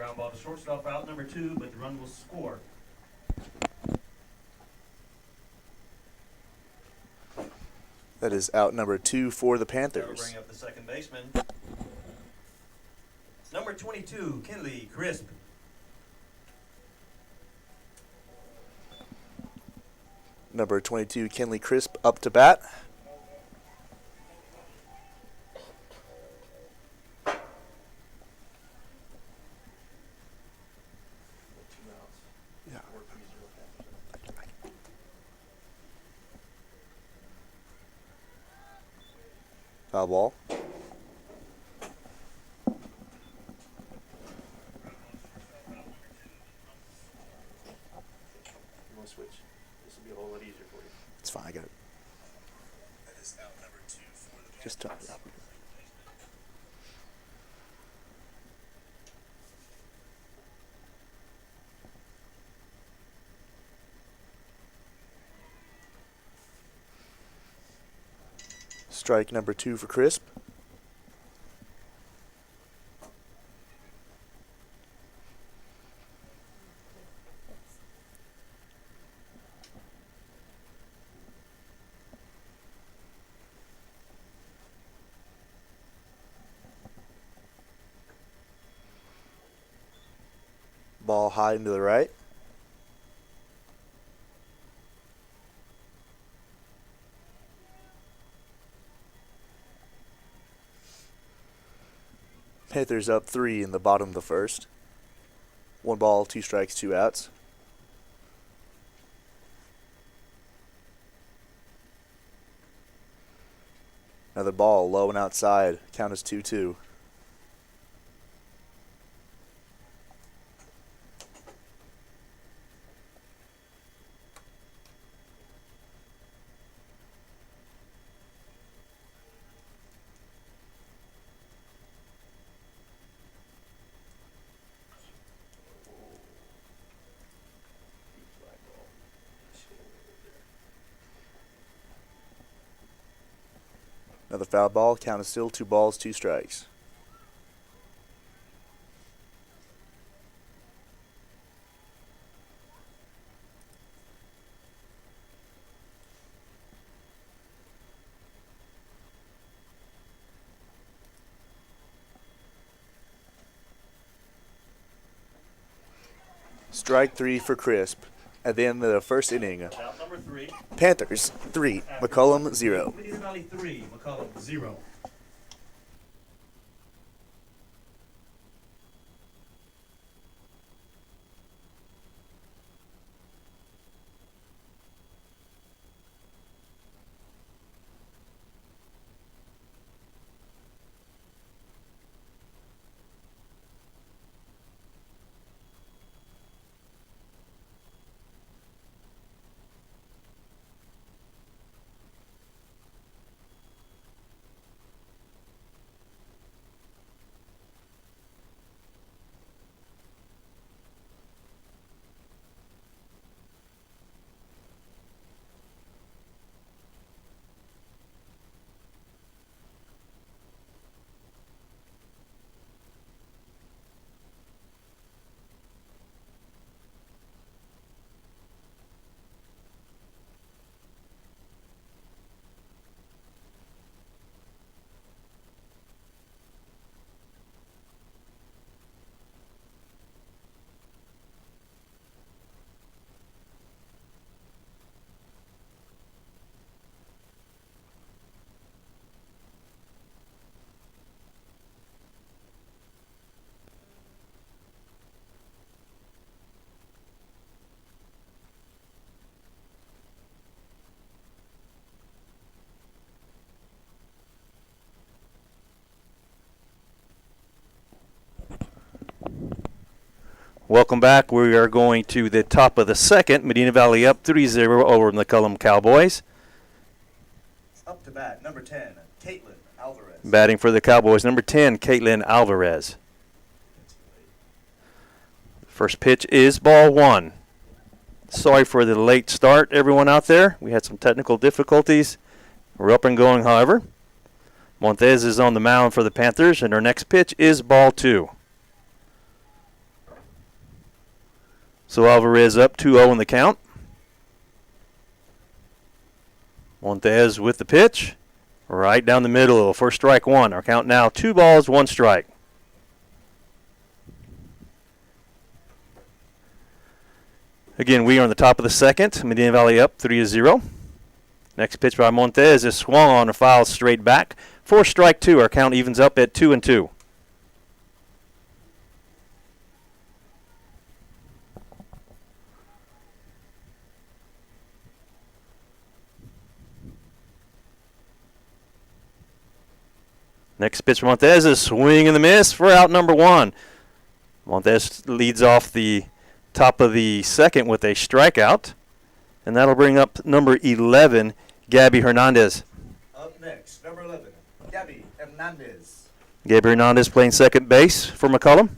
Ground ball to shortstop, out number 2, but the run will score. That is out number 2 for the That'll Panthers. bring up the second baseman. Number 22, Kinley Crisp. Number 22, Kenley Crisp, up to bat. Foul ball. Switch. This will be a whole lot easier for you. It's fine, I got it. That is out number 2 for the Just turn it up. Strike number 2 for Crisp. Ball high into the right. Panthers up 3 in the bottom of the first. 1 ball, 2 strikes, 2 outs. Another ball, low and outside. Count is 2-2. Another foul ball. Count is still 2 balls, 2 strikes. Strike 3 for Crisp. At the end of the first inning, Out number 3. Panthers 3, McCollum 0. Medina Valley 3, McCollum 0. Welcome back. We are going to the top of the second. Medina Valley up 3-0 over the McCollum Cowboys. Up to bat, number 10, Caitlin Alvarez. Batting for the Cowboys, number 10, Caitlin Alvarez. First pitch is ball 1. Sorry for the late start, everyone out there. We had some technical difficulties. We're up and going, however. Montez is on the mound for the Panthers, and our next pitch is ball 2. So Alvarez up 2-0 in the count. Montez with the pitch. Right down the middle for strike one. Our count now 2 balls, 1 strike. Again, we are on the top of the second. Medina Valley up 3-0. Next pitch by Montez is swung on and fouled straight back. For strike 2, our count evens up at 2-2. Next pitch for Montez is swing and the miss for out number 1. Montez leads off the top of the second with a strikeout. And that'll bring up number 11, Gabby Hernandez. Up next, number 11, Gabby Hernandez. Gabby Hernandez playing second base for McCollum.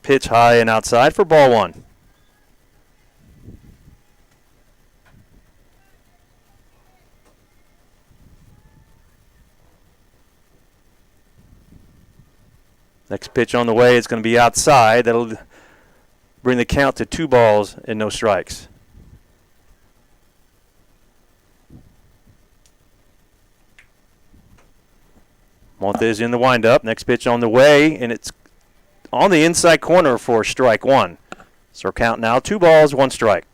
Pitch high and outside for ball 1. Next pitch on the way is going to be outside. That'll bring the count to 2 balls and no strikes. Montez in the windup. Next pitch on the way, and it's on the inside corner for strike 1. So our count now 2 balls, 1 strike.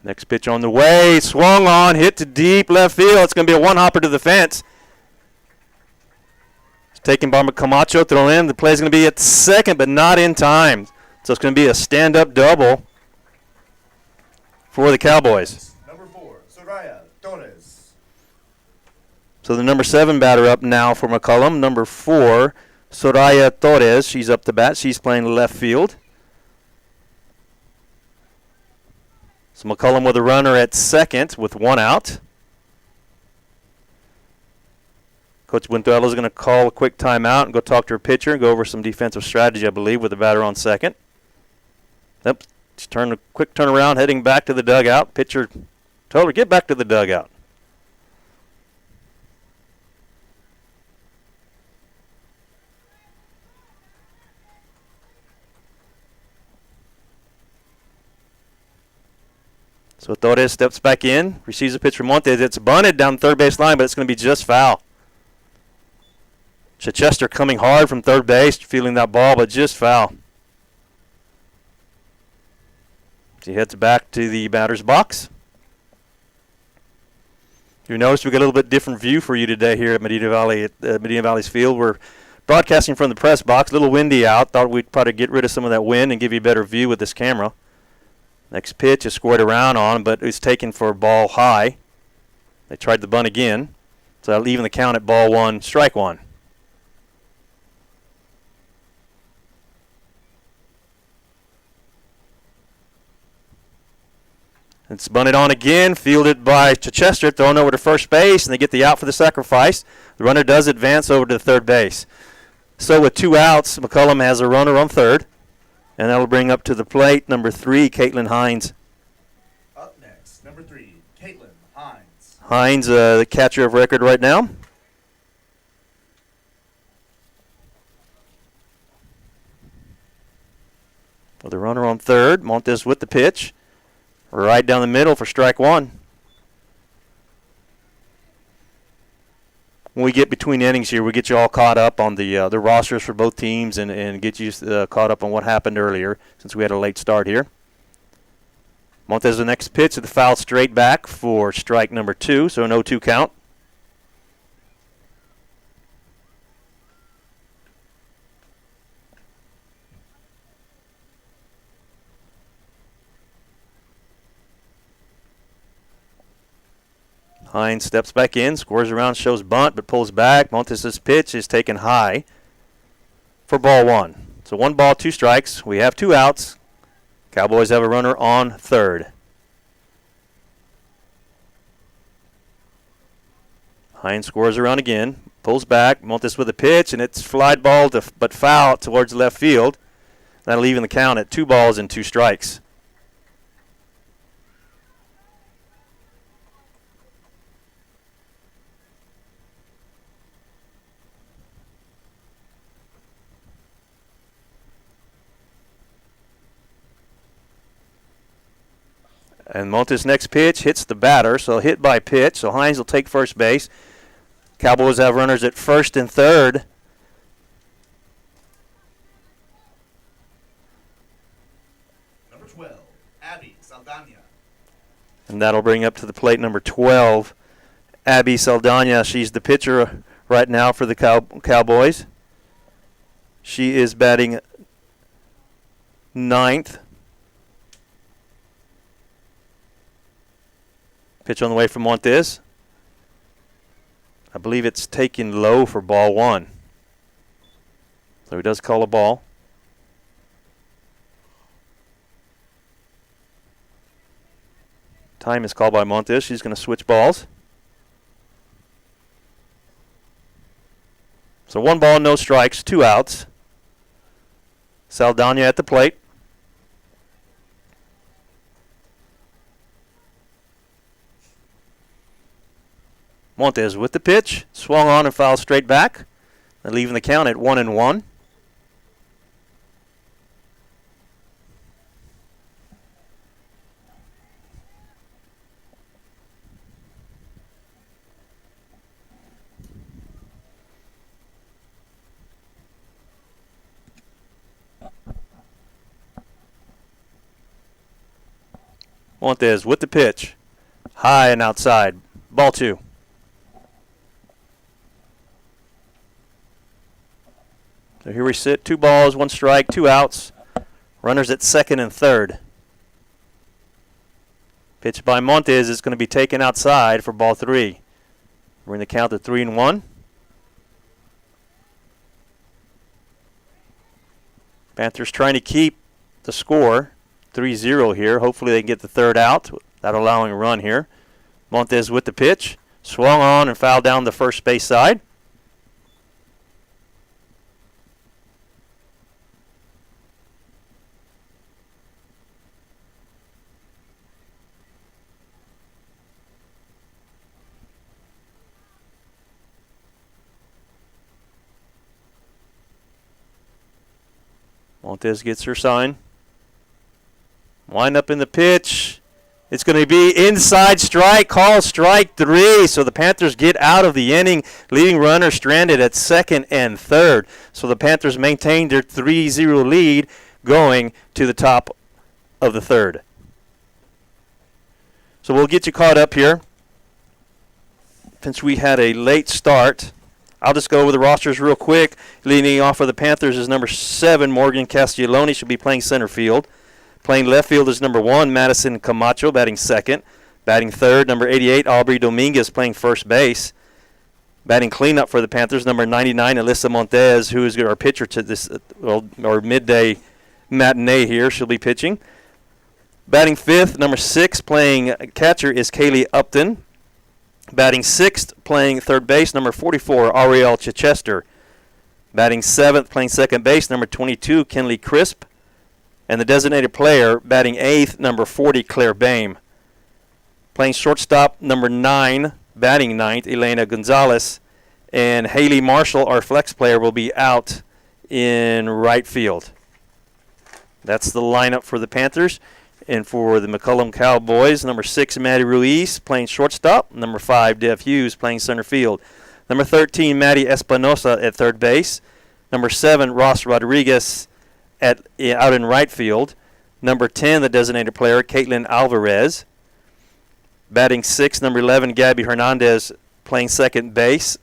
Next pitch on the way, swung on, hit to deep left field. It's going to be a one-hopper to the fence. It's taken by Camacho, thrown in. The play is going to be at second, but not in time. So it's going to be a stand-up double for the Cowboys. Number 4, Soraya Torres. So the number 7 batter up now for McCollum. Number 4, Soraya Torres. She's up to bat. She's playing left field. So McCollum with a runner at second with 1 out. Coach Buentuelo is going to call a quick timeout and go talk to her pitcher and go over some defensive strategy, I believe, with the batter on second. Yep, just a quick turnaround, heading back to the dugout. Pitcher told her, get back to the dugout. So Torres steps back in, receives a pitch from Montes. It's bunted down the third base line, but it's going to be just foul. Chichester coming hard from third base, feeling that ball, but just foul. He heads back to the batter's box. You notice we got a little bit different view for you today here at Medina Valley, at Medina Valley's field. We're broadcasting from the press box, a little windy out. Thought we'd probably get rid of some of that wind and give you a better view with this camera. Next pitch is squared around on, but it's taken for a ball high. They tried the bunt again. So that'll even the count at ball 1, strike 1. It's bunted on again, fielded by Chichester, thrown over to first base, and they get the out for the sacrifice. The runner does advance over to third base. So with 2 outs, McCollum has a runner on third. And that'll bring up to the plate number 3, Caitlin Hines. Up next, number 3, Caitlin Hines. Hines, the catcher of record right now. With the runner on third, Montes with the pitch. Right down the middle for strike 1. When we get between innings here, we get you all caught up on the rosters for both teams and get you caught up on what happened earlier since we had a late start here. Montes the next pitch at the foul straight back for strike number 2, so an 0-2 count. Hines steps back in, scores around, shows bunt, but pulls back. Montes' pitch is taken high for ball 1. So 1 ball, 2 strikes. We have 2 outs. Cowboys have a runner on third. Hines scores around again, pulls back. Montes with a pitch, and it's flied ball but foul towards left field. That'll even the count at 2 balls and 2 strikes. And Montes' next pitch hits the batter, so hit by pitch. So Hines will take first base. Cowboys have runners at first and third. Number 12, Abby Saldana. And that'll bring up to the plate number 12, Abby Saldana. She's the pitcher right now for the Cowboys. She is batting ninth. Pitch on the way from Montes. I believe it's taken low for ball one. So he does call a ball. Time is called by Montes. She's going to switch balls. So 1 ball, no strikes, 2 outs. Saldana at the plate. Montes with the pitch, swung on and fouled straight back, and leaving the count at 1-1. Montes with the pitch, high and outside, ball 2. So here we sit, 2 balls, 1 strike, 2 outs. Runners at second and third. Pitch by Montes is going to be taken outside for ball 3. We're in the count at 3-1. Panthers trying to keep the score 3-0 here. Hopefully they can get the third out without allowing a run here. Montes with the pitch, swung on and fouled down the first base side. Montes gets her sign. Wind up in the pitch. It's going to be inside strike. Call strike 3. So the Panthers get out of the inning. Leading runner stranded at second and third. So the Panthers maintain their 3-0 lead going to the top of the third. So we'll get you caught up here. Since we had a late start, I'll just go over the rosters real quick. Leading off for the Panthers is number 7, Morgan Castelloni. Should be playing center field. Playing left field is number 1, Madison Camacho, batting second. Batting third, number 88, Aubrey Dominguez, playing first base. Batting cleanup for the Panthers, number 99, Alyssa Montes, who is our pitcher to this our midday matinee here. She'll be pitching. Batting fifth, number 6, playing catcher is Kaylee Upton. Batting sixth, playing third base, number 44, Ariel Chichester. Batting seventh, playing second base, number 22, Kenley Crisp. And the designated player, batting eighth, number 40, Claire Bame. Playing shortstop, number 9, batting ninth, Elena Gonzalez. And Haley Marshall, our flex player, will be out in right field. That's the lineup for the Panthers. And for the McCollum Cowboys, number 6, Maddie Ruiz, playing shortstop. Number 5, Dev Hughes, playing center field. Number 13, Maddie Espinosa at third base. Number 7, Ross Rodriguez out in right field. Number 10, the designated player, Caitlin Alvarez. Batting 6, number 11, Gabby Hernandez, playing second base.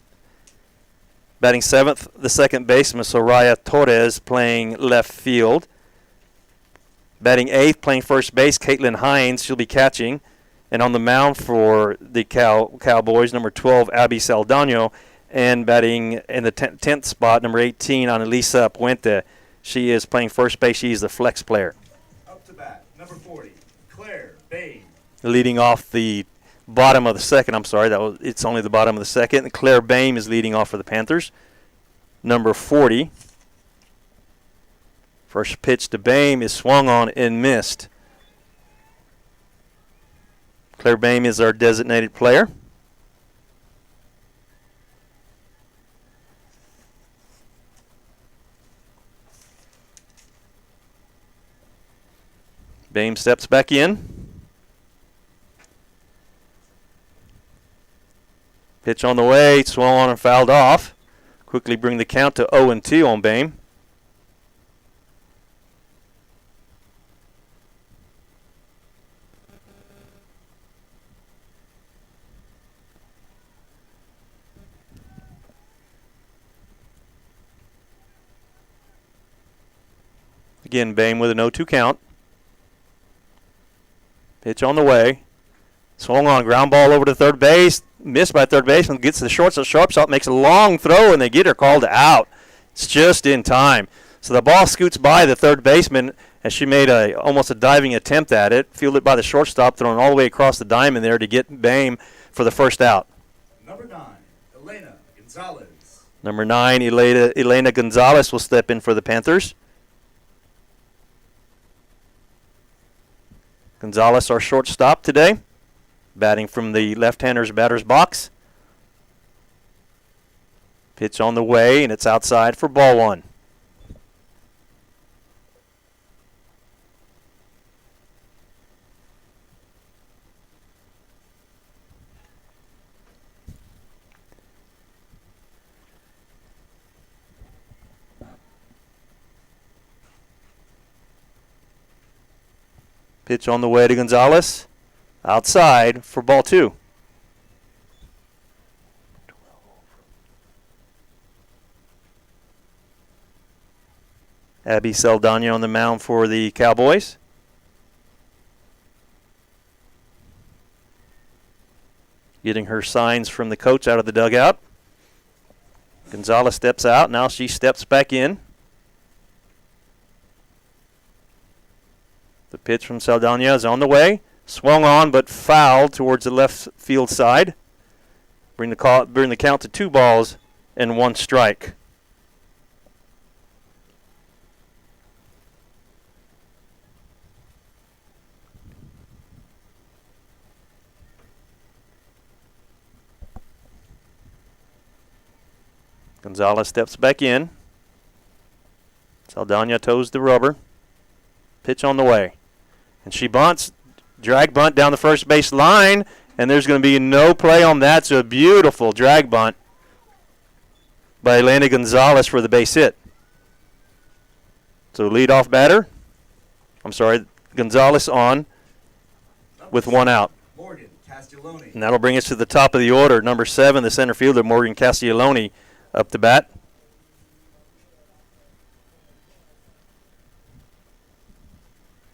Batting 7th, the second baseman, Soraya Torres, playing left field. Batting 8th, playing first base, Caitlin Hines. She'll be catching. And on the mound for the Cowboys, number 12, Abby Saldana. And batting in the 10th spot, number 18, Annalisa Puente. She is playing first base. She is the flex player. Up to bat, number 40, Claire Bame. Leading off the bottom of the second. It's only the bottom of the second. Claire Bame is leading off for the Panthers. Number 40. First pitch to Bame is swung on and missed. Claire Bame is our designated player. Bame steps back in. Pitch on the way, swung on and fouled off. Quickly bring the count to 0-2 on Bame. Again, Bame with an 0-2 count. Pitch on the way. Swung on, ground ball over to third base. Missed by third baseman. Gets to the shortstop, makes a long throw, and they get her called out. It's just in time. So the ball scoots by the third baseman as she made almost a diving attempt at it. Fielded by the shortstop, thrown all the way across the diamond there to get Bame for the first out. Number 9, Elena Gonzalez. Number 9, Elena Gonzalez will step in for the Panthers. Gonzalez, our shortstop today, batting from the left-hander's batter's box. Pitch on the way, and it's outside for ball 1. Pitch on the way to Gonzalez. Outside for ball 2. Abby Saldana on the mound for the Cowboys. Getting her signs from the coach out of the dugout. Gonzalez steps out. Now she steps back in. The pitch from Saldana is on the way. Swung on but fouled towards the left field side. Bring the count to 2 balls and 1 strike. Gonzalez steps back in. Saldana toes the rubber. Pitch on the way. And she bunts. Drag bunt down the first base line, and there's going to be no play on that. It's a beautiful drag bunt by Elena Gonzalez for the base hit. So leadoff batter. Gonzalez on with 1 out. Morgan Castelloni. And that'll bring us to the top of the order. Number 7, the center fielder, Morgan Castelloni, up to bat.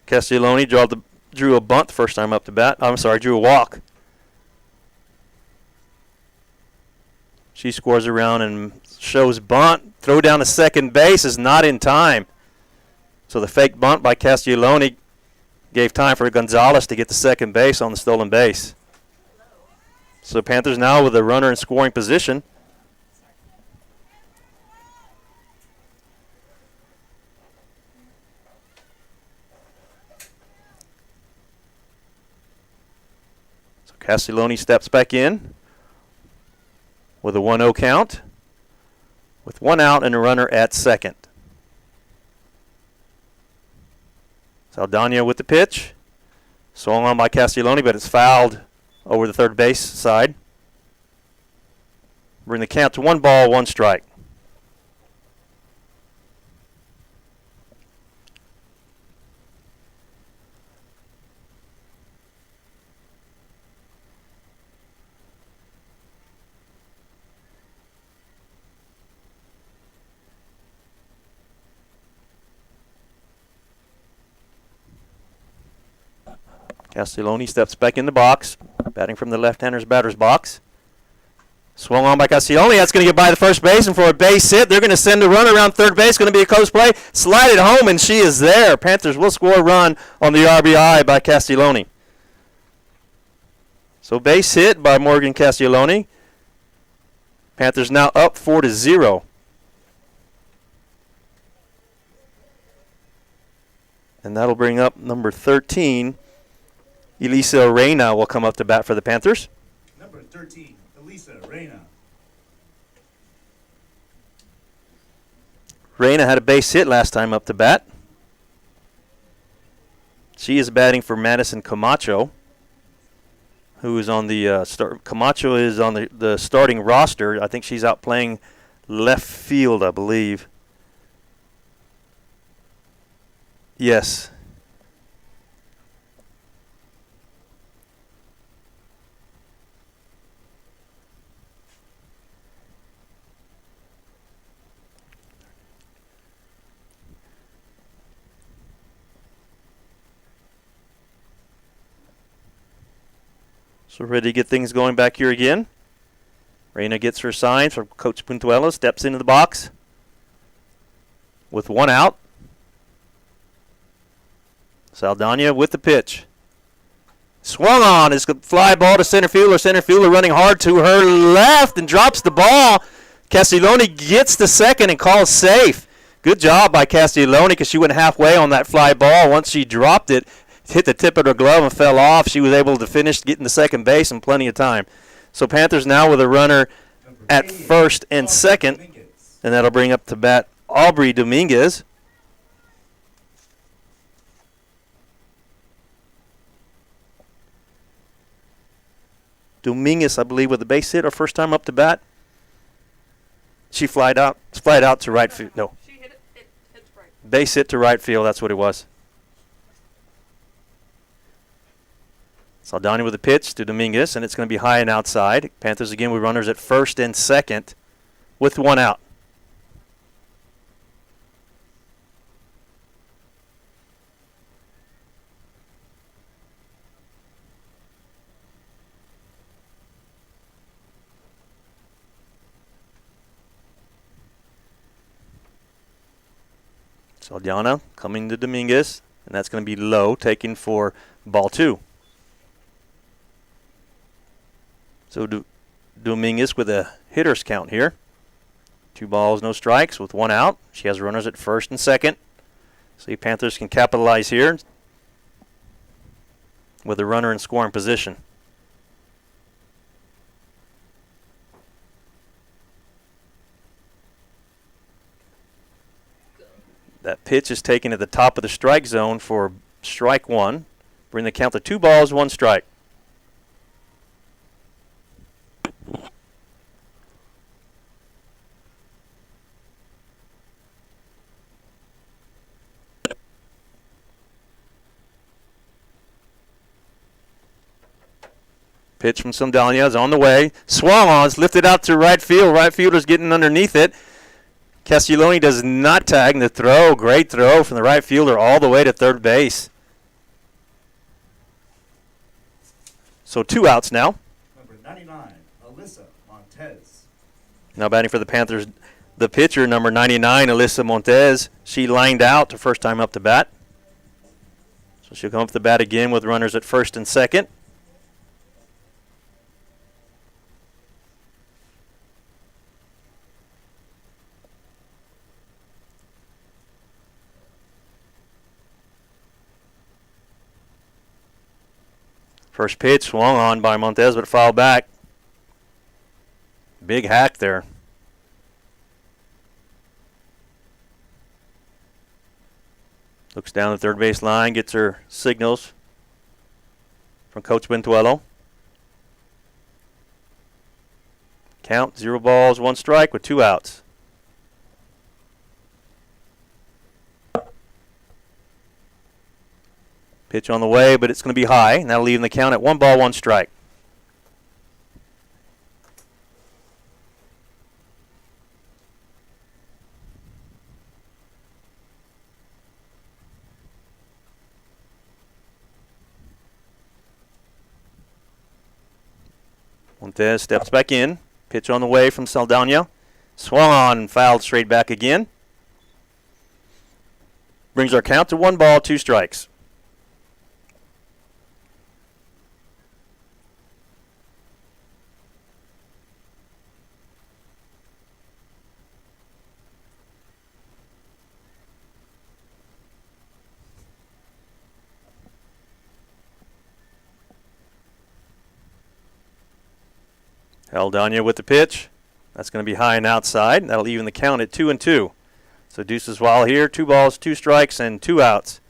Castelloni drew a bunt the first time up to bat. Drew a walk. She scores around and shows bunt. Throw down to second base is not in time. So the fake bunt by Castelloni gave time for Gonzalez to get to second base on the stolen base. So Panthers now with a runner in scoring position. Castelloni steps back in with a 1-0 count with 1 out and a runner at second. Saldana with the pitch. Swung on by Castelloni, but it's fouled over the third base side. Bring the count to 1 ball, 1 strike. Castelloni steps back in the box, batting from the left-hander's batter's box. Swung on by Castelloni. That's going to get by the first baseman for a base hit. They're going to send a runner around third base. Going to be a close play. Slide it home, and she is there. Panthers will score a run on the RBI by Castelloni. So base hit by Morgan Castelloni. Panthers now up 4-0. And that'll bring up number 13. Elisa Reyna will come up to bat for the Panthers. Number 13, Elisa Reyna. Reyna had a base hit last time up to bat. She is batting for Madison Camacho, who is on the Camacho is on the starting roster. I think she's out playing left field, I believe. Yes. So ready to get things going back here again. Reina gets her signs from Coach Puntuela, steps into the box with one out. Saldana with the pitch. Swung on. It's a fly ball to center fielder. Center fielder running hard to her left and drops the ball. Castiglione gets the second and calls safe. Good job by Castiglione because she went halfway on that fly ball. Once she dropped it, hit the tip of her glove and fell off. She was able to finish getting to second base in plenty of time. So Panthers now with a runner at first and second, and that'll bring up to bat Aubrey Dominguez. Dominguez, I believe, with the base hit, her first time up to bat. She flied out to right field. No. She hit it hit right. Base hit to right field, that's what it was. Saldana with the pitch to Dominguez, and it's going to be high and outside. Panthers again with runners at first and second with one out. Saldana coming to Dominguez, and that's going to be low, taken for ball two. So Dominguez with a hitter's count here. 2 balls, no strikes with one out. She has runners at first and second. See, Panthers can capitalize here with a runner in scoring position. That pitch is taken at the top of the strike zone for strike one. Bring the count to 2 balls, 1 strike. Pitch from Saldana is on the way. Swung on, it's lifted out to right field. Right fielder's getting underneath it. Castiglione does not tag the throw. Great throw from the right fielder all the way to third base. So 2 outs now. Number 99, Alyssa Montez. Now batting for the Panthers, the pitcher, number 99, Alyssa Montez. She lined out her first time up to bat. So she'll come up to bat again with runners at first and second. First pitch swung on by Montez, but fouled back. Big hack there. Looks down the third base line, gets her signals from Coach Bentuello. Count, 0 balls, 1 strike with 2 outs. Pitch on the way, but it's going to be high, and that'll leave the count at 1 ball, 1 strike. Montez steps back in. Pitch on the way from Saldana. Swung on and fouled straight back again. Brings our count to 1 ball, 2 strikes. Aldana with the pitch. That's going to be high and outside. That'll even the count at 2-2. So Deuces Wild here, 2 balls, 2 strikes, and 2 outs.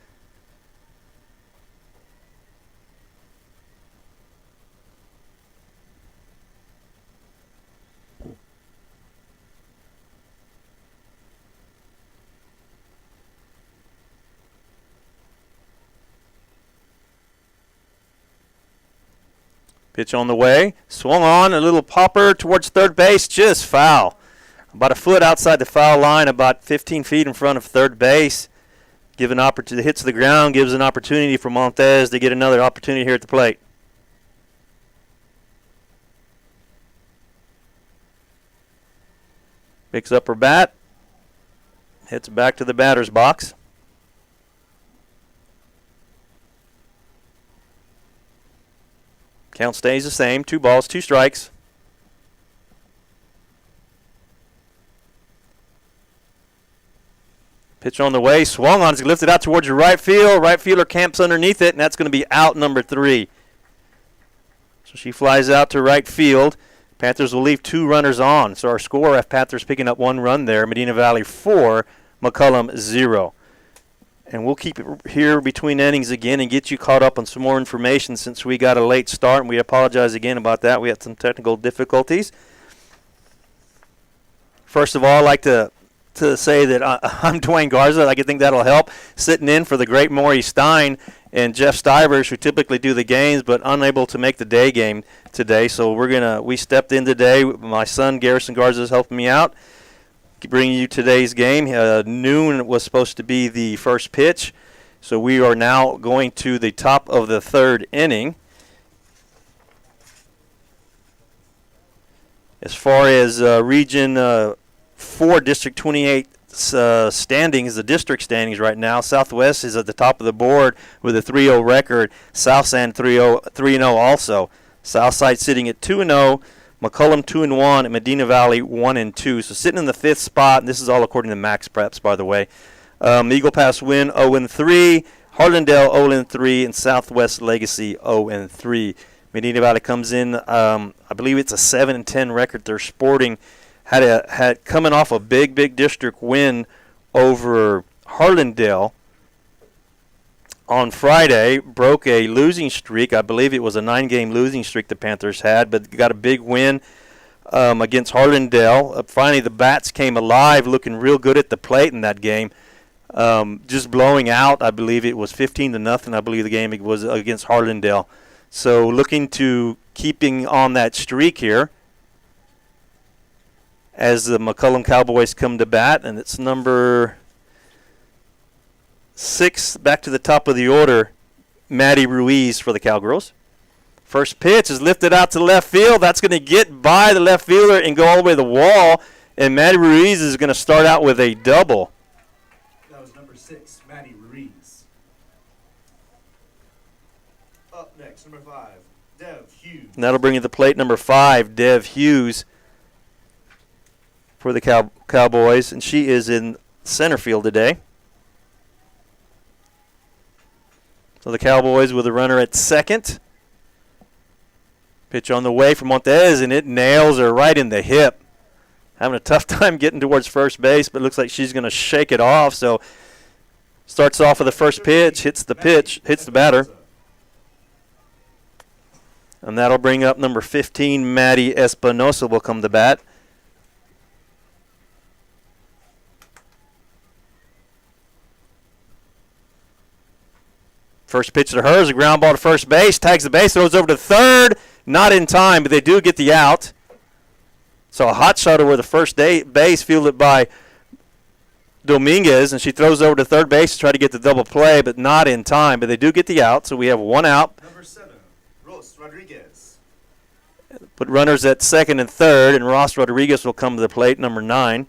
Pitch on the way. Swung on. A little popper towards third base. Just foul. About a foot outside the foul line, about 15 feet in front of third base. Give an opportunity. Hits the ground. Gives an opportunity for Montez to get another opportunity here at the plate. Picks up her bat. Hits back to the batter's box. Count stays the same. 2 balls, 2 strikes. Pitch on the way. Swung on. It's lifted out towards your right field. Right fielder camps underneath it, and that's going to be out number 3. So she flies out to right field. Panthers will leave 2 runners on. So our score, Panthers picking up 1 run there. Medina Valley 4, McCollum 0. And we'll keep it here between innings again and get you caught up on some more information since we got a late start, and we apologize again about that. We had some technical difficulties. First of all, I'd like to say that I'm Dwayne Garza. I think that'll help. Sitting in for the great Maury Stein and Jeff Stivers, who typically do the games but unable to make the day game today. So we stepped in today. My son Garrison Garza is helping me out, bringing you today's game. Noon was supposed to be the first pitch, so we are now going to the top of the 3rd inning. As far as Region 4, District 28 standings, the district standings right now, Southwest is at the top of the board with a 3-0 record. Southside 3-0 also. Southside sitting at 2-0. McCollum 2-1, and Medina Valley 1-2. So sitting in the 5th spot, and this is all according to Max Preps, by the way. Eagle Pass Win 0-3, Harlandale 0-3, and Southwest Legacy 0-3. Medina Valley comes in, I believe it's a 7-10 record they're sporting. Had coming off a big district win over Harlandale on Friday, broke a losing streak. I believe it was a 9-game losing streak the Panthers had, but got a big win against Harlandale. Finally, the bats came alive, looking real good at the plate in that game. Just blowing out, I believe it was 15-0. I believe the game was against Harlandale. So looking to keeping on that streak here as the McCollum Cowboys come to bat, and it's number 6 back to the top of the order, Maddie Ruiz for the Cowgirls. First pitch is lifted out to left field. That's going to get by the left fielder and go all the way to the wall, and Maddie Ruiz is going to start out with a double. That was number 6, Maddie Ruiz. Up next, number 5, Dev Hughes. And that'll bring you to the plate, number 5, Dev Hughes for the Cowboys, and she is in center field today. So the Cowboys with a runner at second. Pitch on the way from Montez, and it nails her right in the hip. Having a tough time getting towards first base, but looks like she's going to shake it off. So starts off with the first pitch, hits the batter. And that'll bring up number 15, Maddie Espinosa will come to bat. First pitch to her is a ground ball to first base. Tags the base, throws over to third. Not in time, but they do get the out. So a hot shot over the first base, fielded by Dominguez, and she throws over to third base to try to get the double play, but not in time. But they do get the out, so we have 1 out. Number 7, Ross Rodriguez. Put runners at second and third, and Ross Rodriguez will come to the plate, number 9.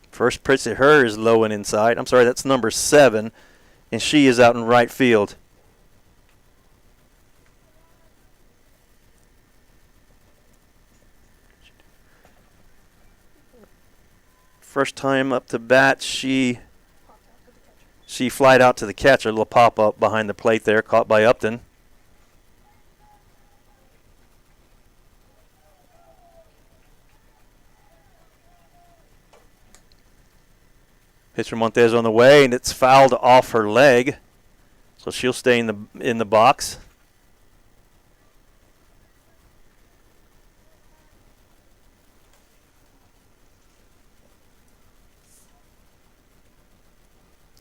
First pitch at her is low and inside. I'm sorry, that's number 7, and she is out in right field. First time up to bat, she flied out to the catcher. A little pop-up behind the plate there, caught by Upton. Pitch from Montez on the way, and it's fouled off her leg, so she'll stay in the box.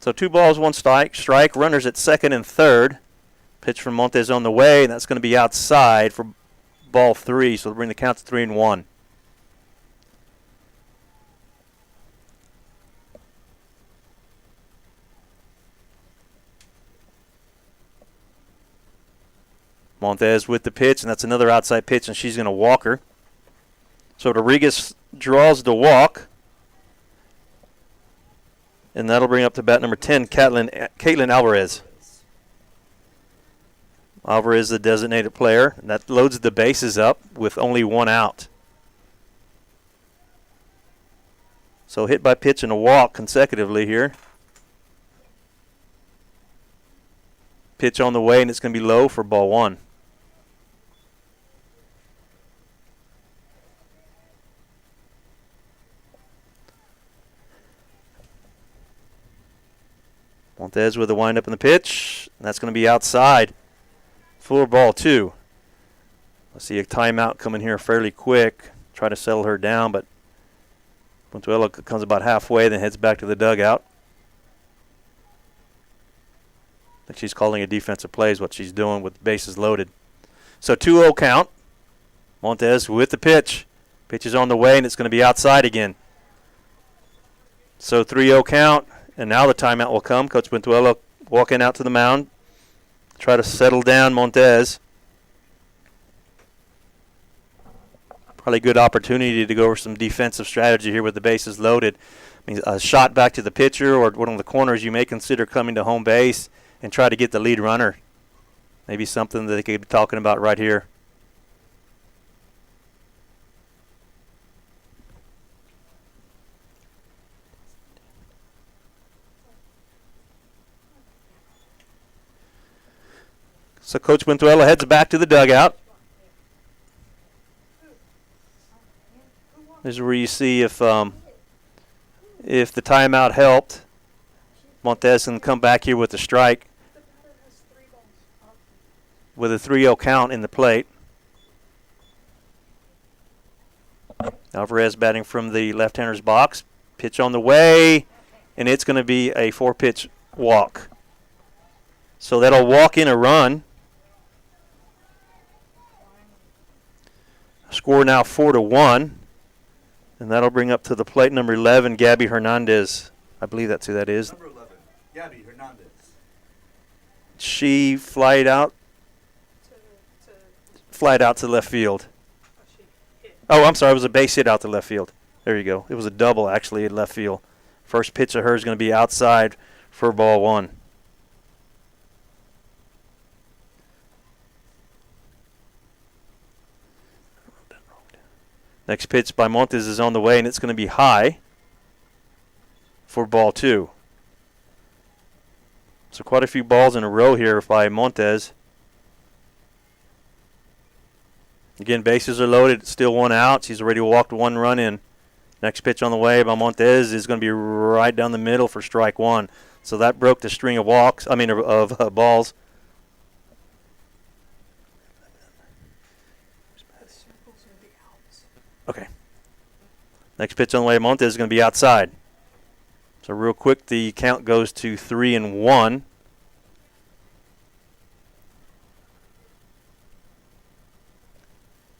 So 2 balls, 1 strike. Runners at second and third. Pitch from Montes on the way, and that's going to be outside for ball 3, so they'll bring the count to 3-1. Montes with the pitch, and that's another outside pitch, and she's going to walk her. So Rodriguez draws the walk, and that'll bring up to bat number 10, Caitlin Alvarez. Alvarez, the designated player, and that loads the bases up with only one out. So hit by pitch and a walk consecutively here. Pitch on the way, and it's going to be low for ball 1. Montes with the windup in the pitch, and that's going to be outside for ball 2. I see a timeout coming here fairly quick. Try to settle her down, but Montuello comes about halfway, then heads back to the dugout. I think she's calling a defensive play is what she's doing with the bases loaded. So 2-0 count. Montes with the pitch. Pitch is on the way, and it's going to be outside again. So 3-0 count. And now the timeout will come. Coach Montuello walking out to the mound. Try to settle down Montes. Probably a good opportunity to go over some defensive strategy here with the bases loaded. I mean, a shot back to the pitcher or one of the corners you may consider coming to home base and try to get the lead runner. Maybe something that they could be talking about right here. So Coach Montuello heads back to the dugout. This is where you see if the timeout helped. Montes can come back here with a strike with a 3-0 count in the plate. Alvarez batting from the left-hander's box. Pitch on the way, and it's going to be a 4-pitch walk. So that'll walk in a run. Score now 4-1, and that'll bring up to the plate number 11, Gabby Hernandez. I believe that's who that is. Number 11, Gabby Hernandez. She flied out to left field. Oh, I'm sorry, it was a base hit out to left field. There you go. It was a double, actually, at left field. First pitch of hers is going to be outside for ball 1. Next pitch by Montes is on the way, and it's going to be high for ball 2. So quite a few balls in a row here by Montes. Again, bases are loaded, still one out. She's already walked 1 run in. Next pitch on the way by Montes is going to be right down the middle for strike 1. So that broke the string of balls. Okay. Next pitch on the way, Montes is going to be outside. So real quick, the count goes to 3-1.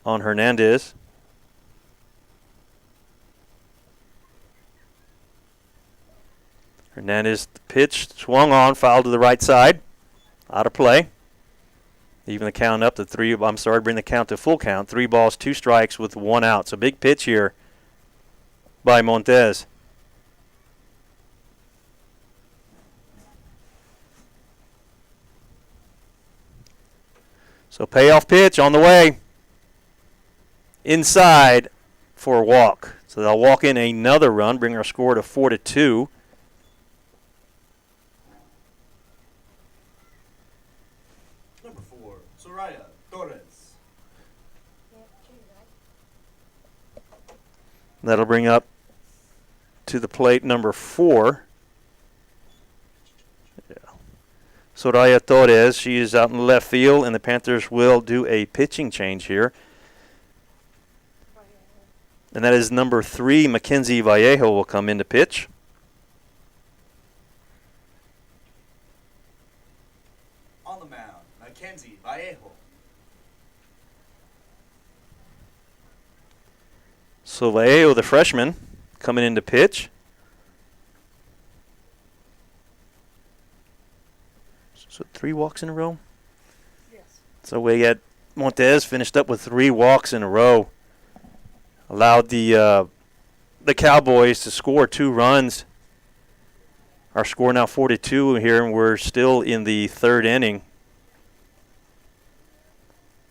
On Hernandez. Hernandez pitched, swung on, fouled to the right side. Out of play. Even the count up to 3. I'm sorry, bring the count to full count. 3 balls, 2 strikes with 1 out. So big pitch here by Montes. So payoff pitch on the way. Inside for a walk. So they'll walk in another run, bring our score to 4-2. Number 4, Soraya Torres. That'll bring up to the plate number 4. Soraya Torres, she is out in left field, and the Panthers will do a pitching change here. And that is number 3, Mackenzie Vallejo will come in to pitch. On the mound, Mackenzie Vallejo. So Vallejo, the freshman, coming in to pitch. So 3 walks in a row? Yes. So we got Montez finished up with 3 walks in a row. Allowed the Cowboys to score 2 runs. Our score now 4-2 here, and we're still in the 3rd inning.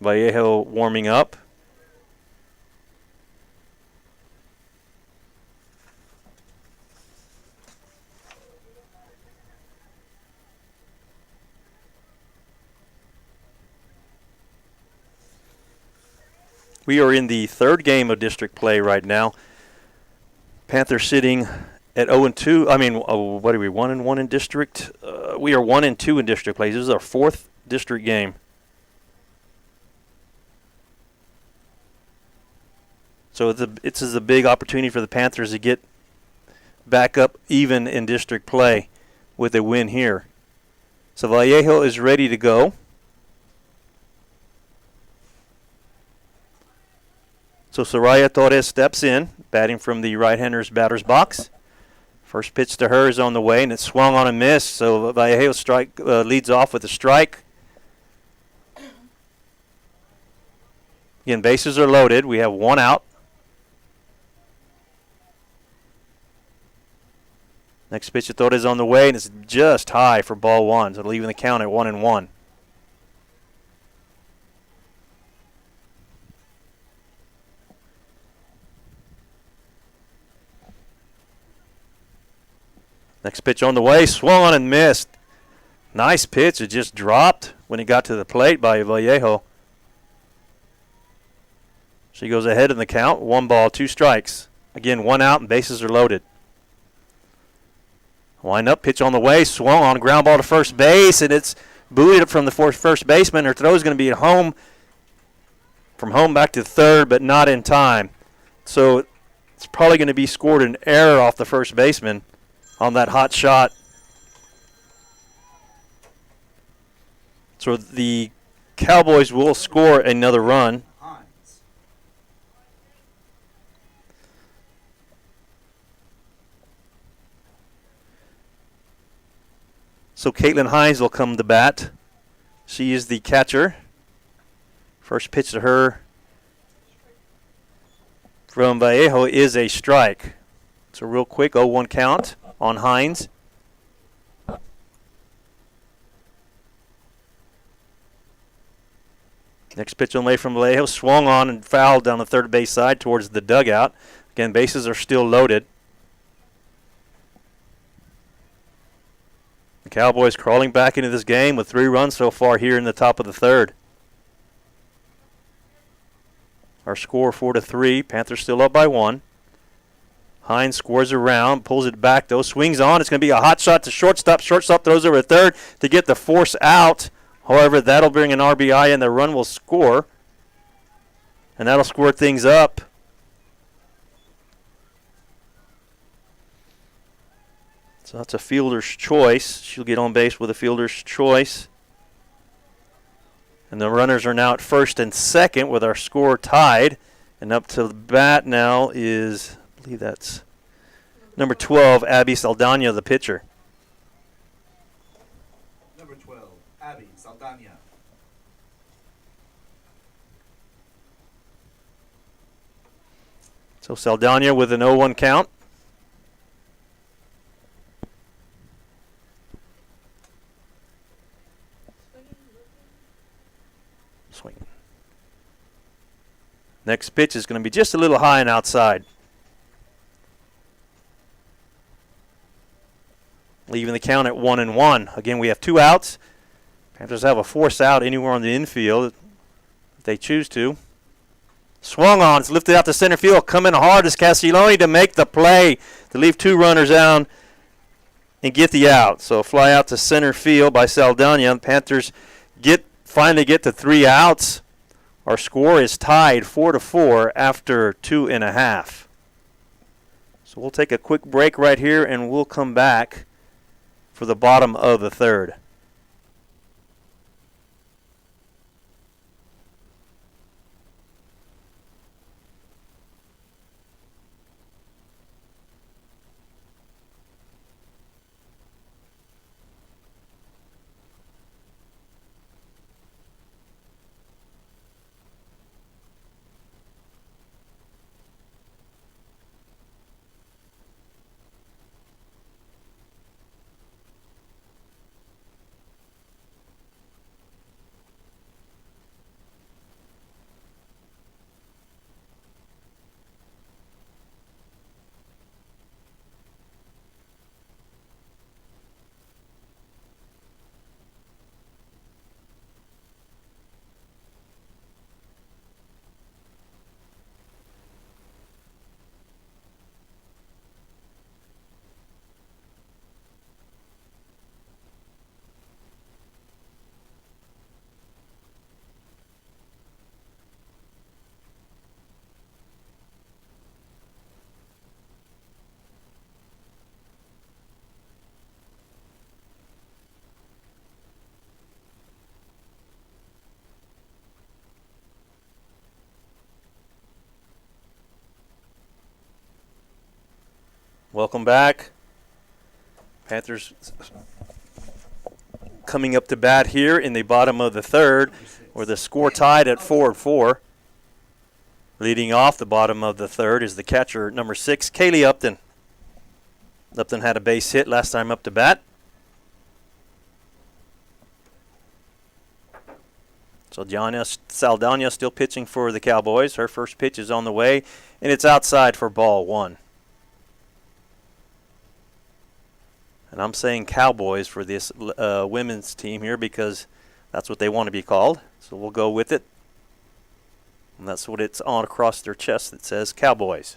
Vallejo warming up. We are in the 3rd game of district play right now. Panthers sitting at 0-2. I mean, what are we, 1-1 in district? We are 1-2 in district play. This is our 4th district game. So this is a big opportunity for the Panthers to get back up even in district play with a win here. So Vallejo is ready to go. So Soraya Torres steps in, batting from the right-hander's batter's box. First pitch to her is on the way, and it's swung on and missed. So Vallejo leads off with a strike. Again, bases are loaded. We have 1 out. Next pitch to Torres on the way, and it's just high for ball 1. So leaving the count at 1-1. Next pitch on the way, swung on and missed. Nice pitch. It just dropped when it got to the plate by Vallejo. She goes ahead in the count. 1 ball, 2 strikes. Again, 1 out and bases are loaded. Wind up, pitch on the way, swung on, ground ball to first base, and it's buoyed up from the first baseman. Her throw is going to be at home. From home back to 3rd, but not in time. So it's probably going to be scored an error off the first baseman on that hot shot. So the Cowboys will score another run. Hines. So Caitlin Hines will come to bat. She is the catcher. First pitch to her from Vallejo is a strike. So real quick, 0-1 count on Hines. Next pitch on the way from Vallejo, swung on and fouled down the 3rd base side towards the dugout. Again, bases are still loaded. The Cowboys crawling back into this game with 3 runs so far here in the top of the 3rd. Our score 4-3. Panthers still up by 1. Hines scores around, pulls it back though, swings on. It's going to be a hot shot to shortstop. Shortstop throws over at 3rd to get the force out. However, that'll bring an RBI and the run will score. And that'll square things up. So that's a fielder's choice. She'll get on base with a fielder's choice. And the runners are now at 1st and 2nd with our score tied. And up to the bat now is, I believe that's number 12, Abby Saldana, the pitcher. Number 12, Abby Saldana. So Saldana with an 0-1 count. Swing. Next pitch is going to be just a little high and outside. Leaving the count at 1-1. Again, we have 2 outs. Panthers have a force out anywhere on the infield if they choose to. Swung on. It's lifted out to center field. Coming hard is Castiglione to make the play to leave 2 runners down and get the out. So fly out to center field by Saldana. Panthers finally get to 3 outs. Our score is tied 4-4 after 2.5. So we'll take a quick break right here and we'll come back for the bottom of the 3rd. Welcome back. Panthers coming up to bat here in the bottom of the third, where the score tied at 4-4. Leading off the bottom of the third is the catcher, number 6, Kaylee Upton. Upton had a base hit last time up to bat. Saldana still pitching for the Cowboys. Her first pitch is on the way, and it's outside for ball 1. And I'm saying Cowboys for this women's team here because that's what they want to be called. So we'll go with it. And that's what it's on across their chest that says Cowboys.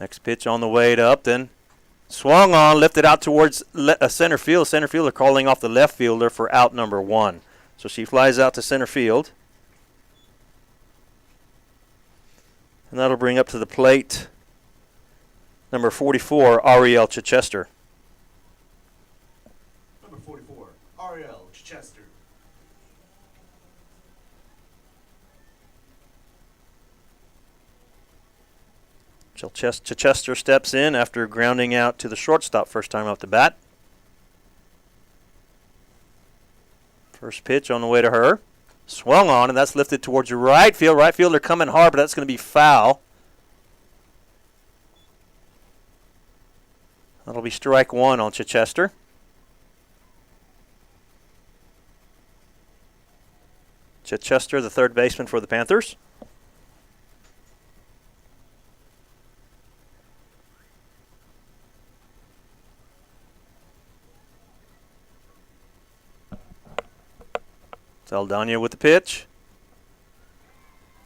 Next pitch on the way to Upton. Swung on, lifted out towards center field. Center fielder calling off the left fielder for out number 1. So she flies out to center field. And that'll bring up to the plate number 44, Ariel Chichester. Number 44, Ariel Chichester. Chichester steps in after grounding out to the shortstop first time off the bat. First pitch on the way to her. Swung on, and that's lifted towards the right field. Right fielder coming hard, but that's going to be foul. That'll be strike 1 on Chichester. Chichester, the third baseman for the Panthers. Saldana with the pitch.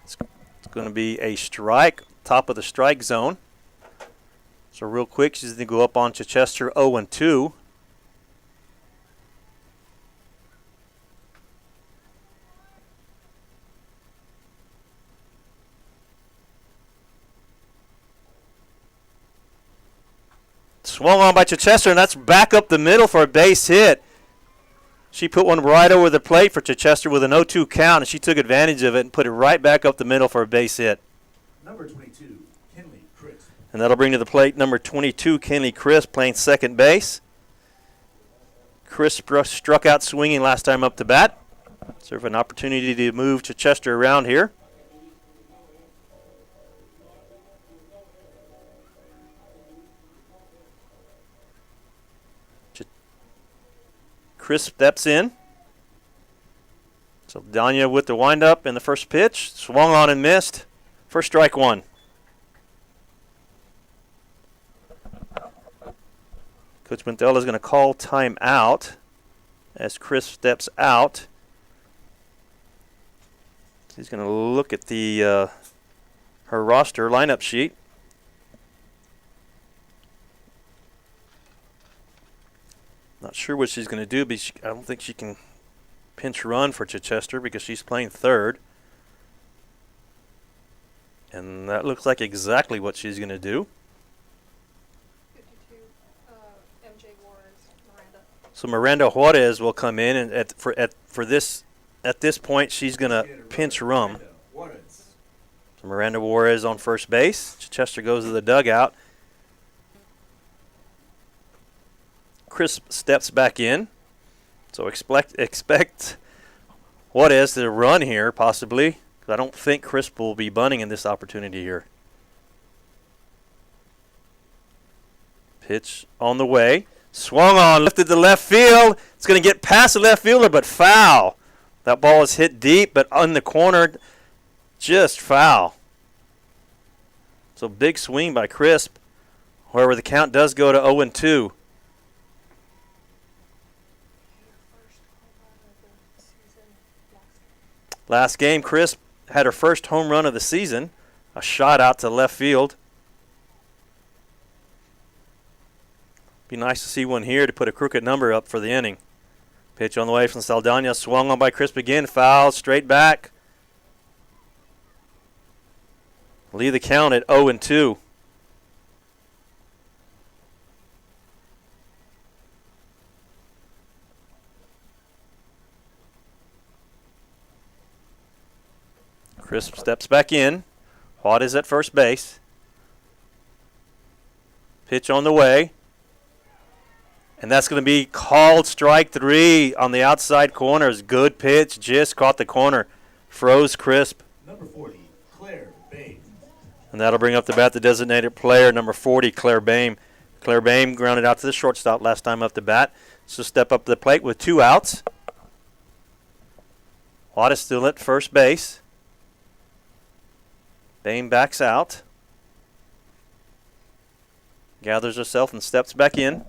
It's going to be a strike, top of the strike zone. So real quick, she's going to go up on Chichester 0-2. Swung on by Chichester, and that's back up the middle for a base hit. She put one right over the plate for Chichester with an 0-2 count, and she took advantage of it and put it right back up the middle for a base hit. Number 22, Kinley Crisp. And that'll bring to the plate number 22, Kinley Crisp, playing second base. Crisp struck out swinging last time up to bat. Serve an opportunity to move Chichester around here. Crisp steps in. So Danya with the windup and the first pitch. Swung on and missed. First strike 1. Coach Manthella is going to call timeout as Crisp steps out. He's going to look at the her roster lineup sheet. Not sure what she's going to do, but I don't think she can pinch run for Chichester because she's playing third. And that looks like exactly what she's going to do. 52, MJ Juarez, Miranda. So Miranda Juarez will come in, and at this point she's going to pinch run. So Miranda Juarez on first base. Chichester goes to the dugout. Crisp steps back in. So expect Juarez to run here, possibly. I don't think Crisp will be bunting in this opportunity here. Pitch on the way. Swung on, lifted to left field. It's going to get past the left fielder, but foul. That ball is hit deep, but on the corner, just foul. So big swing by Crisp. However, the count does go to 0-2. Last game, Crisp had her first home run of the season. A shot out to left field. Be nice to see one here to put a crooked number up for the inning. Pitch on the way from Saldana. Swung on by Crisp again. Foul, straight back. Leave the count at 0-2. Crisp steps back in. Watt is at first base. Pitch on the way. And that's going to be called strike 3 on the outside corners. Good pitch. Just caught the corner. Froze crisp. Number 40, Claire Bain. And that'll bring up the bat the designated player, number 40, Claire Bame. Claire Bame grounded out to the shortstop last time up the bat. So step up to the plate with 2 outs. Watt is still at first base. Bame backs out. Gathers herself and steps back in.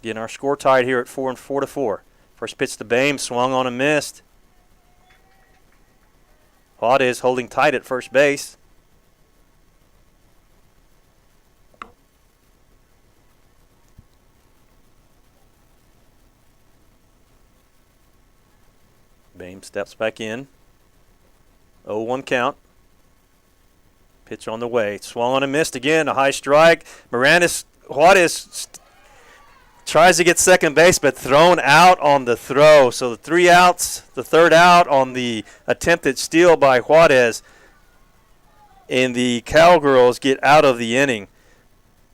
Getting our score tied here at 4-4. First pitch to Bame, swung on and missed. Watt is holding tight at first base. Bame steps back in. 0-1 count. Pitch on the way. Swung on and missed again. A high strike. Juarez tries to get second base, but thrown out on the throw. So the 3 outs, the third out on the attempted steal by Juarez. And the Cowgirls get out of the inning.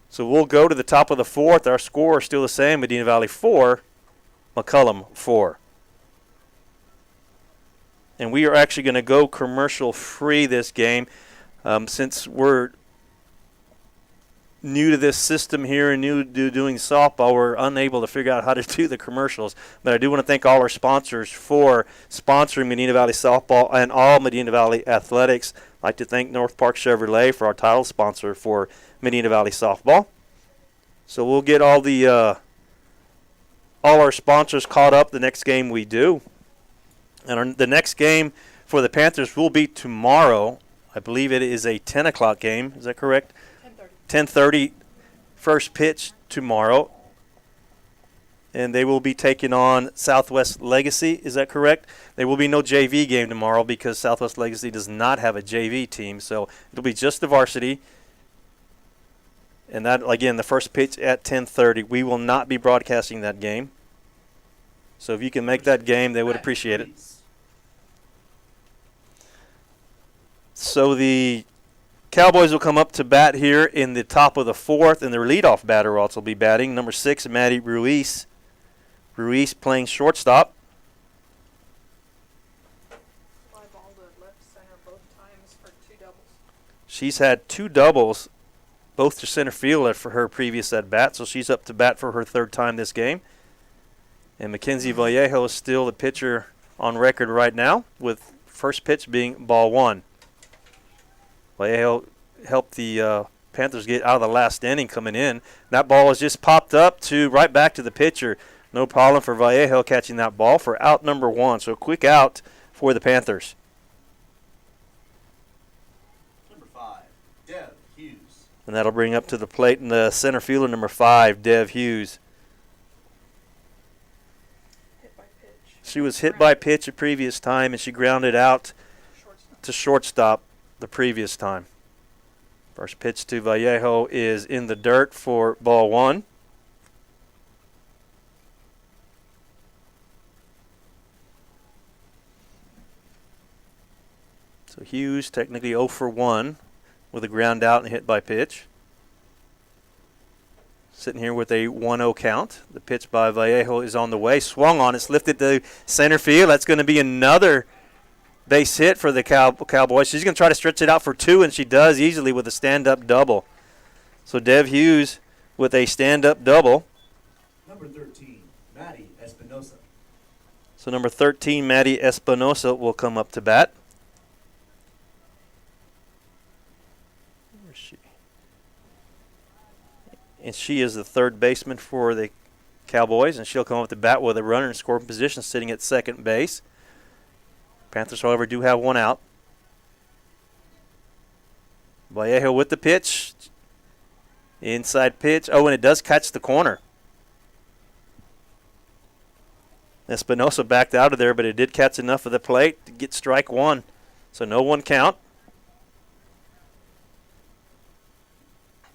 So we'll go to the top of the 4th. Our score is still the same. Medina Valley 4, McCollum 4. And we are actually going to go commercial free this game. Since we're new to this system here and new to doing softball, we're unable to figure out how to do the commercials. But I do want to thank all our sponsors for sponsoring Medina Valley softball and all Medina Valley athletics. I'd like to thank North Park Chevrolet for our title sponsor for Medina Valley softball. So we'll get all our sponsors caught up the next game we do. And the next game for the Panthers will be tomorrow. I believe it is a 10 o'clock game. Is that correct? 10:30 first pitch tomorrow. And they will be taking on Southwest Legacy. Is that correct? There will be no JV game tomorrow because Southwest Legacy does not have a JV team. So it'll be just the varsity. And that, again, the first pitch at 10:30. We will not be broadcasting that game. So if you can make that game, they would appreciate it. So the Cowboys will come up to bat here in the top of the 4th, and their leadoff batter will also be batting. Number 6, Maddie Ruiz. Ruiz playing shortstop. Fly ball to left center both times for 2 doubles. She's had 2 doubles, both to center field for her previous at bat, so she's up to bat for her 3rd time this game. And Mackenzie Vallejo is still the pitcher on record right now, with first pitch being ball 1. Vallejo helped the Panthers get out of the last inning coming in. That ball was just popped up to right back to the pitcher. No problem for Vallejo catching that ball for out number 1. So a quick out for the Panthers. Number 5, Dev Hughes. And that'll bring up to the plate in the center fielder, number 5, Dev Hughes. Hit by pitch. She was hit by pitch the previous time, and she grounded out to shortstop the previous time. First pitch to Vallejo is in the dirt for ball 1. So Hughes technically 0 for 1 with a ground out and hit by pitch. Sitting here with a 1-0 count. The pitch by Vallejo is on the way. Swung on. It's lifted to center field. That's going to be another base hit for the Cowboys. She's going to try to stretch it out for 2, and she does easily with a stand-up double. So Dev Hughes with a stand-up double. Number 13, Maddie Espinosa. So number 13, Maddie Espinosa, will come up to bat. Where is she? And she is the 3rd baseman for the Cowboys, and she'll come up to bat with a runner in scoring position sitting at second base. Panthers, however, do have 1 out. Vallejo with the pitch. Inside pitch. Oh, and it does catch the corner. Espinosa backed out of there, but it did catch enough of the plate to get strike 1. So no 1 count.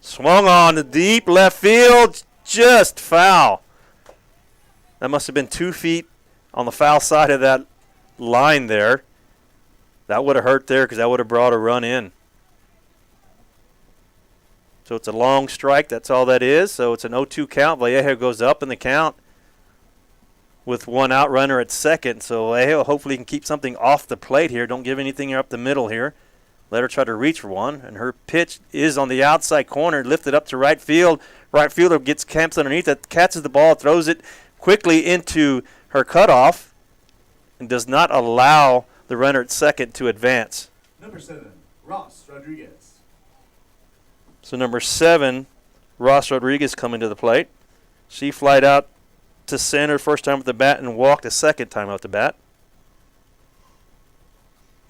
Swung on to deep left field. Just foul. That must have been 2 feet on the foul side of that line there. That would have hurt there because that would have brought a run in. So it's a long strike. That's all that is. So it's an 0-2 count. Vallejo goes up in the count with one out runner at second. So Vallejo hopefully can keep something off the plate here. Don't give anything up the middle here. Let her try to reach for one. And her pitch is on the outside corner, lifted up to right field. Right fielder camps underneath it, catches the ball, throws it quickly into her cutoff, and does not allow the runner at second to advance. Number 7, Ross Rodriguez. So number 7, Ross Rodriguez coming to the plate. She flied out to center first time at the bat and walked a second time at the bat.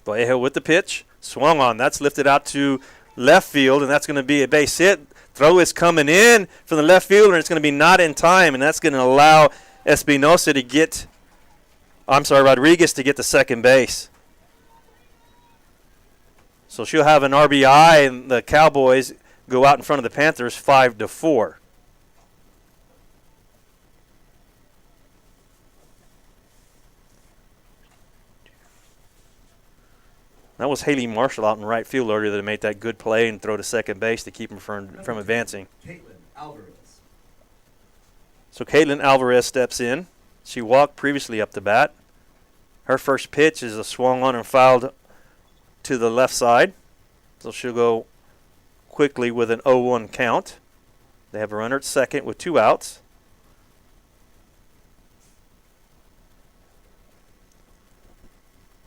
Vallejo with the pitch, swung on. That's lifted out to left field, and that's going to be a base hit. Throw is coming in from the left fielder, and it's going to be not in time, and that's going to allow Espinosa to get, Rodriguez to get to second base. So she'll have an RBI, and the Cowboys go out in front of the Panthers 5-4. That was Haley Marshall out in right field earlier that made that good play and throw to second base to keep him from advancing. Caitlin Alvarez. So Caitlin Alvarez steps in. She walked previously up the bat. Her first pitch is a swung on and fouled to the left side. So she'll go quickly with an 0-1 count. They have a runner at second with 2 outs.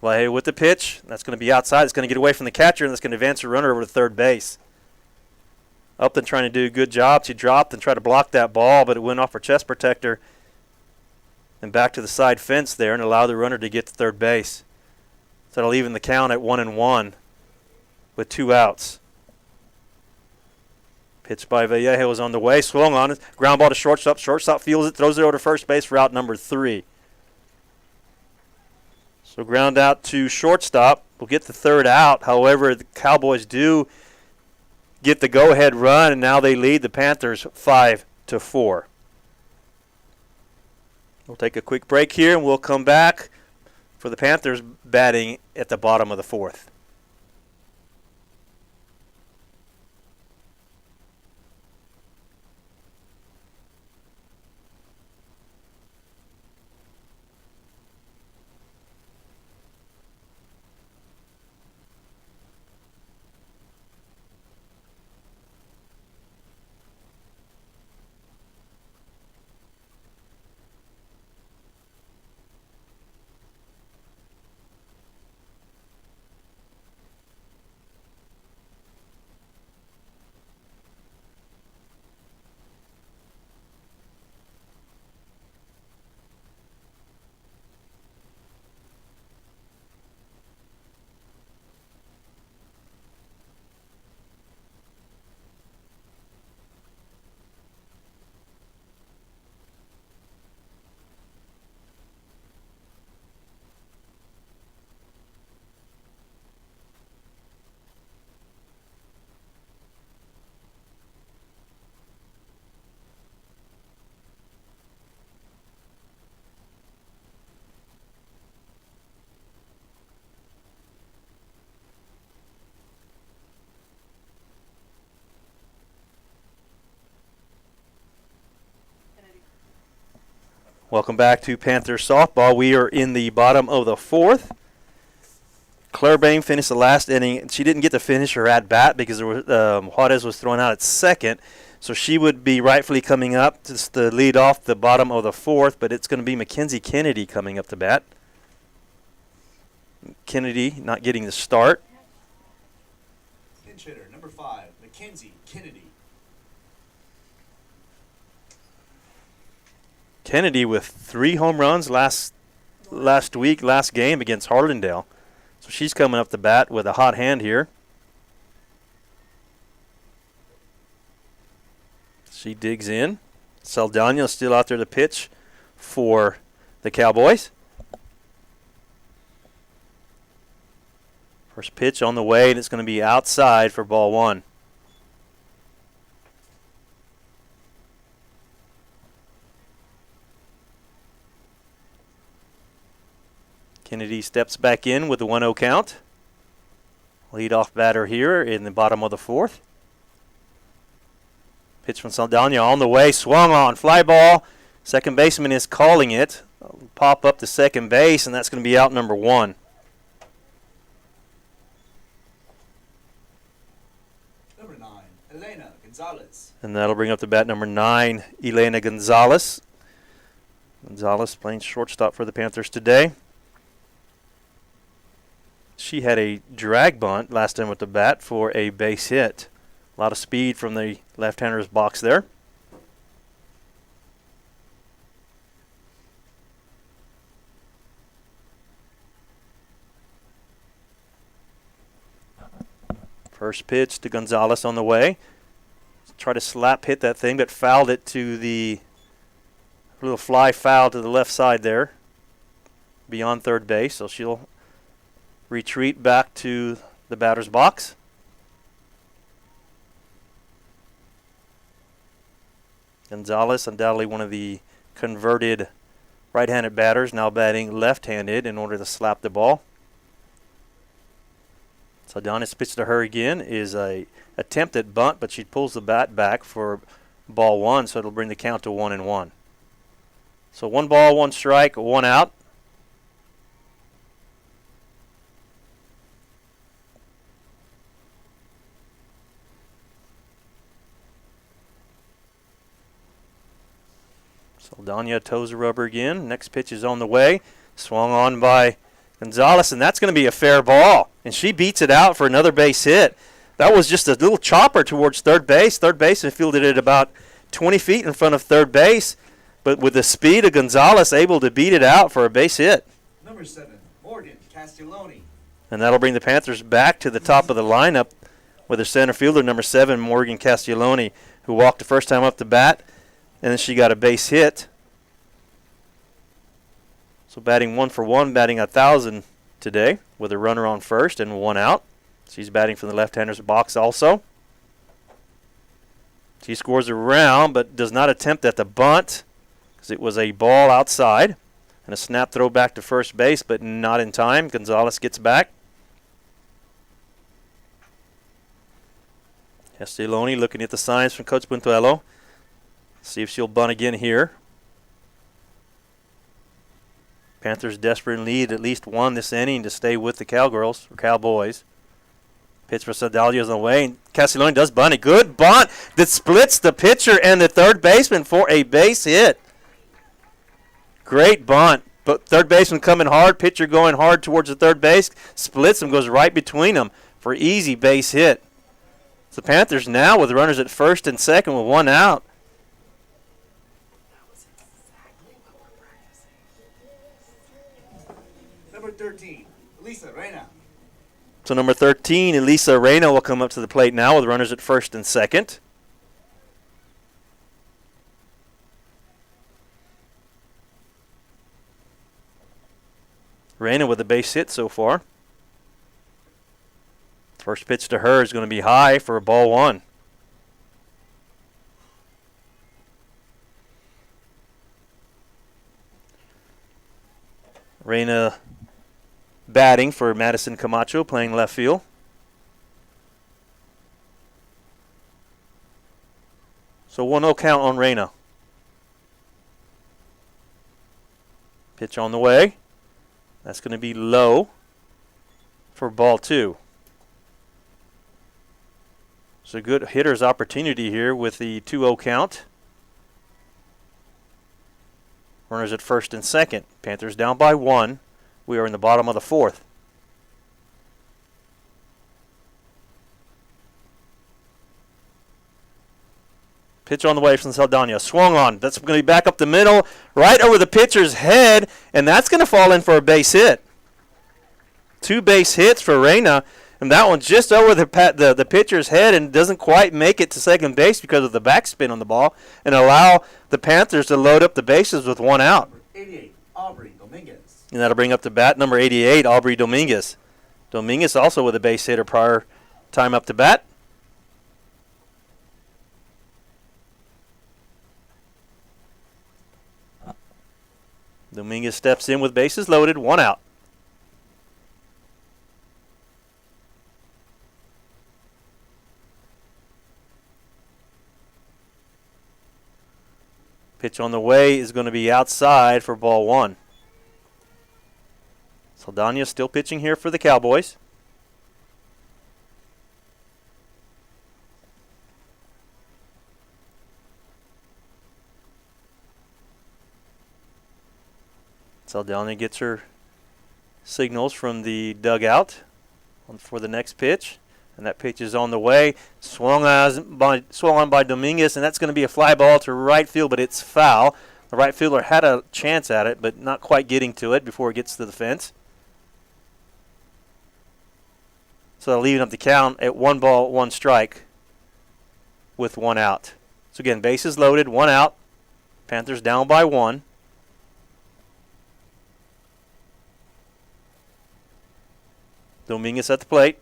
Vallejo with the pitch. That's going to be outside. It's going to get away from the catcher, and that's going to advance the runner over to third base. Upton trying to do a good job. She dropped and tried to block that ball, but it went off her chest protector and back to the side fence there and allowed the runner to get to third base. So that'll even the count at 1-1 with 2 outs. Pitch by Vallejo is on the way. Swung on it. Ground ball to shortstop. Shortstop fields it. Throws it over to first base for out number 3. So ground out to shortstop. We'll get the third out. However, the Cowboys do get the go-ahead run, and now they lead the Panthers 5-4. We'll take a quick break here, and we'll come back for the Panthers batting at the bottom of the 4th. Welcome back to Panthers softball. We are in the bottom of the 4th. Claire Bain finished the last inning. She didn't get to finish her at-bat because there was, Juarez was thrown out at second. So she would be rightfully coming up just to lead off the bottom of the 4th, but it's going to be Mackenzie Kennedy coming up to bat. Kennedy not getting the start. Pinch hitter, number 5, Mackenzie Kennedy. Kennedy with 3 home runs last game against Harlandale. So she's coming up the bat with a hot hand here. She digs in. Saldana still out there to pitch for the Cowboys. First pitch on the way, and it's going to be outside for ball 1. Kennedy steps back in with the 1-0 count. Leadoff batter here in the bottom of the 4th. Pitch from Saldana on the way, swung on, fly ball. Second baseman is calling it. Pop up to second base, and that's going to be out number 1. Number 9, Elena Gonzalez. And that'll bring up the bat number 9, Elena Gonzalez. Gonzalez playing shortstop for the Panthers today. She had a drag bunt last time with the bat for a base hit. A lot of speed from the left-hander's box there. First pitch to Gonzalez on the way. Try to slap hit that thing, but fouled it to the little fly foul to the left side there, beyond third base. So she'll retreat back to the batter's box. Gonzalez, undoubtedly one of the converted right-handed batters, now batting left-handed in order to slap the ball. Saldana's pitch to her again is a attempt at bunt, but she pulls the bat back for ball 1, so it'll bring the count to 1-1. So 1 ball, 1 strike, 1 out. Saldana toes the rubber again. Next pitch is on the way. Swung on by Gonzalez, and that's going to be a fair ball. And she beats it out for another base hit. That was just a little chopper towards third base. Third baseman fielded it about 20 feet in front of third base. But with the speed of Gonzalez, able to beat it out for a base hit. Number 7, Morgan Castelloni. And that'll bring the Panthers back to the top of the lineup with their center fielder, number 7, Morgan Castelloni, who walked the first time up the bat. And then she got a base hit. So batting 1 for 1, batting 1,000 today with a runner on first and 1 out. She's batting from the left-hander's box also. She scores around but does not attempt at the bunt because it was a ball outside. And a snap throw back to first base, but not in time. Gonzalez gets back. Castelloni looking at the signs from Coach Puntuello. See if she'll bunt again here. Panthers desperate in lead at least 1 this inning to stay with the Cowgirls or Cowboys. Pitch for Saldana on the way. And Castelloni does bunt it. Good bunt that splits the pitcher and the third baseman for a base hit. Great bunt. But third baseman coming hard, pitcher going hard towards the third base, splits him, goes right between them for easy base hit. So the Panthers now with runners at first and second with 1 out. Number 13, Elisa Reina. So number 13, Elisa Reina will come up to the plate now with runners at first and second. Reina with a base hit so far. First pitch to her is going to be high for a ball 1. Reina batting for Madison Camacho, playing left field. So 1-0 count on Reina. Pitch on the way. That's going to be low for ball 2. So good hitter's opportunity here with the 2-0 count. Runners at first and second. Panthers down by 1. We are in the bottom of the 4th. Pitch on the way from Saldana. Swung on. That's going to be back up the middle, right over the pitcher's head, and that's going to fall in for a base hit. 2 base hits for Reina, and that one just over the pitcher's head and doesn't quite make it to second base because of the backspin on the ball and allow the Panthers to load up the bases with 1 out. 88, Aubrey Dominguez. And that'll bring up the bat, number 88, Aubrey Dominguez. Dominguez also with a base hit her prior time up to bat. Dominguez steps in with bases loaded, 1 out. Pitch on the way is going to be outside for ball one. Saldana still pitching here for the Cowboys. Saldana gets her signals from the dugout for the next pitch. And that pitch is on the way. Swung on by Dominguez, and that's going to be a fly ball to right field, but it's foul. The right fielder had a chance at it, but not quite getting to it before it gets to the fence. So they're leaving up the count at 1 ball, 1 strike with 1 out. So again, bases loaded, 1 out. Panthers down by 1. Dominguez at the plate.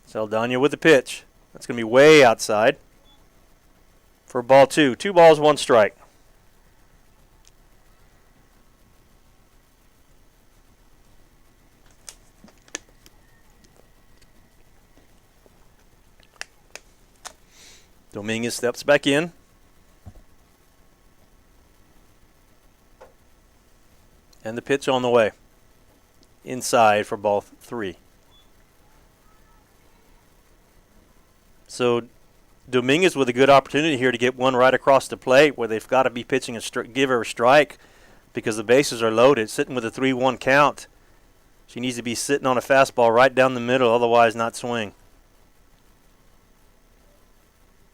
Saldana with the pitch. That's going to be way outside for ball 2. 2 balls, 1 strike. Dominguez steps back in. And the pitch on the way. Inside for ball 3. So Dominguez with a good opportunity here to get one right across the plate where they've got to be pitching give her a strike because the bases are loaded, sitting with a 3-1 count. She needs to be sitting on a fastball right down the middle, otherwise not swing.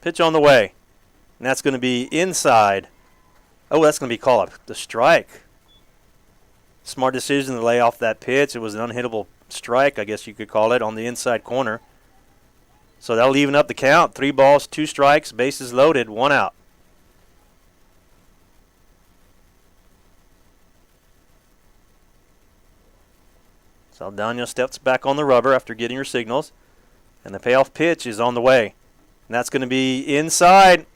Pitch on the way, and that's going to be inside. Oh, that's going to be called the strike. Smart decision to lay off that pitch. It was an unhittable strike, I guess you could call it, on the inside corner. So that'll even up the count. 3 balls, 2 strikes, bases loaded, 1 out. Saldana steps back on the rubber after getting her signals. And the payoff pitch is on the way. And that's going to be inside.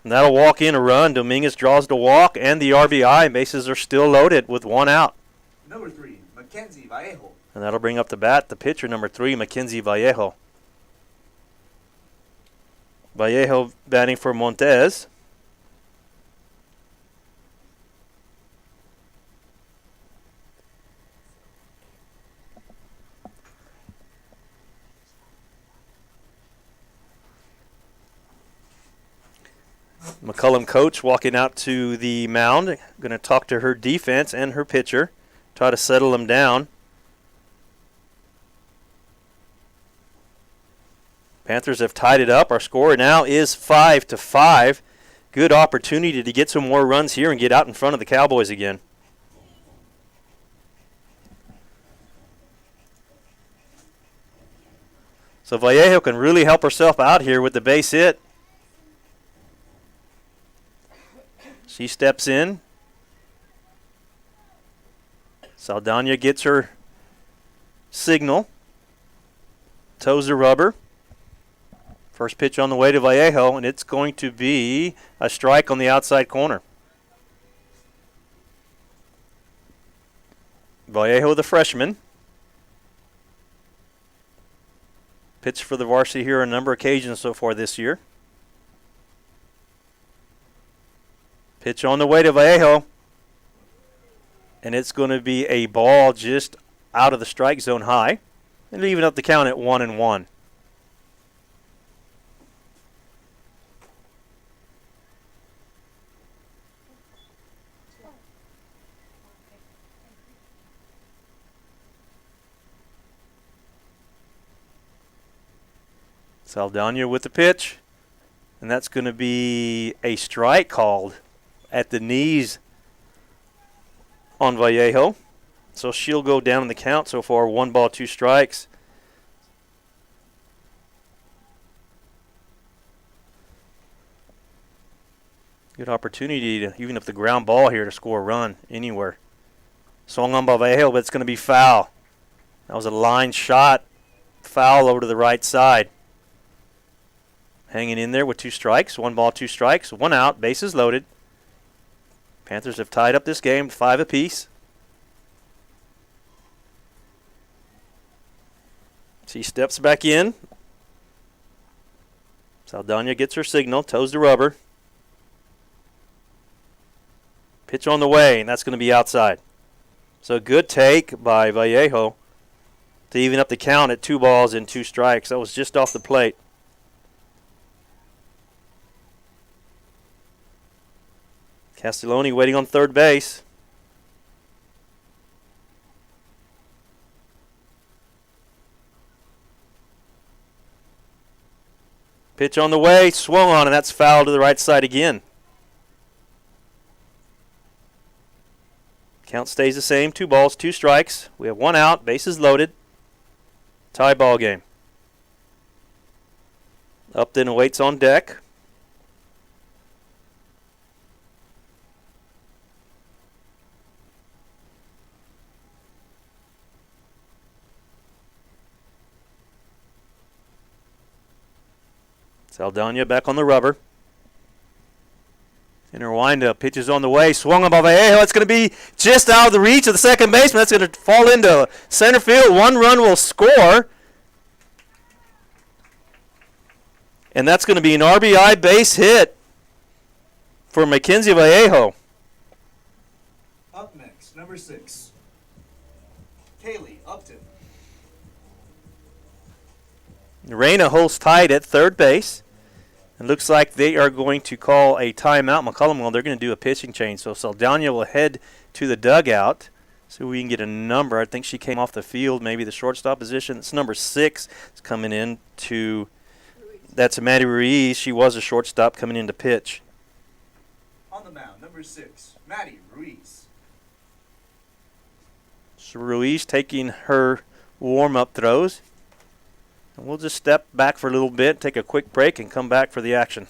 And that'll walk in a run. Dominguez draws the walk and the RBI. Bases are still loaded with 1 out. Number 3, Mackenzie Vallejo. And that'll bring up the bat, the pitcher, number 3, Mackenzie Vallejo. Vallejo batting for Montez. McCollum coach walking out to the mound. Going to talk to her defense and her pitcher. Try to settle them down. Panthers have tied it up. Our score now is 5-5. Good opportunity to get some more runs here and get out in front of the Cowboys again. So Vallejo can really help herself out here with the base hit. She steps in. Saldana gets her signal. Toes the rubber. First pitch on the way to Vallejo, and it's going to be a strike on the outside corner. Vallejo, the freshman. Pitched for the varsity here on a number of occasions so far this year. Pitch on the way to Vallejo. And it's going to be a ball just out of the strike zone high. And leaving up the count at 1-1. Saldana with the pitch. And that's going to be a strike called at the knees on Vallejo. So she'll go down in the count so far. 1 ball, 2 strikes. Good opportunity to even up the ground ball here to score a run anywhere. Swung on by Vallejo, but it's going to be foul. That was a line shot. Foul over to the right side. Hanging in there with 2 strikes. 1 ball, 2 strikes. 1 out. Bases loaded. Panthers have tied up this game 5 apiece. She steps back in. Saldana gets her signal, toes the rubber. Pitch on the way, and that's going to be outside. So a good take by Vallejo to even up the count at 2 balls and 2 strikes. That was just off the plate. Castelloni waiting on third base. Pitch on the way, swung on, and that's foul to the right side again. Count stays the same, 2 balls, 2 strikes. We have 1 out, bases loaded. Tie ball game. Upton awaits on deck. Saldana back on the rubber. In her windup, pitches on the way, swung on by Vallejo. It's going to be just out of the reach of the second baseman. That's going to fall into center field. 1 run will score. And that's going to be an RBI base hit for Mackenzie Vallejo. Up next, number 6, Kaylee Upton. Reyna holds tight at third base. It looks like they are going to call a timeout. McCollum, well, they're going to do a pitching change. So Saldana will head to the dugout so we can get a number. I think she came off the field, maybe the shortstop position. It's number 6. It's coming in to, that's Maddie Ruiz. She was a shortstop coming in to pitch. On the mound, number 6, Maddie Ruiz. So Ruiz taking her warm-up throws. And we'll just step back for a little bit, take a quick break, and come back for the action.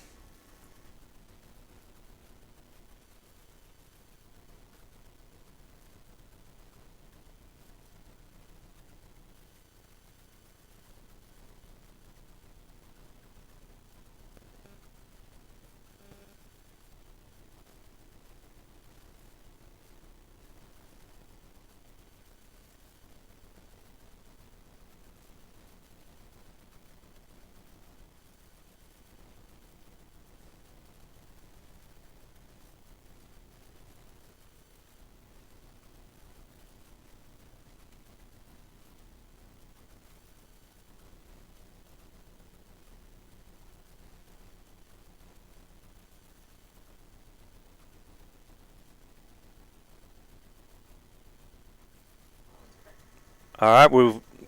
All right,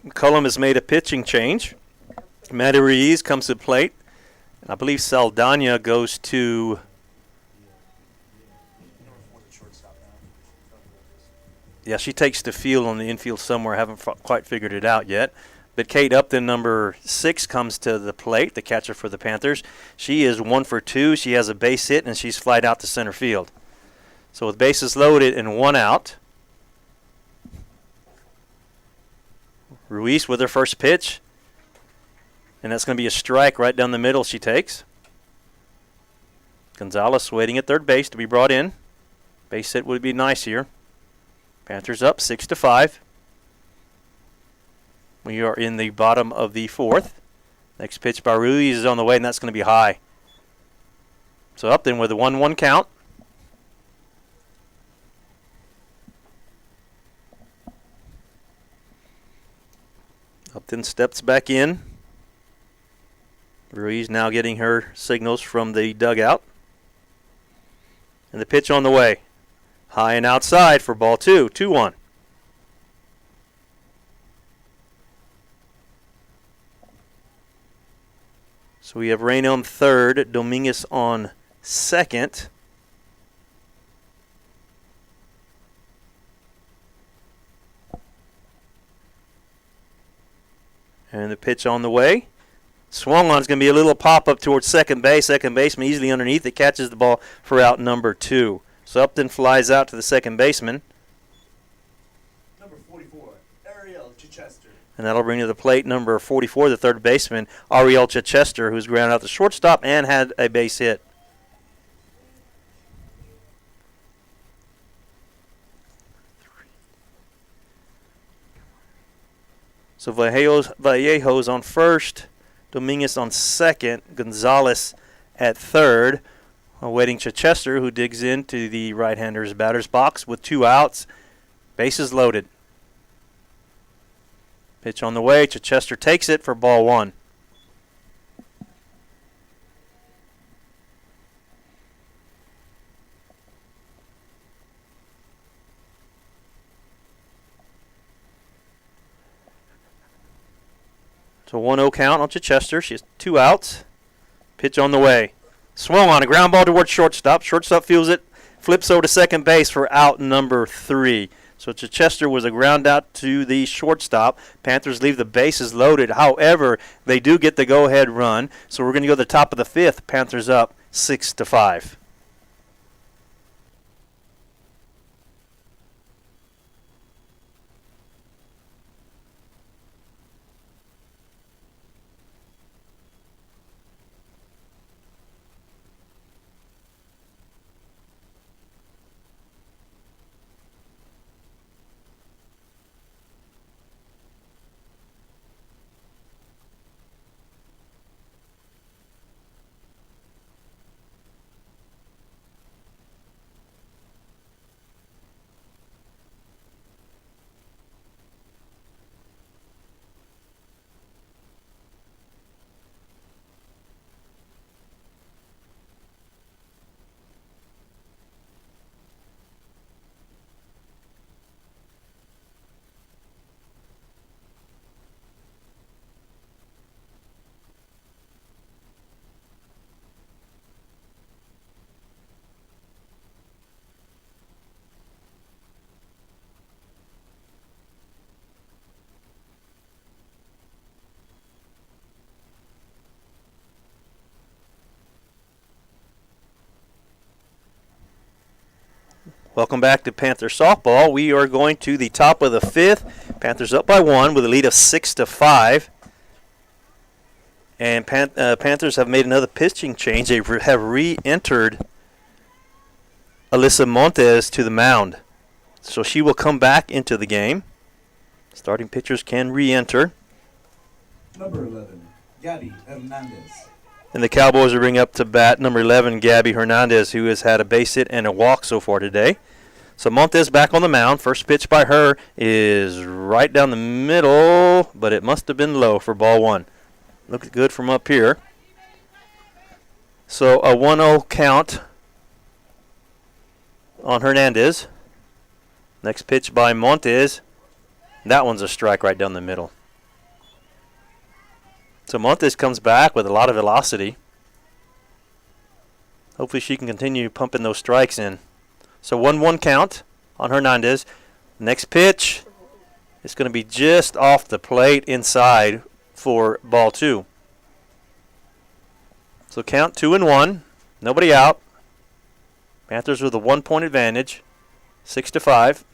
McCollum has made a pitching change. Maddie Ruiz comes to the plate. I believe Saldana goes to yeah, she takes the field on the infield somewhere. Haven't quite figured it out yet. But Kate Upton, number 6, comes to the plate, the catcher for the Panthers. She is 1 for 2. She has a base hit, and she's flied out to center field. So with bases loaded and 1 out, Ruiz with her first pitch. And that's going to be a strike right down the middle she takes. Gonzalez waiting at third base to be brought in. Base hit would be nice here. Panthers up 6-5. We are in the bottom of the 4th. Next pitch by Ruiz is on the way, and that's going to be high. So Upton with a 1-1 count. Upton steps back in. Ruiz now getting her signals from the dugout. And the pitch on the way. High and outside for ball 2. 2-1. So we have Rain on third, Dominguez on second. And the pitch on the way. Swung on is going to be a little pop-up towards second base. Second baseman easily underneath it, catches the ball for out number 2. So Upton flies out to the second baseman. Number 44, Ariel Chichester. And that'll bring to the plate number 44, the third baseman, Ariel Chichester, who's grounded out the shortstop and had a base hit. So Vallejo's on first, Dominguez on second, Gonzalez at third. Awaiting Chichester, who digs into the right-hander's batter's box with 2 outs. Bases loaded. Pitch on the way. Chichester takes it for ball 1. So 1-0 count on Chichester. She has 2 outs. Pitch on the way. Swung on a ground ball towards shortstop. Shortstop feels it. Flips over to second base for out number 3. So Chichester was a ground out to the shortstop. Panthers leave the bases loaded. However, they do get the go-ahead run. So we're going to go to the top of the 5th. Panthers up 6-5. Welcome back to Panther softball. We are going to the top of the 5th. Panthers up by 1 with a lead of 6-5. And Panthers have made another pitching change. They have re-entered Alyssa Montes to the mound. So she will come back into the game. Starting pitchers can re-enter. Number 11, Gabby Hernandez. And the Cowboys will bring up to bat number 11, Gabby Hernandez, who has had a base hit and a walk so far today. So Montes back on the mound. First pitch by her is right down the middle, but it must have been low for ball 1. Looks good from up here. So a 1-0 count on Hernandez. Next pitch by Montes. That one's a strike right down the middle. So Montes comes back with a lot of velocity. Hopefully she can continue pumping those strikes in. So 1-1 count on Hernandez. Next pitch is going to be just off the plate inside for ball 2. So count 2-1. Nobody out. Panthers with a 1-point advantage. 6-5.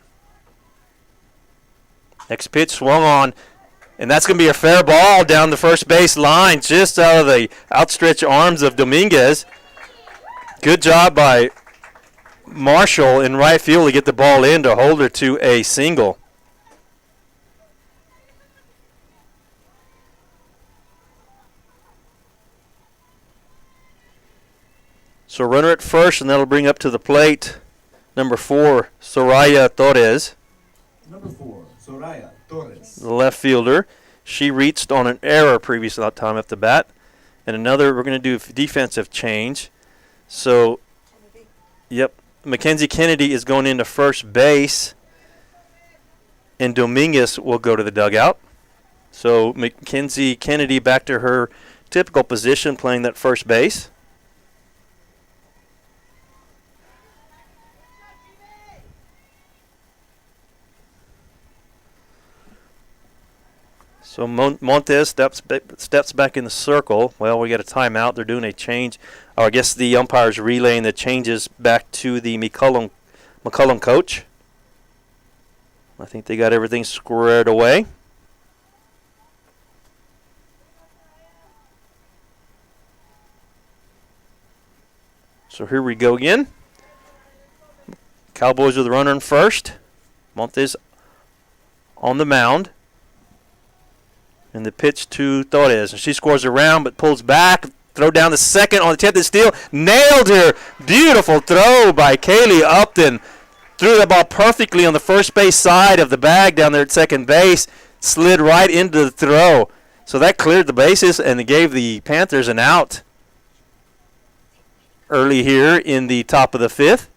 Next pitch swung on. And that's going to be a fair ball down the first base line, just out of the outstretched arms of Dominguez. Good job by Marshall in right field to get the ball in to hold her to a single. So runner at first, and that'll bring up to the plate number 4, Soraya Torres. Number 4, Soraya Torres. The left fielder. She reached on an error previous time at the bat. And another, we're going to do a defensive change. So, yep, Mackenzie Kennedy is going into first base. And Dominguez will go to the dugout. So Mackenzie Kennedy back to her typical position, playing that first base. So Montes steps back in the circle. Well, we got a timeout. They're doing a change. Or I guess the umpire's relaying the changes back to the McCollum coach. I think they got everything squared away. So here we go again. Cowboys with the runner in first. Montes on the mound. And the pitch to Torres. And she scores around but pulls back. Throw down the second on the attempted steal. Nailed her. Beautiful throw by Kaylee Upton. Threw the ball perfectly on the first base side of the bag down there at second base. Slid right into the throw. So that cleared the bases and it gave the Panthers an out early here in the top of the fifth.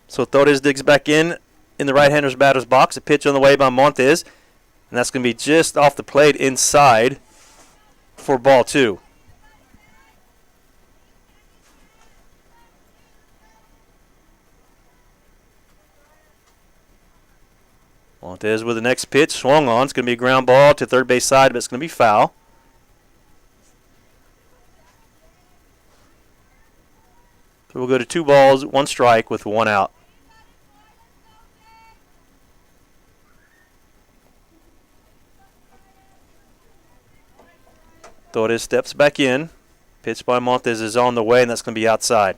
So Torres digs back in the right-hander's batter's box. A pitch on the way by Montes. And that's going to be just off the plate inside for ball two. Montes with the next pitch, swung on. It's going to be a ground ball to third base side, but it's going to be foul. So we'll go to 2 balls, 1 strike with 1 out. Torres steps back in. Pitch by Montes is on the way, and that's going to be outside.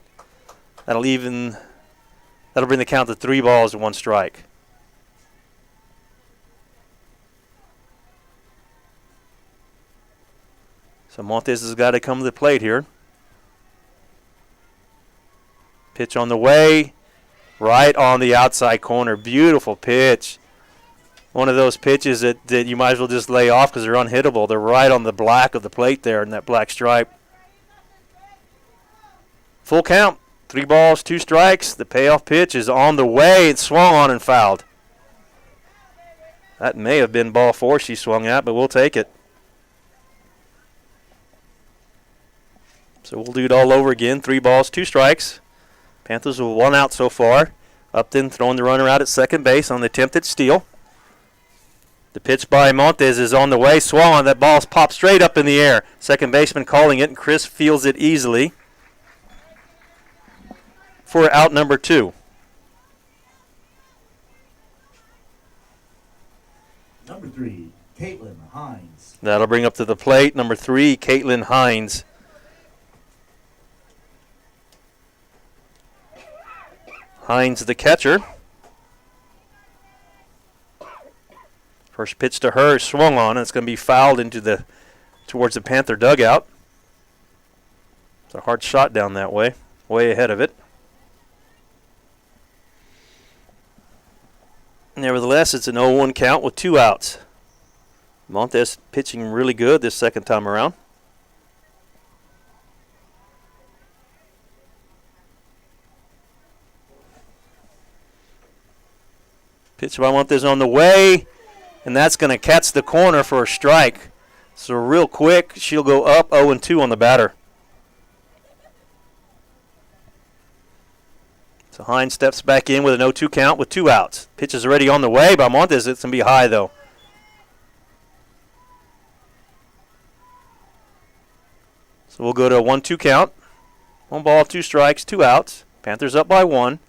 That'll bring the count to 3 balls and 1 strike. So Montes has got to come to the plate here. Pitch on the way, right on the outside corner. Beautiful pitch. One of those pitches that you might as well just lay off because they're unhittable. They're right on the black of the plate there in that black stripe. Full count. 3 balls, 2 strikes. The payoff pitch is on the way. It's swung on and fouled. That may have been ball 4 she swung at, but we'll take it. So we'll do it all over again. 3 balls, 2 strikes. Panthers with 1 out so far. Upton throwing the runner out at second base on the attempted steal. The pitch by Montes is on the way. Swung on. That ball's popped straight up in the air. Second baseman calling it, and Chris fields it easily for out number 2. Number 3, Caitlin Hines. That'll bring up to the plate. Number 3, Caitlin Hines. Hines, the catcher. First pitch to her, swung on, and it's going to be fouled towards the Panther dugout. It's a hard shot down that way ahead of it. Nevertheless, it's an 0-1 count with 2 outs. Montes pitching really good this second time around. Pitch by Montes on the way, and that's going to catch the corner for a strike. So real quick, she'll go up 0-2 on the batter. So Hines steps back in with an 0-2 count with 2 outs. Pitch is already on the way by Montes. It's going to be high, though. So we'll go to a 1-2 count. 1 ball, 2 strikes, 2 outs. Panthers up by 1.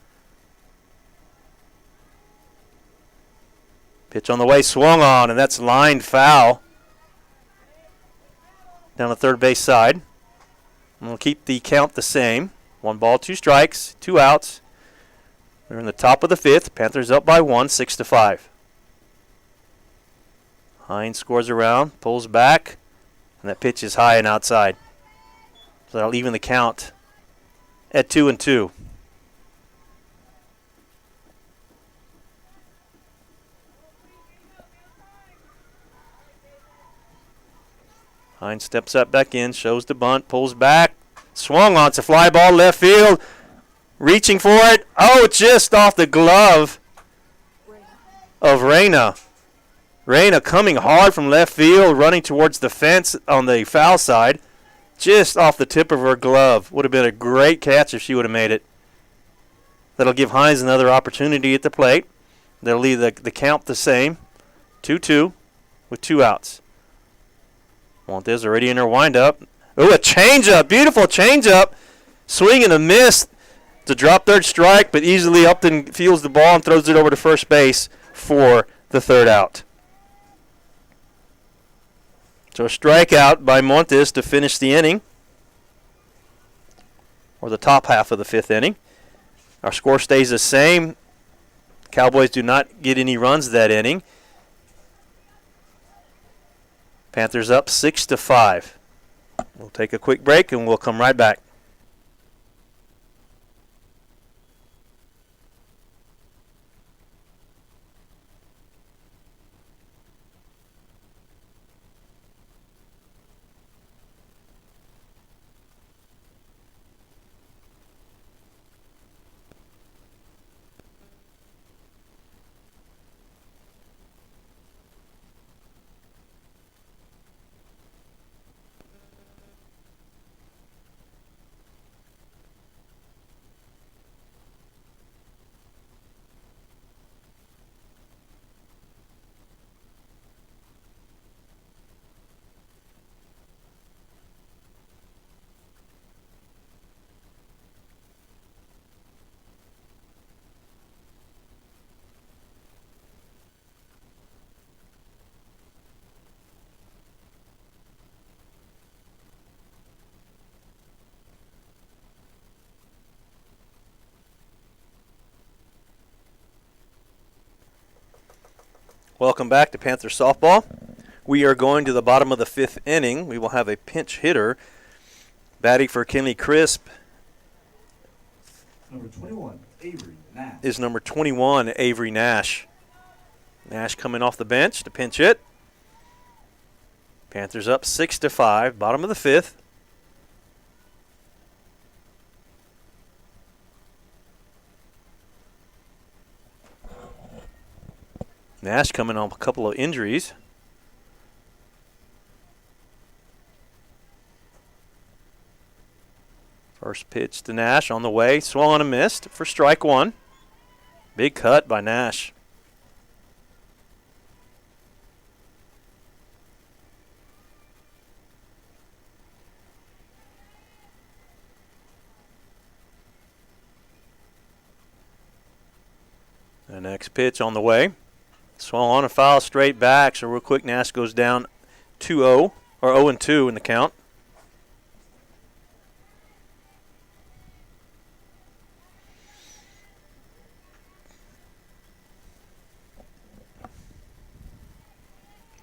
Pitch on the way, swung on, and that's lined foul down the third base side. And we'll keep the count the same. 1 ball, 2 strikes, 2 outs. We're in the top of the 5th. Panthers up by 1, 6-5. Hines scores around, pulls back, and that pitch is high and outside. So that'll even the count at 2-2. Hines steps up back in, shows the bunt, pulls back, swung on. It's a fly ball left field. Reaching for it. Oh, just off the glove of Reyna. Reyna coming hard from left field, running towards the fence on the foul side. Just off the tip of her glove. Would have been a great catch if she would have made it. That'll give Hines another opportunity at the plate. They'll leave the count the same. 2-2 with 2 outs. Montes already in her windup. Ooh, a changeup. Beautiful changeup. Swing and a miss. It's a drop third strike, but easily Upton fields the ball and throws it over to first base for the 3rd out. So a strikeout by Montes to finish the inning, or the top half of the 5th inning. Our score stays the same. Cowboys do not get any runs that inning. Panthers up 6-5. We'll take a quick break and we'll come right back. Welcome back to Panther softball. We are going to the bottom of the 5th inning. We will have a pinch hitter batting for Kinley Crisp. Number 21, Avery Nash. Is number 21, Avery Nash. Nash coming off the bench to pinch hit. Panthers up 6-5, bottom of the 5th. Nash coming off a couple of injuries. First pitch to Nash on the way. Swung on and missed for strike one. Big cut by Nash. The next pitch on the way. Swung on and foul straight back. So real quick, Nash goes down 2-0 or 0-2 in the count.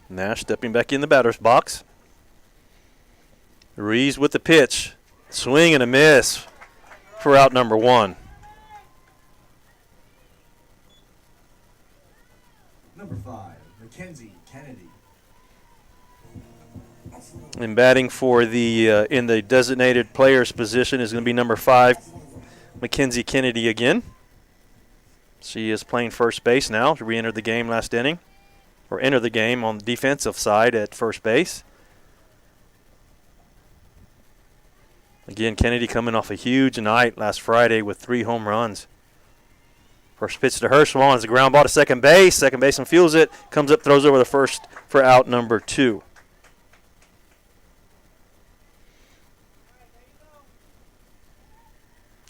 Nash stepping back in the batter's box. Ruiz with the pitch. Swing and a miss for out number 1. Number 5, Mackenzie Kennedy. And batting for the in the designated players position is going to be number 5, Mackenzie Kennedy again. She is playing first base now to re-enter the game last inning, or enter the game on the defensive side at first base. Again, Kennedy coming off a huge night last Friday with 3 home runs. First pitch to her, swung as a ground ball to second base. Second baseman feels it, comes up, throws over the first for out number 2.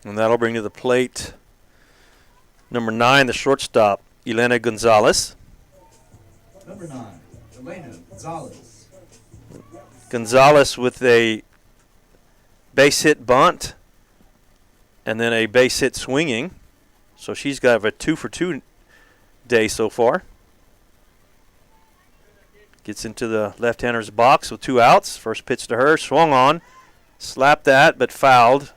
And that'll bring to the plate number 9, the shortstop, Elena Gonzalez. Number 9, Elena Gonzalez. Gonzalez with a base hit bunt and then a base hit swinging. So she's got a 2-for-2 day so far. Gets into the left-hander's box with 2 outs. First pitch to her, swung on, slapped that, but fouled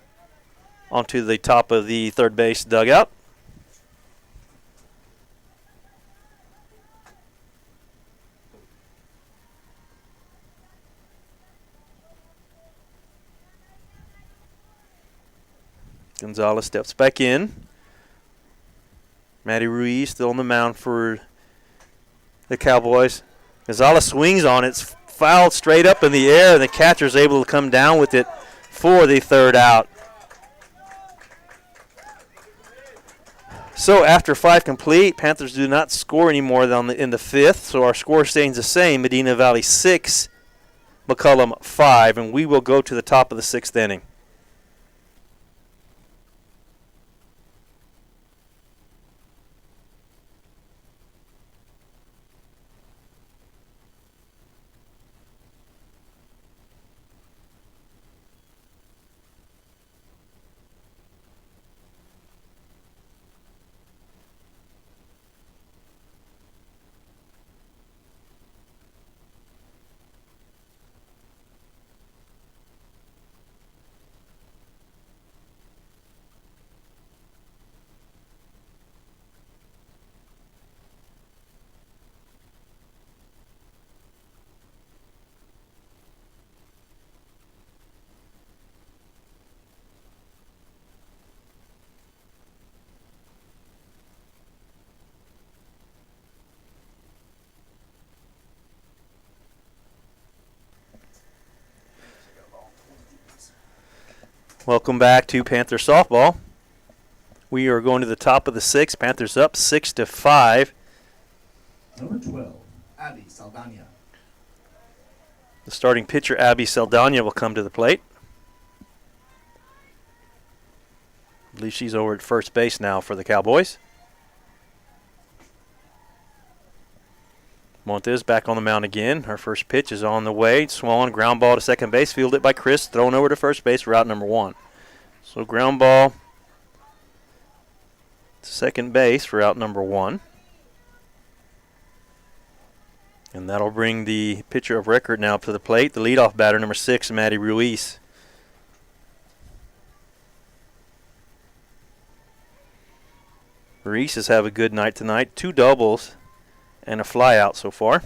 onto the top of the third base dugout. Gonzalez steps back in. Maddie Ruiz still on the mound for the Cowboys. Gonzalez swings on it. It's fouled straight up in the air, and the catcher's able to come down with it for the third out. So after 5 complete, Panthers do not score anymore in the 5th, so our score stays the same. Medina Valley 6, McCollum 5, and we will go to the top of the 6th inning. Welcome back to Panther softball. We are going to the top of the sixth. Panthers up 6-5. Number 12, Abby Saldana. The starting pitcher, Abby Saldana, will come to the plate. I believe she's over at first base now for the Cowboys. Montes back on the mound again. Her first pitch is on the way. Swung, ground ball to second base, fielded by Chris, thrown over to first base, route number 1. So ground ball to second base for route number 1. And that'll bring the pitcher of record now to the plate, the leadoff batter, number 6, Maddie Ruiz. Ruiz has had a good night tonight. 2 doubles and a fly out so far.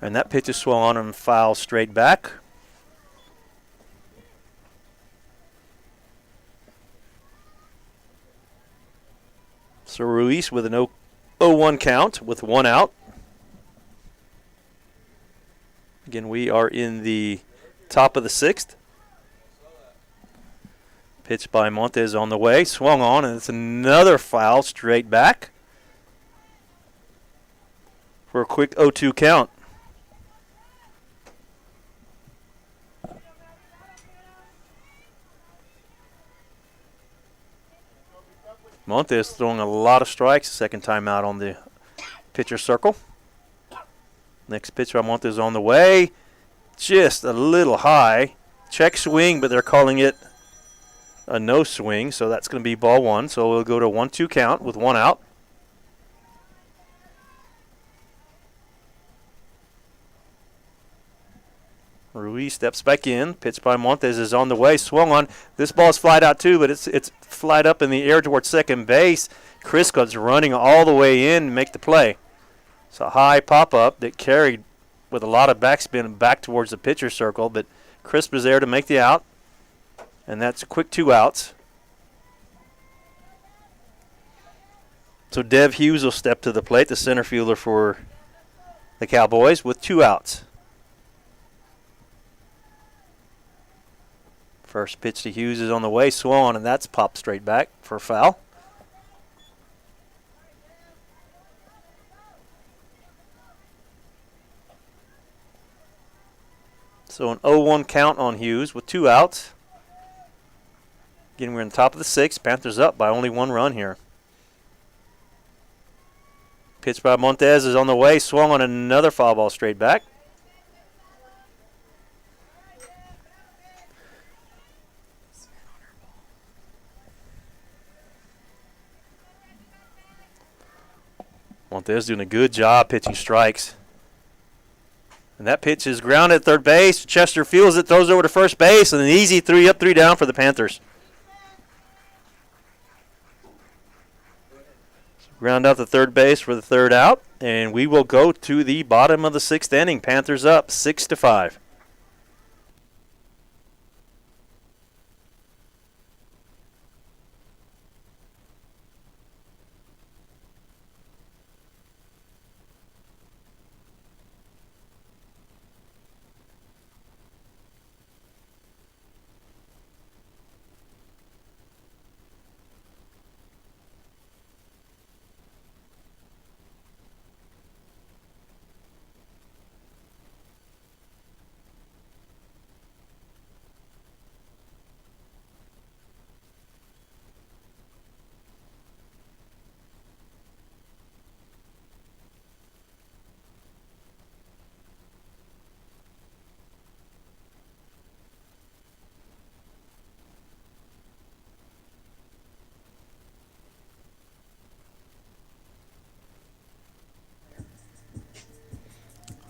And that pitch is swung on and foul straight back. So Ruiz with an 0-1 count with 1 out. Again, we are in the top of the 6th. Pitch by Montes on the way. Swung on, and it's another foul straight back for a quick 0-2 count. Montes throwing a lot of strikes, second time out on the pitcher circle. Next pitch by Montes on the way. Just a little high. Check swing, but they're calling it a no swing, so that's going to be ball 1. So we'll go to 1-2 count with 1 out. Ruiz steps back in. Pitch by Montes is on the way. Swung on. This ball's flied out too, but it's flied up in the air towards second base. Chris goes running all the way in to make the play. It's a high pop-up that carried with a lot of backspin back towards the pitcher circle, but Chris was there to make the out. And that's a quick 2 outs. So Dev Hughes will step to the plate, the center fielder for the Cowboys, with 2 outs. First pitch to Hughes is on the way, swung, and that's popped straight back for a foul. So an 0-1 count on Hughes with 2 outs. Again, we're in the top of the 6th. Panthers up by only 1 run here. Pitch by Montes is on the way, swung on another foul ball straight back. Montes doing a good job pitching strikes. And that pitch is grounded at third base. Chester fields it, throws over to first base, and an easy 3 up, 3 down for the Panthers. Ground out the third base for the 3rd out, and we will go to the bottom of the 6th inning. Panthers up 6-5.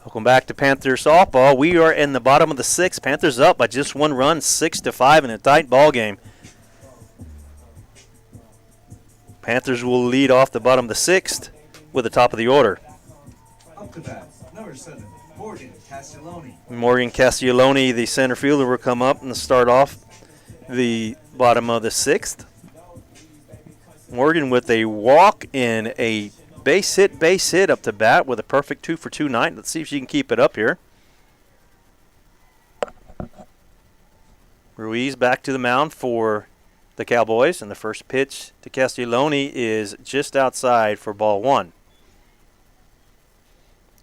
Welcome back to Panther softball. We are in the bottom of the 6th. Panthers up by just 1 run, 6-5 in a tight ball game. Panthers will lead off the bottom of the 6th with the top of the order. Up to bat, number 7, Morgan Castelloni. Morgan Castelloni, the center fielder, will come up and start off the bottom of the 6th. Morgan with a walk and a base hit up to bat with a perfect 2-for-2 night. Let's see if she can keep it up here. Ruiz back to the mound for the Cowboys, and the first pitch to Castelloni is just outside for ball one.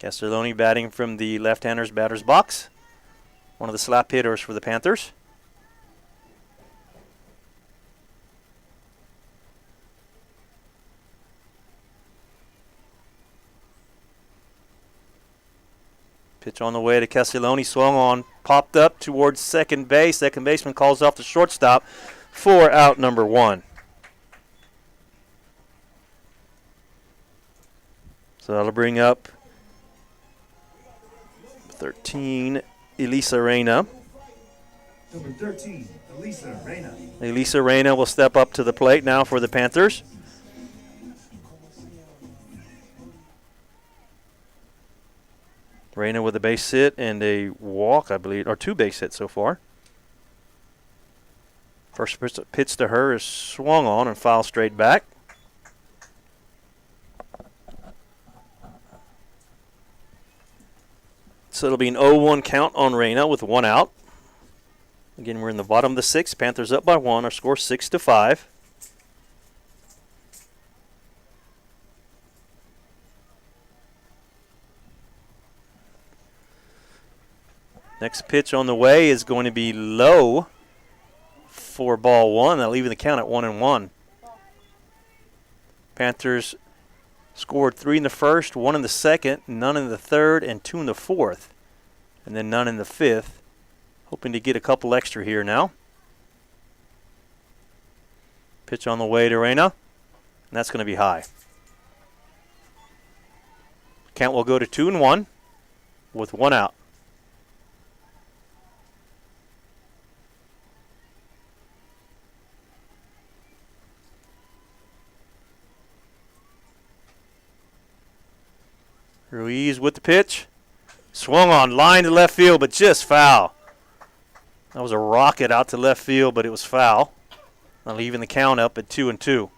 Castelloni batting from the left-hander's batter's box. One of the slap hitters for the Panthers. Pitch on the way to Castelloni, swung on, popped up towards second base. Second baseman calls off the shortstop for out number one. So that'll bring up 13, Elisa Reyna. Number 13, Elisa Reyna. Elisa Reyna will step up to the plate now for the Panthers. Reyna with a base hit and a walk, I believe, or two base hits so far. First pitch to her is swung on and fouled straight back. So it'll be an 0-1 count on Reyna with one out. Again, we're in the bottom of the sixth. Panthers up by one. Our score 6-5. Next pitch on the way is going to be low for ball one. That'll leave the count at 1-1. Panthers scored 3 in the first, 1 in the second, none in the third, and 2 in the fourth, and then none in the fifth. Hoping to get a couple extra here now. Pitch on the way to Reyna, and that's going to be high. Count will go to 2-1 with one out. Ruiz with the pitch. Swung on, line to left field, but just foul. That was a rocket out to left field, but it was foul. Now leaving the count up at 2-2.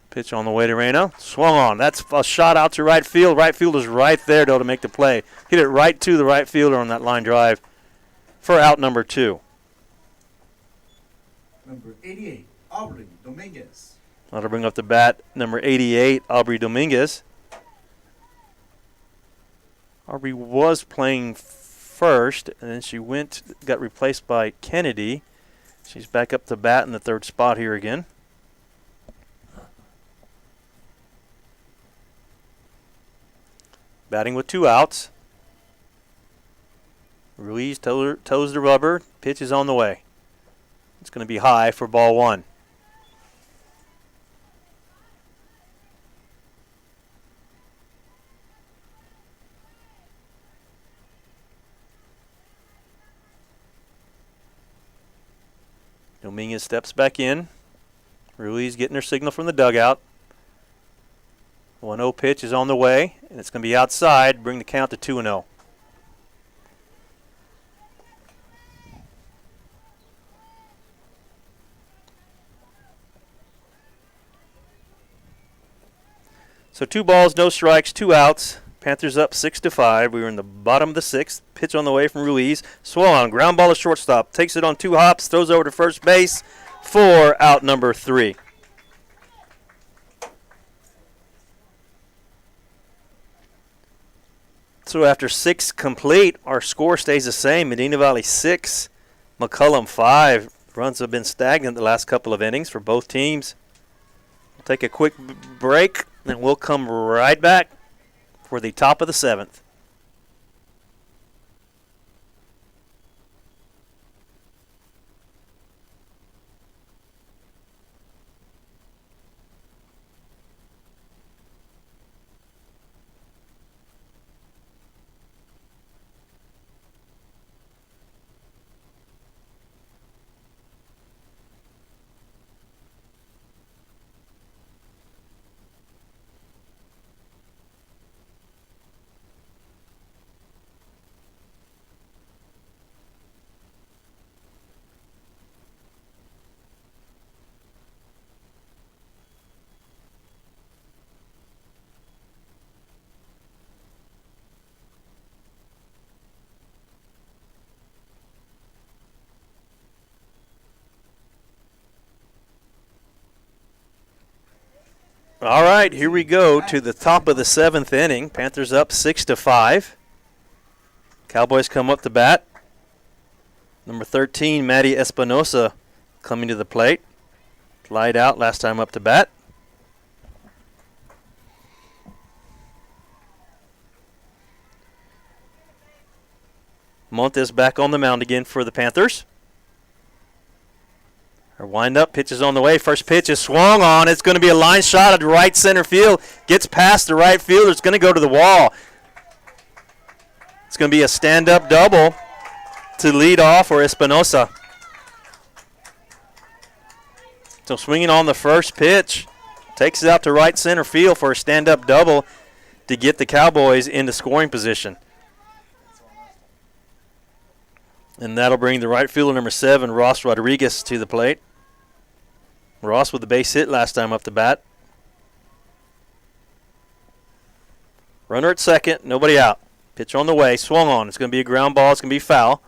Pitch on the way to Reyna. Swung on. That's a shot out to right field. Right fielder's right there, though, to make the play. Hit it right to the right fielder on that line drive for out number 2. Number 88, Aubrey Dominguez. That'll bring up the bat, number 88, Aubrey Dominguez. Aubrey was playing first, and then she got replaced by Kennedy. She's back up to bat in the third spot here again. Batting with 2 outs. Ruiz toes the rubber. Pitch is on the way. It's going to be high for ball one. Dominguez steps back in. Ruiz getting her signal from the dugout. 1-0 pitch is on the way, and it's going to be outside, bring the count to 2-0. So 2 balls, no strikes, 2 outs. Panthers up 6-5. We were in the bottom of the 6th. Pitch on the way from Ruiz. Swung on, ground ball to shortstop. Takes it on 2 hops, throws over to first base for out number 3. So after 6 complete, our score stays the same. Medina Valley 6, McCollum 5. Runs have been stagnant the last couple of innings for both teams. We'll take a quick break, and we'll come right back for the top of the 7th. All right, here we go to the top of the 7th inning. Panthers up 6-5. Cowboys come up to bat. Number 13, Matty Espinosa coming to the plate. Light out last time up to bat. Montes back on the mound again for the Panthers. Our wind-up pitch is on the way. First pitch is swung on. It's going to be a line shot at right center field. Gets past the right fielder. It's going to go to the wall. It's going to be a stand-up double to lead off for Espinosa. So swinging on the first pitch. Takes it out to right center field for a stand-up double to get the Cowboys into scoring position. And that'll bring the right fielder, number 7, Ross Rodriguez, to the plate. Ross with the base hit last time up to bat. Runner at second, nobody out. Pitch on the way, swung on. It's going to be a ground ball. It's going to be foul.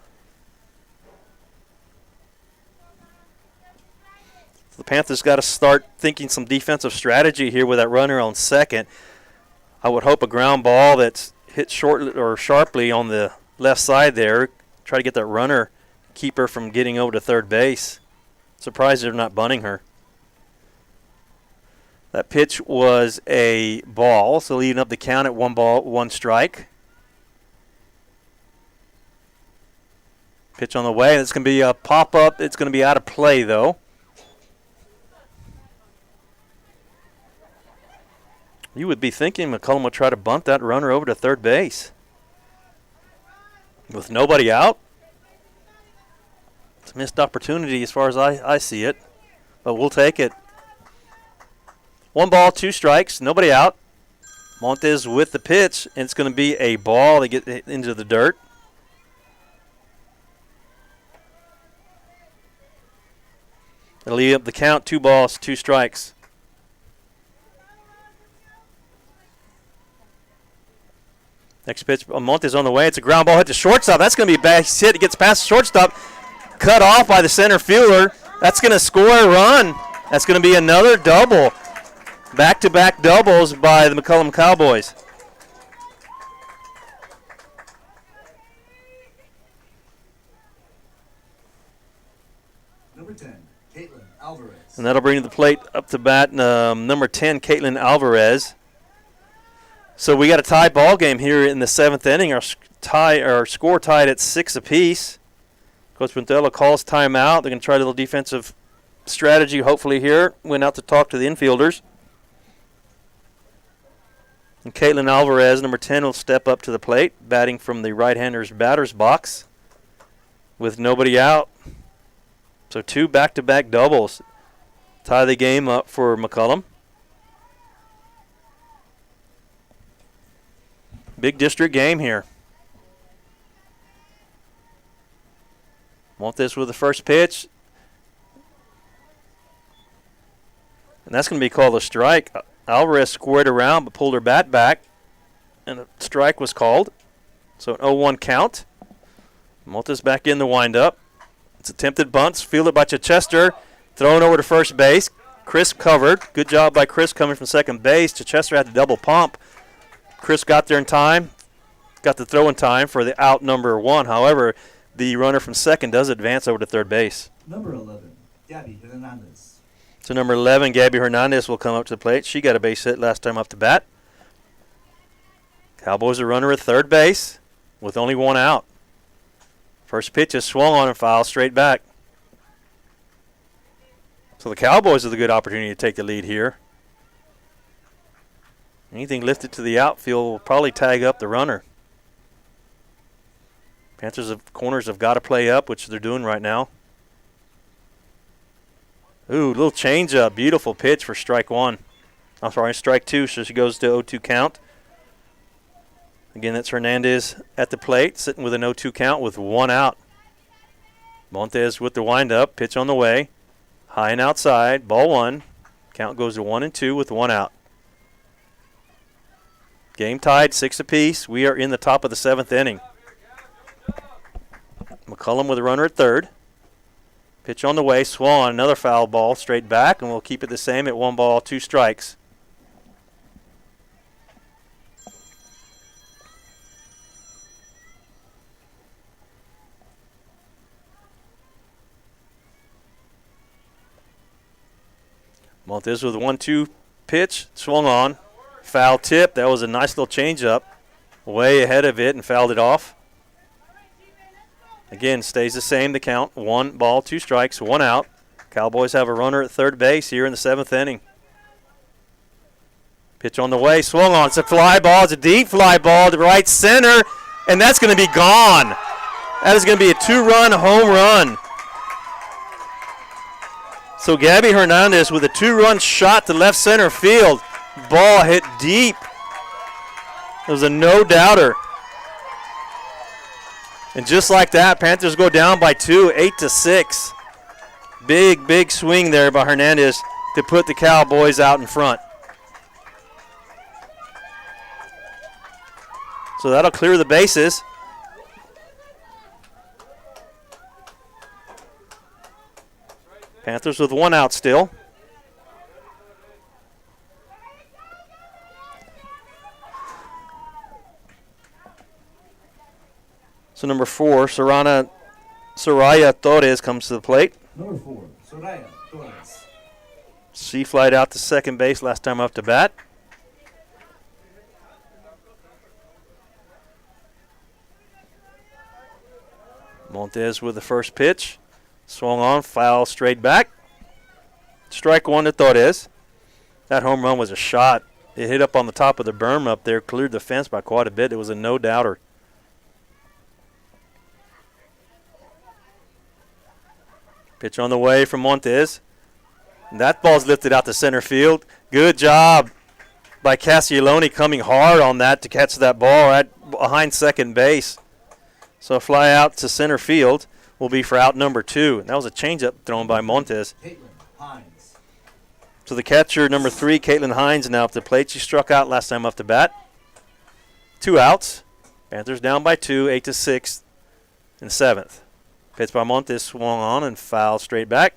The Panthers got to start thinking some defensive strategy here with that runner on second. I would hope a ground ball that's hit short or sharply on the left side there. Try to get that runner keeper from getting over to third base. Surprised they're not bunting her. That pitch was a ball, so leading up the count at 1 ball, 1 strike. Pitch on the way. It's going to be a pop-up. It's going to be out of play, though. You would be thinking McCollum would try to bunt that runner over to third base. With nobody out. It's a missed opportunity as far as I see it. But we'll take it. 1 ball, 2 strikes, nobody out. Montes with the pitch, and it's going to be a ball to get into the dirt. It'll lead up the count, 2 balls, 2 strikes. Next pitch, Montes on the way. It's a ground ball hit to shortstop. That's going to be a base hit. It gets past the shortstop. Cut off by the center fielder. That's going to score a run. That's going to be another double. Back-to-back doubles by the McCollum Cowboys. Number 10, Caitlin Alvarez. And that'll bring the plate up to bat number 10, Caitlin Alvarez. So we got a tie ball game here in the 7th inning. Our score tied at 6 apiece. Coach Montella calls timeout. They're going to try a little defensive strategy hopefully here. Went out to talk to the infielders. And Caitlin Alvarez, number 10, will step up to the plate, batting from the right-hander's batter's box with nobody out. So 2 back-to-back doubles tie the game up for McCollum. Big district game here. Want this with the first pitch. And that's going to be called a strike. Alvarez squared around but pulled her bat back, and a strike was called. So an 0-1 count. Montes back in the windup. It's attempted bunts, fielded by Chichester, thrown over to first base. Chris covered. Good job by Chris coming from second base. Chichester had to double pump. Chris got there in time, got the throw in time for the out number 1. However, the runner from second does advance over to third base. Number 11, Gabby Hernandez. So number 11, Gabby Hernandez, will come up to the plate. She got a base hit last time up to bat. Cowboys a runner at third base with only 1 out. First pitch is swung on and fouled straight back. So the Cowboys have a good opportunity to take the lead here. Anything lifted to the outfield will probably tag up the runner. Panthers corners have got to play up, which they're doing right now. Ooh, little changeup. Beautiful pitch for strike 1. I'm sorry, strike 2, so she goes to 0-2 count. Again, that's Hernandez at the plate, sitting with an 0-2 count with 1 out. Montes with the windup, pitch on the way. High and outside, ball 1. Count goes to 1-2 with 1 out. Game tied, 6 apiece. We are in the top of the 7th inning. McCollum with a runner at third. Pitch on the way, Swan, another foul ball straight back, and we'll keep it the same at 1 ball, 2 strikes. Montes with a 1-2 pitch, swung on, foul tip. That was a nice little changeup, way ahead of it and fouled it off. Again, stays the same, the count. 1 ball, 2 strikes, 1 out. Cowboys have a runner at third base here in the 7th inning. Pitch on the way, swung on. It's a fly ball. It's a deep fly ball to right center, and that's going to be gone. That is going to be a 2-run home run. So Gabby Hernandez with a 2-run shot to left center field. Ball hit deep. It was a no-doubter. And just like that, Panthers go down by 2, 8-6. Big swing there by Hernandez to put the Cowboys out in front. So that'll clear the bases. Panthers with 1 out still. So number 4, Soraya Torres comes to the plate. Number 4, Soraya Torres. She flied out to second base last time up to bat. Montes with the first pitch. Swung on, foul straight back. Strike 1 to Torres. That home run was a shot. It hit up on the top of the berm up there, cleared the fence by quite a bit. It was a no-doubter. Pitch on the way from Montes. And that ball's lifted out to center field. Good job by Cassioloni coming hard on that to catch that ball right behind second base. So a fly out to center field will be for out number 2. And that was a changeup thrown by Montes. Caitlin Hines. So the catcher, number 3, Caitlin Hines, now up the plate. She struck out last time up to bat. 2 outs. Panthers down by 2, 8-6 in the 7th. Pitch by Montes, swung on and fouled straight back.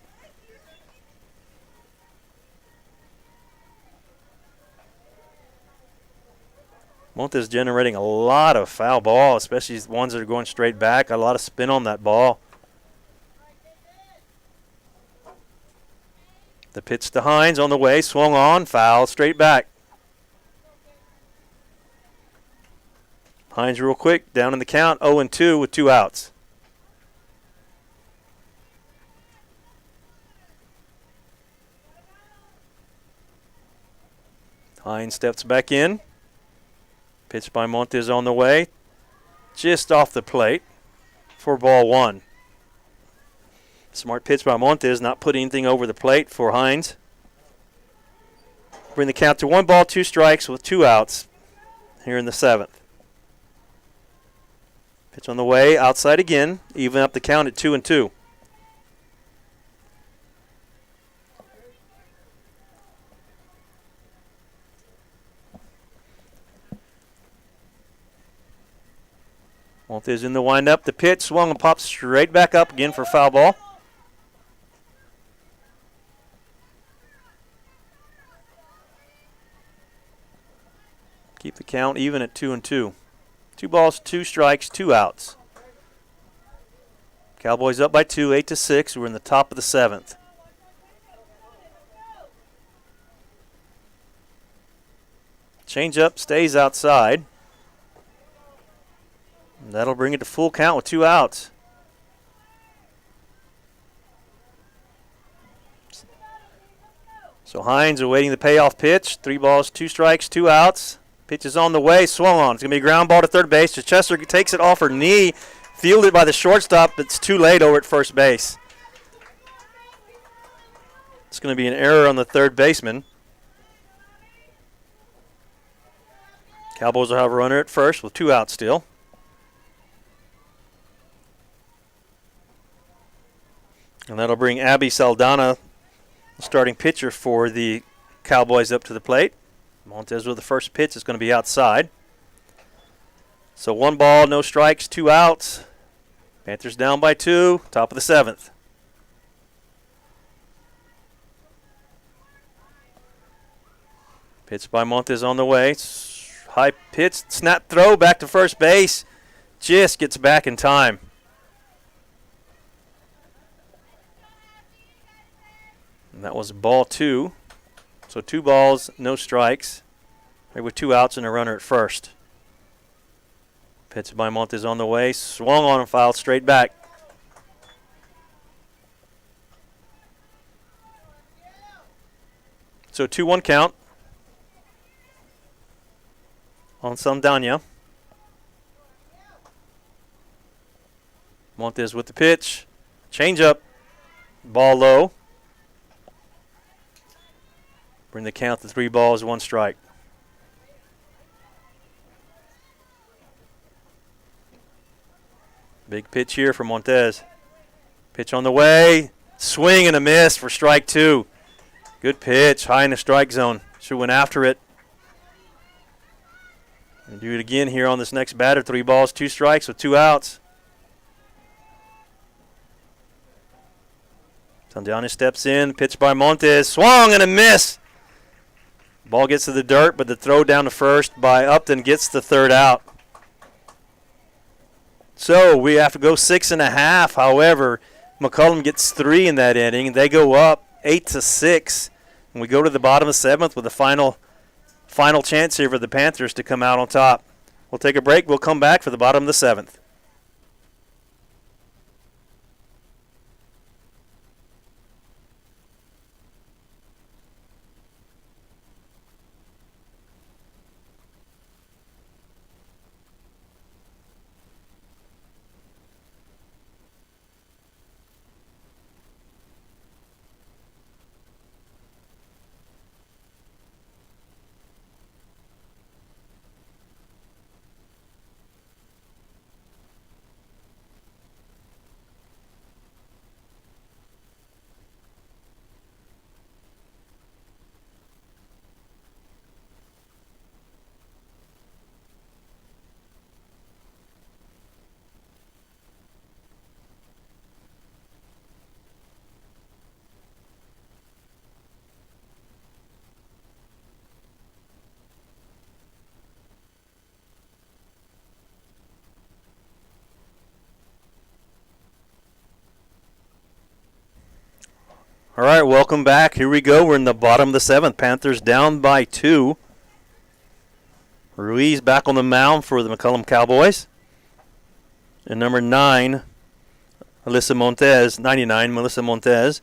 Montes generating a lot of foul ball, especially the ones that are going straight back. A lot of spin on that ball. The pitch to Hines on the way, swung on, foul, straight back. Hines real quick, down in the count, 0-2 with 2 outs. Hines steps back in. Pitch by Montes on the way. Just off the plate for ball 1. Smart pitch by Montes, not putting anything over the plate for Hines. Bring the count to 1 ball, 2 strikes with 2 outs here in the 7th. Pitch on the way, outside again, even up the count at 2-2. Montes in the windup. The pitch swung and popped straight back up again for foul ball. Keep the count even at 2-2. 2 balls, 2 strikes, 2 outs. Cowboys up by 2, 8-6. We're in the top of the 7th. Changeup stays outside. And that'll bring it to full count with 2 outs. So Hines awaiting the payoff pitch. 3 balls, 2 strikes, 2 outs. Pitch is on the way, swung on. It's going to be a ground ball to third base. Chester takes it off her knee, fielded by the shortstop, but it's too late over at first base. It's going to be an error on the third baseman. Cowboys will have a runner at first with 2 outs still. And that'll bring Abby Saldana, the starting pitcher for the Cowboys, up to the plate. Montes with the first pitch is going to be outside. So 1 ball, no strikes, 2 outs. Panthers down by 2, top of the 7th. Pitch by Montes on the way. High pitch, snap throw back to first base. Just gets back in time. And that was ball 2 So 2 balls, no strikes. They're with 2 outs and a runner at first. Pitch by Montes on the way. Swung on and fouled straight back. So 2-1 count on Saldana. Montes with the pitch. Change up. Ball low. Bring the count to 3 balls, 1 strike. Big pitch here for Montes. Pitch on the way. Swing and a miss for strike 2. Good pitch, high in the strike zone. Should went after it. And do it again here on this next batter. 3 balls, 2 strikes with 2 outs. Saldana steps in. Pitch by Montes. Swung and a miss. Ball gets to the dirt, but the throw down to first by Upton gets the 3rd out. So we have to go 6.5. However, McCollum gets 3 in that inning. They go up 8-6. And we go to the bottom of the 7th with a final chance here for the Panthers to come out on top. We'll take a break. We'll come back for the bottom of the 7th. All right, welcome back. Here we go. We're in the bottom of the 7th. Panthers down by 2. Ruiz back on the mound for the McCollum Cowboys. And number 9, Melissa Montes, 99, Melissa Montes,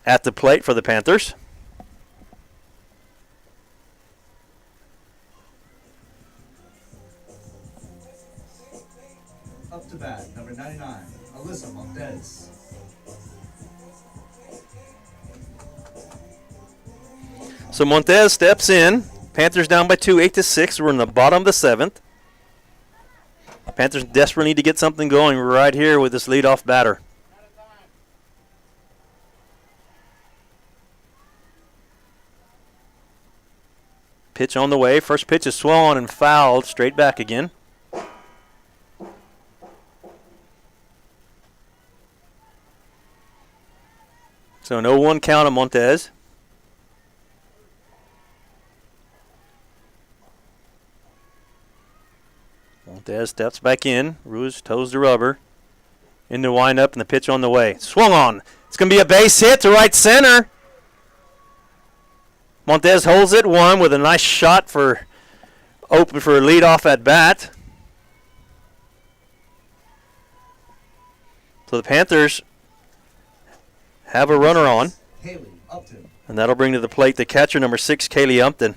at the plate for the Panthers. Up to bat, number 99, Alyssa Montes. So Montes steps in. Panthers down by 2, 8-6. We're in the bottom of the 7th. Panthers desperately need to get something going right here with this leadoff batter. Pitch on the way. First pitch is swung on and fouled. Straight back again. So no 1 count on Montes. Montes steps back in. Ruiz toes the rubber. In the windup and the pitch on the way. Swung on. It's going to be a base hit to right center. Montes holds it 1 with a nice shot for open for a leadoff at bat. So the Panthers have a runner on. Haley Upton. And that'll bring to the plate the catcher, number 6, Kaylee Upton.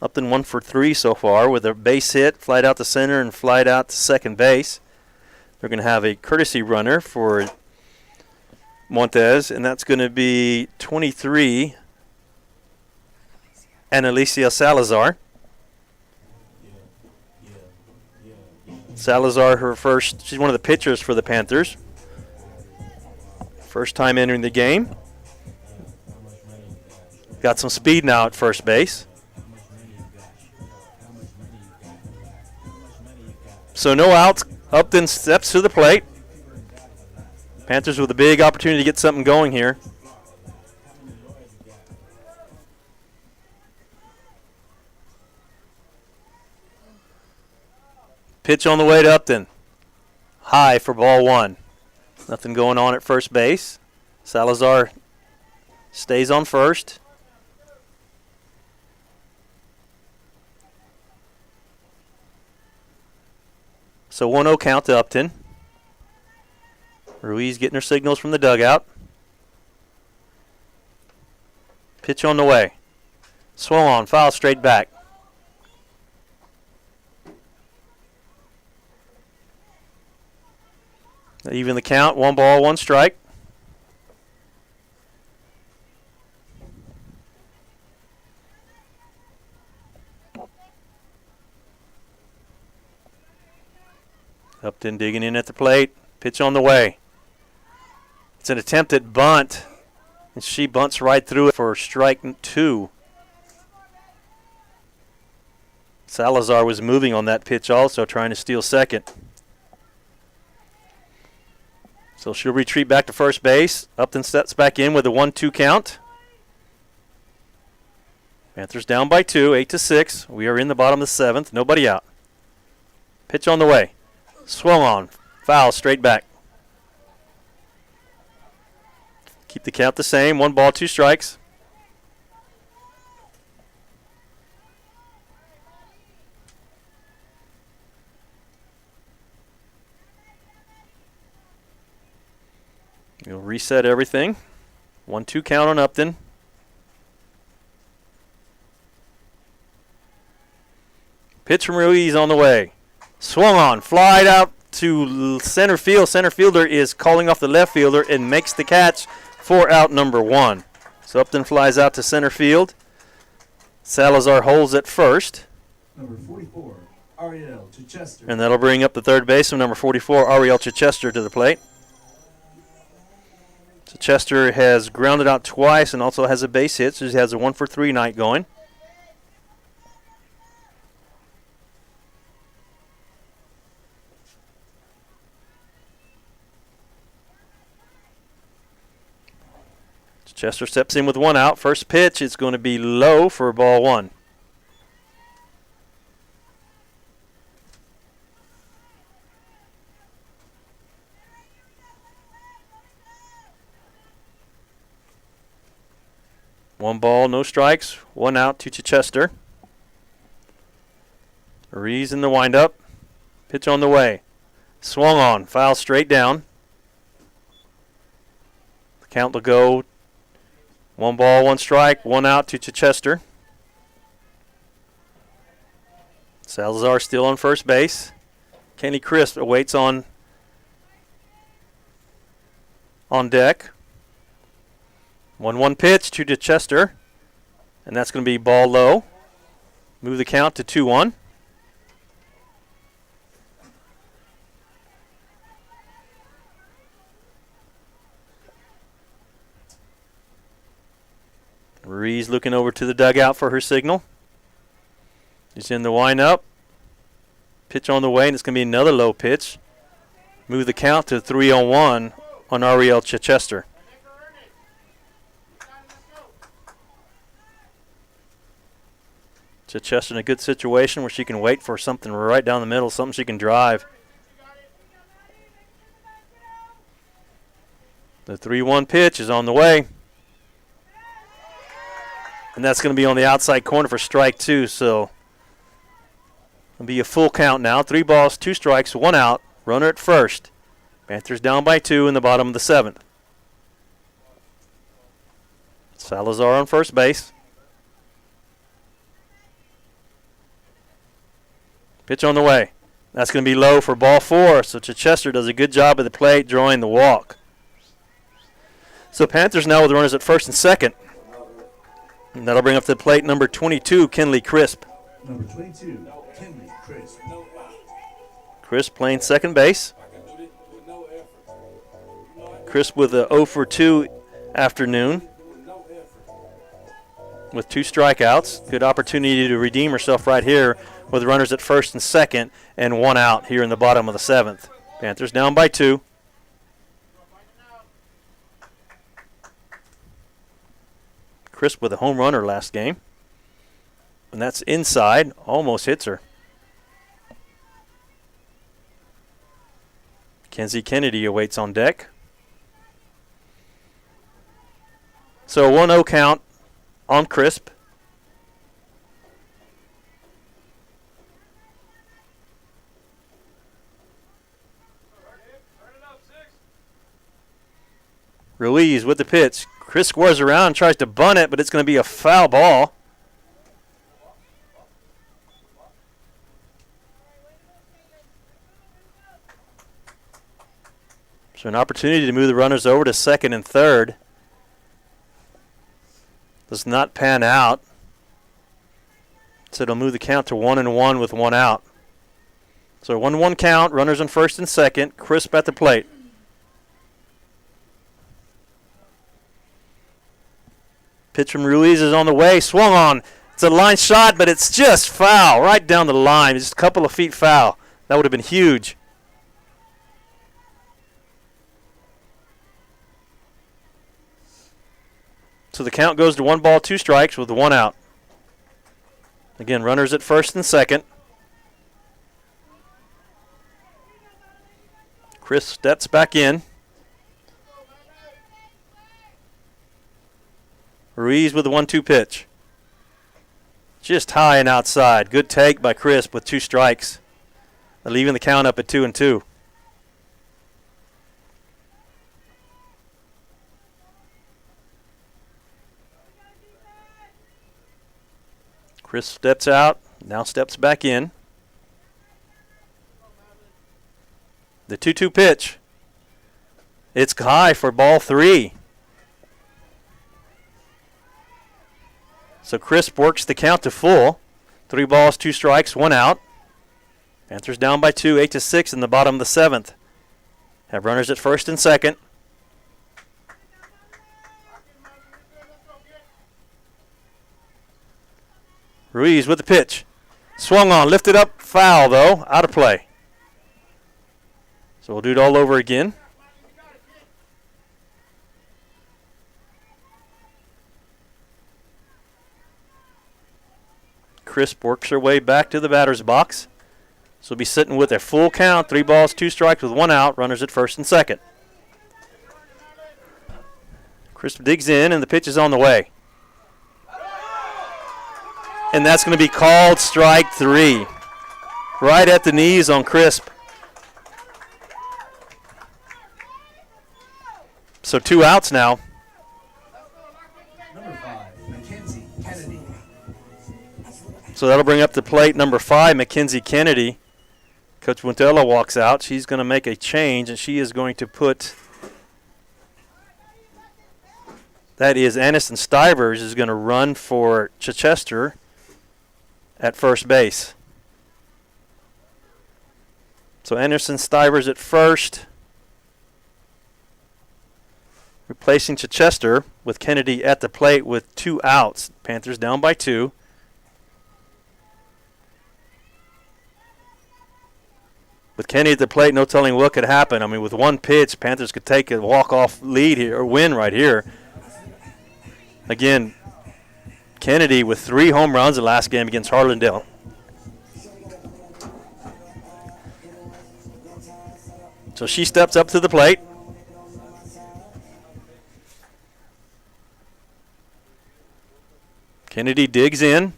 Upton 1 for 3 so far with a base hit, flied out to center, and flied out to second base. They're going to have a courtesy runner for Montes, and that's going to be 23, Annalicia Salazar. Salazar, her first, she's one of the pitchers for the Panthers. First time entering the game. Got some speed now at first base. So no outs. Upton steps to the plate. Panthers with a big opportunity to get something going here. Pitch on the way to Upton. High for ball 1. Nothing going on at first base. Salazar Stays on first. So 1-0 count to Upton. Ruiz getting her signals from the dugout. Pitch on the way. Swung on, foul straight back. Even the count, 1 ball, 1 strike. Upton digging in at the plate. Pitch on the way. It's an attempted bunt, and she bunts right through it for strike 2. Salazar was moving on that pitch also, trying to steal second. So she'll retreat back to first base. Upton steps back in with a 1-2 count. Panthers down by 2, 8-6. We are in the bottom of the 7th. Nobody out. Pitch on the way. Swung on. Foul straight back. Keep the count the same. 1 ball, 2 strikes. You'll reset everything. 1-2 count on Upton. Pitch from Ruiz on the way. Swung on, flied out to center field. Center fielder is calling off the left fielder and makes the catch for out number 1. So Upton flies out to center field. Salazar holds at first. Number 44, Ariel Chichester. And that'll bring up the third baseman, number 44, Ariel Chichester, to the plate. Chichester has grounded out twice and also has a base hit, so he has a 1-for-3 night going. Chester steps in with 1 out. First pitch is going to be low for ball 1. One ball, no strikes. 1 out to Chichester. Ruiz in the windup. Pitch on the way. Swung on. Foul straight down. The count will go 1 ball, 1 strike, 1 out to Chichester. Salazar still on first base. Kenny Crisp awaits on deck. 1-1 pitch to Chichester, and that's going to be ball low. Move the count to 2-1. Ruiz looking over to the dugout for her signal. He's in the windup. Pitch on the way, and it's going to be another low pitch. Move the count to 3-1 on Ariel Chichester. Chichester in a good situation where she can wait for something right down the middle, something she can drive. The 3-1 pitch is on the way. And that's going to be on the outside corner for strike 2, so it'll be a full count now. 3 balls, 2 strikes, 1 out. Runner at first. Panthers down by 2 in the bottom of the 7th. Salazar on first base. Pitch on the way. That's going to be low for ball 4, so Chichester does a good job at the plate drawing the walk. So Panthers now with runners at first and second. And that'll bring up to the plate number 22, Kenley Crisp. Number 22, Kenley Crisp. Crisp playing second base. Crisp with a 0-for-2 afternoon with 2 strikeouts. Good opportunity to redeem herself right here with runners at first and second and 1 out here in the bottom of the 7th. Panthers down by 2. Crisp with a home runner last game. And that's inside. Almost hits her. Kenzie Kennedy awaits on deck. So 1-0 count on Crisp. Ruiz with the pitch. Chris squares around, tries to bunt it, but it's going to be a foul ball. So an opportunity to move the runners over to second and third. Does not pan out. So it'll move the count to 1-1 with 1 out. So 1-1 count, runners on first and second. Crisp at the plate. Pitch from Ruiz is on the way, swung on. It's a line shot, but it's just foul, right down the line. Just a couple of feet foul. That would have been huge. So the count goes to 1 ball, 2 strikes with 1 out. Again, runners at first and second. Chris steps back in. Ruiz with the 1-2 pitch. Just high and outside. Good take by Crisp with 2 strikes. Leaving the count up at 2-2. Chris steps out, now steps back in. The 2-2 pitch. It's high for ball 3. So Crisp works the count to full. 3 balls, 2 strikes, 1 out. Panthers down by 2, 8-6 in the bottom of the 7th. Have runners at first and second. Ruiz with the pitch. Swung on, lifted up, foul though, out of play. So we'll do it all over again. Crisp works her way back to the batter's box. So we'll be sitting with a full count, 3 balls, 2 strikes with 1 out, runners at first and second. Crisp digs in and the pitch is on the way. And that's going to be called strike 3. Right at the knees on Crisp. So 2 outs now. Number 5, Kennedy. So that'll bring up the plate number 5, Mackenzie Kennedy. Coach Montella walks out. She's going to make a change, and she is going to put, that is Aniston Stivers is going to run for Chichester at first base. So Anderson Stivers at first, replacing Chichester with Kennedy at the plate with 2 outs. Panthers down by 2. With Kennedy at the plate, no telling what could happen. I mean, with 1 pitch, Panthers could take a walk-off lead here, or win right here. Again, Kennedy with 3 home runs the last game against Harlandale. So she steps up to the plate. Kennedy digs in.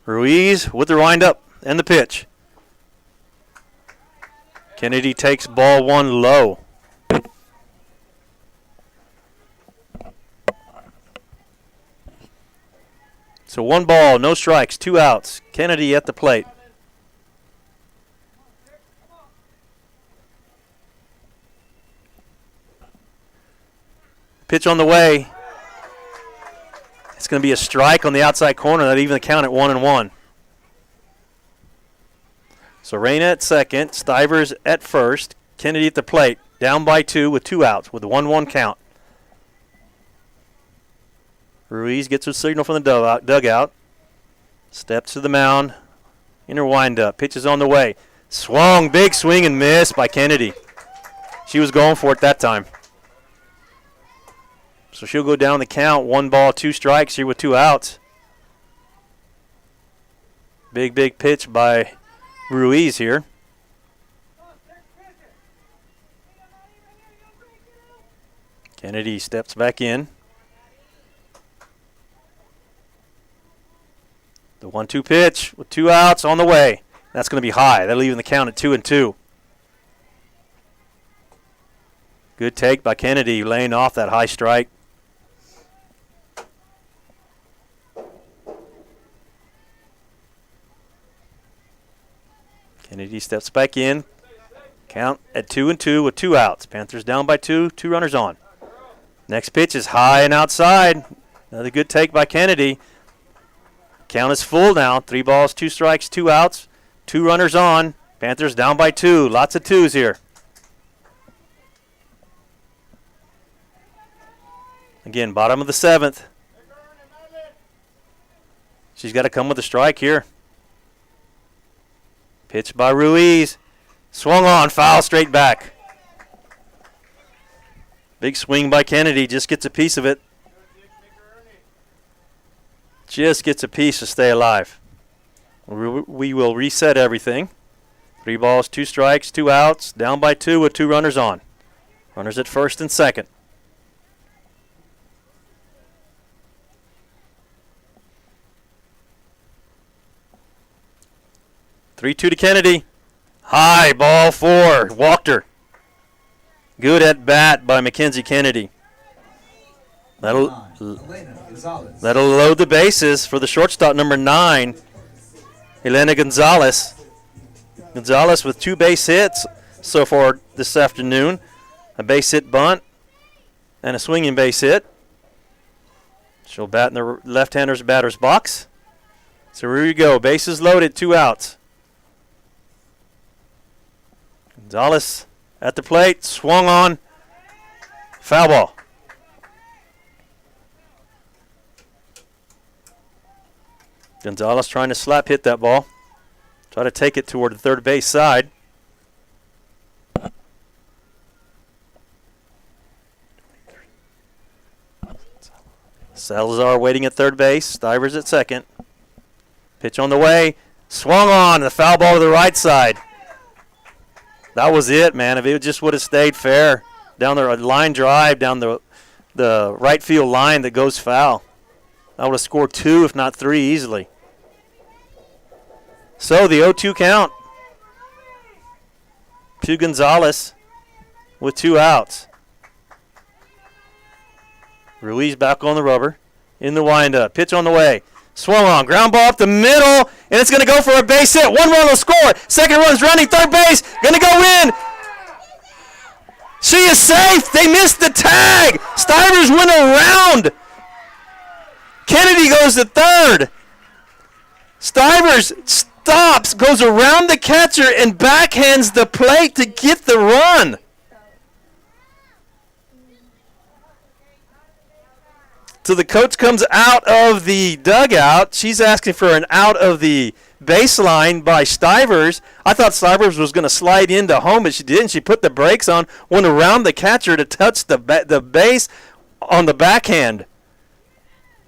Ruiz with the windup and the pitch. Kennedy takes ball 1 low. So 1 ball, no strikes, 2 outs. Kennedy at the plate. Pitch on the way. It's going to be a strike on the outside corner. That even the count at 1-1. So Reyna at second, Stivers at first, Kennedy at the plate, down by 2 with 2 outs with a 1-1 count. Ruiz gets a signal from the dugout, steps to the mound, in her windup, pitches on the way. Swung, big swing and miss by Kennedy. She was going for it that time. So she'll go down the count, 1 ball, 2 strikes here with 2 outs. Big pitch by Ruiz here. Kennedy steps back in. 1-2 pitch with 2 outs on the way. That's going to be high. They're leaving the count at 2-2. Good take by Kennedy, laying off that high strike. Kennedy steps back in. Count at 2-2 with 2 outs. Panthers down by 2, 2 runners on. Next pitch is high and outside. Another good take by Kennedy. Count is full now. 3 balls, 2 strikes, 2 outs, 2 runners on. Panthers down by 2. Lots of 2s here. Again, bottom of the 7th. She's got to come with a strike here. Pitch by Ruiz. Swung on, foul straight back. Big swing by Kennedy, just gets a piece of it. Just gets a piece to stay alive. We will reset everything. 3 balls, 2 strikes, 2 outs, down by 2 with 2 runners on. Runners at first and second. Three-two to Kennedy. High, ball 4. Walked her. Good at bat by Mackenzie Kennedy. That'll load the bases for the shortstop, number 9, Elena Gonzalez. Gonzalez with 2 base hits so far this afternoon. A base hit bunt and a swinging base hit. She'll bat in the left-hander's batter's box. So here we go. Bases loaded, 2 outs. Gonzalez at the plate, swung on, foul ball. Gonzalez trying to slap hit that ball. Try to take it toward the third base side. Salazar waiting at third base. Stivers at second. Pitch on the way. Swung on, the foul ball to the right side. That was it, man. If it just would have stayed fair, down the line drive, down the right field line that goes foul, I would have scored 2, if not 3, easily. So the 0-2 count to Gonzalez with 2 outs. Ruiz back on the rubber in the windup. Pitch on the way. Swung on, ground ball up the middle, and it's going to go for a base hit. 1 run will score. Second run's running, third base, going to go in. She is safe. They missed the tag. Stivers went around. Kennedy goes to third. Stivers stops, goes around the catcher, and backhands the plate to get the run. So the coach comes out of the dugout. She's asking for an out of the baseline by Stivers. I thought Stivers was going to slide into home, but she didn't. She put the brakes on, went around the catcher to touch the base on the backhand.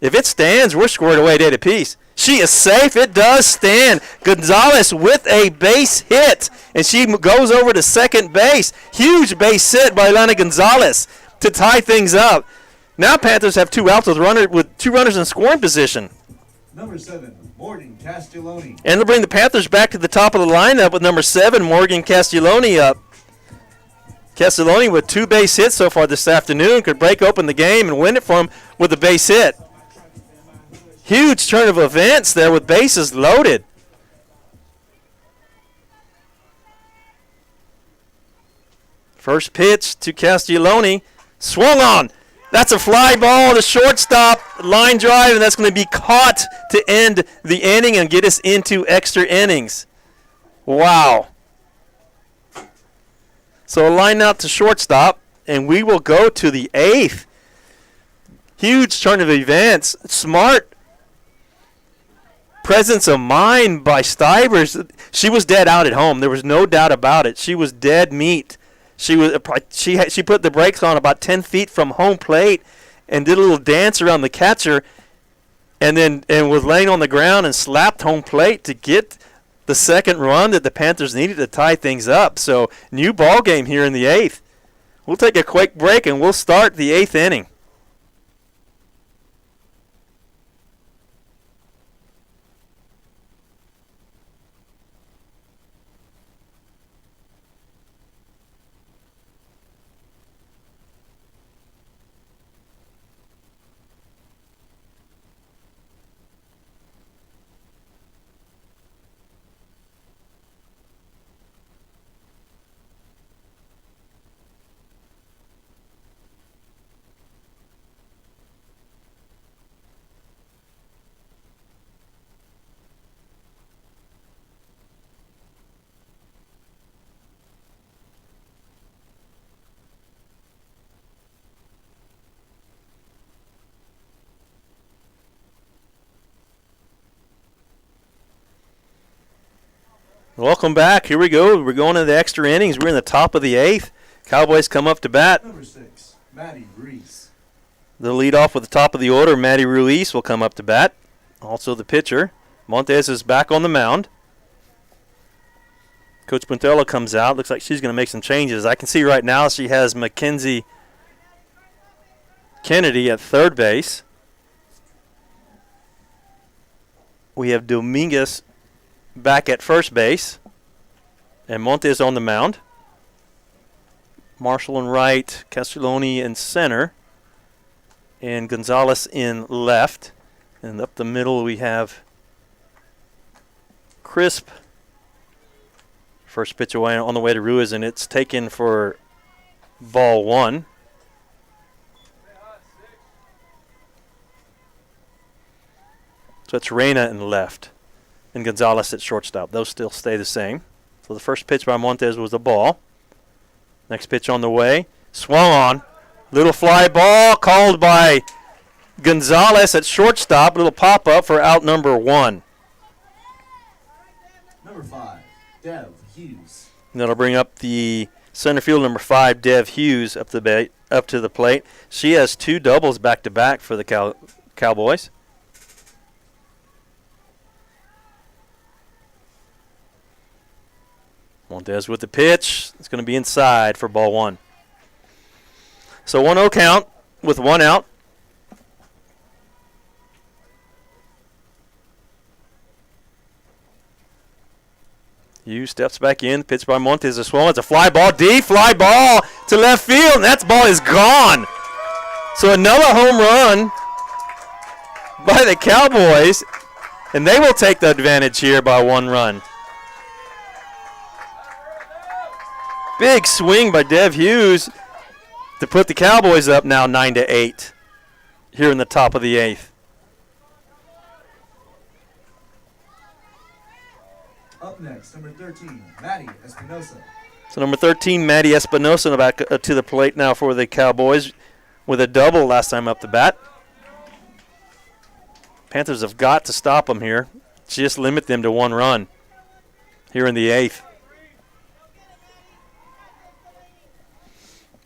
If it stands, we're squared away at a piece. She is safe. It does stand. Gonzalez with a base hit, and she goes over to second base. Huge base hit by Elena Gonzalez to tie things up. Now Panthers have 2 outs with 2 runners in scoring position. Number 7, Morgan Castelloni. And they'll bring the Panthers back to the top of the lineup with number 7, Morgan Castelloni up. Castelloni with 2 base hits so far this afternoon could break open the game and win it for him with a base hit. Huge turn of events there with bases loaded. First pitch to Castelloni. Swung on. That's a fly ball to shortstop, line drive, and that's going to be caught to end the inning and get us into extra innings. Wow. So a line out to shortstop, and we will go to the 8th. Huge turn of events. Smart presence of mind by Stivers. She was dead out at home. There was no doubt about it. She was dead meat. She put the brakes on about 10 feet from home plate and did a little dance around the catcher, and was laying on the ground and slapped home plate to get the second run that the Panthers needed to tie things up. So new ball game here in the 8th. We'll take a quick break and we'll start the 8th inning. Welcome back. Here we go. We're going to the extra innings. We're in the top of the 8th. Cowboys come up to bat. Number 6, Maddie Reese. The lead off with the top of the order, Maddie Ruiz, will come up to bat. Also the pitcher. Montez is back on the mound. Coach Puntella comes out. Looks like she's going to make some changes. I can see right now she has Mackenzie Kennedy at third base. We have Dominguez back at first base. And Montez on the mound. Marshall in right, Castelloni in center, and Gonzalez in left. And up the middle we have Crisp. First pitch away on the way to Ruiz, and it's taken for ball 1. So it's Reyna in left, and Gonzalez at shortstop. Those still stay the same. So the first pitch by Montez was a ball. Next pitch on the way. Swung on. Little fly ball called by Gonzalez at shortstop. Little pop-up for out number 1. Number 5, Dev Hughes. And that'll bring up the center field number 5, Dev Hughes, up to the plate. She has 2 doubles back-to-back for the Cowboys. Montez with the pitch. It's going to be inside for ball 1. So 1-0 count with 1 out. Hughes steps back in. Pitch by Montez is swollen. It's a fly ball. Deep fly ball to left field. And that ball is gone. So another home run by the Cowboys. And they will take the advantage here by 1 run. Big swing by Dev Hughes to put the Cowboys up now 9-8 here in the top of the 8th. Up next, number 13, Maddie Espinosa. So number 13, Maddie Espinosa back to the plate now for the Cowboys with a double last time up the bat. Panthers have got to stop them here. Just limit them to 1 run here in the 8th.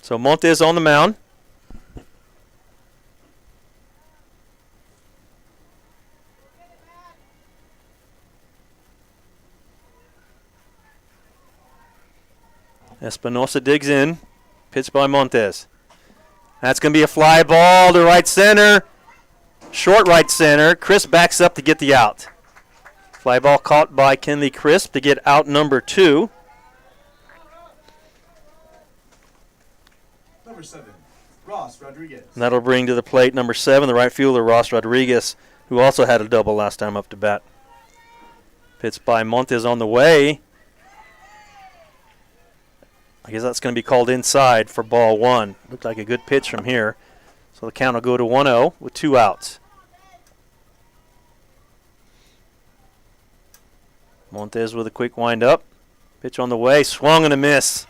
So Montez on the mound. Espinosa digs in. Pitch by Montez. That's going to be a fly ball to right center. Short right center. Crisp backs up to get the out. Fly ball caught by Kenley Crisp to get out number 2. Number 7, Ross Rodriguez. And that'll bring to the plate number 7, the right fielder, Ross Rodriguez, who also had a double last time up to bat. Pitch by Montez on the way. I guess that's going to be called inside for ball 1. Looked like a good pitch from here. So the count will go to 1-0 with 2 outs. Montez with a quick wind-up. Pitch on the way. Swung and a miss.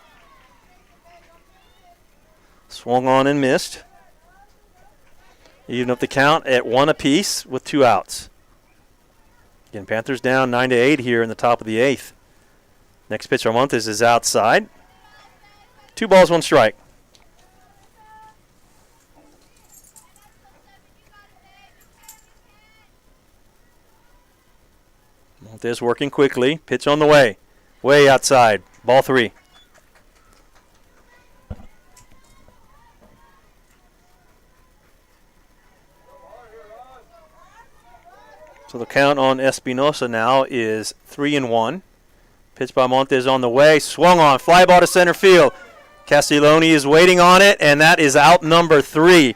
Swung on and missed. Even up the count at 1 apiece with 2 outs. Again, Panthers down 9-8 here in the top of the 8th. Next pitch on Montez is outside. 2 balls, 1 strike. Montez working quickly. Pitch on the way. Way outside. Ball 3. So the count on Espinosa now is 3-1. Pitch by Montez on the way. Swung on. Fly ball to center field. Castelloni is waiting on it, and that is out number 3.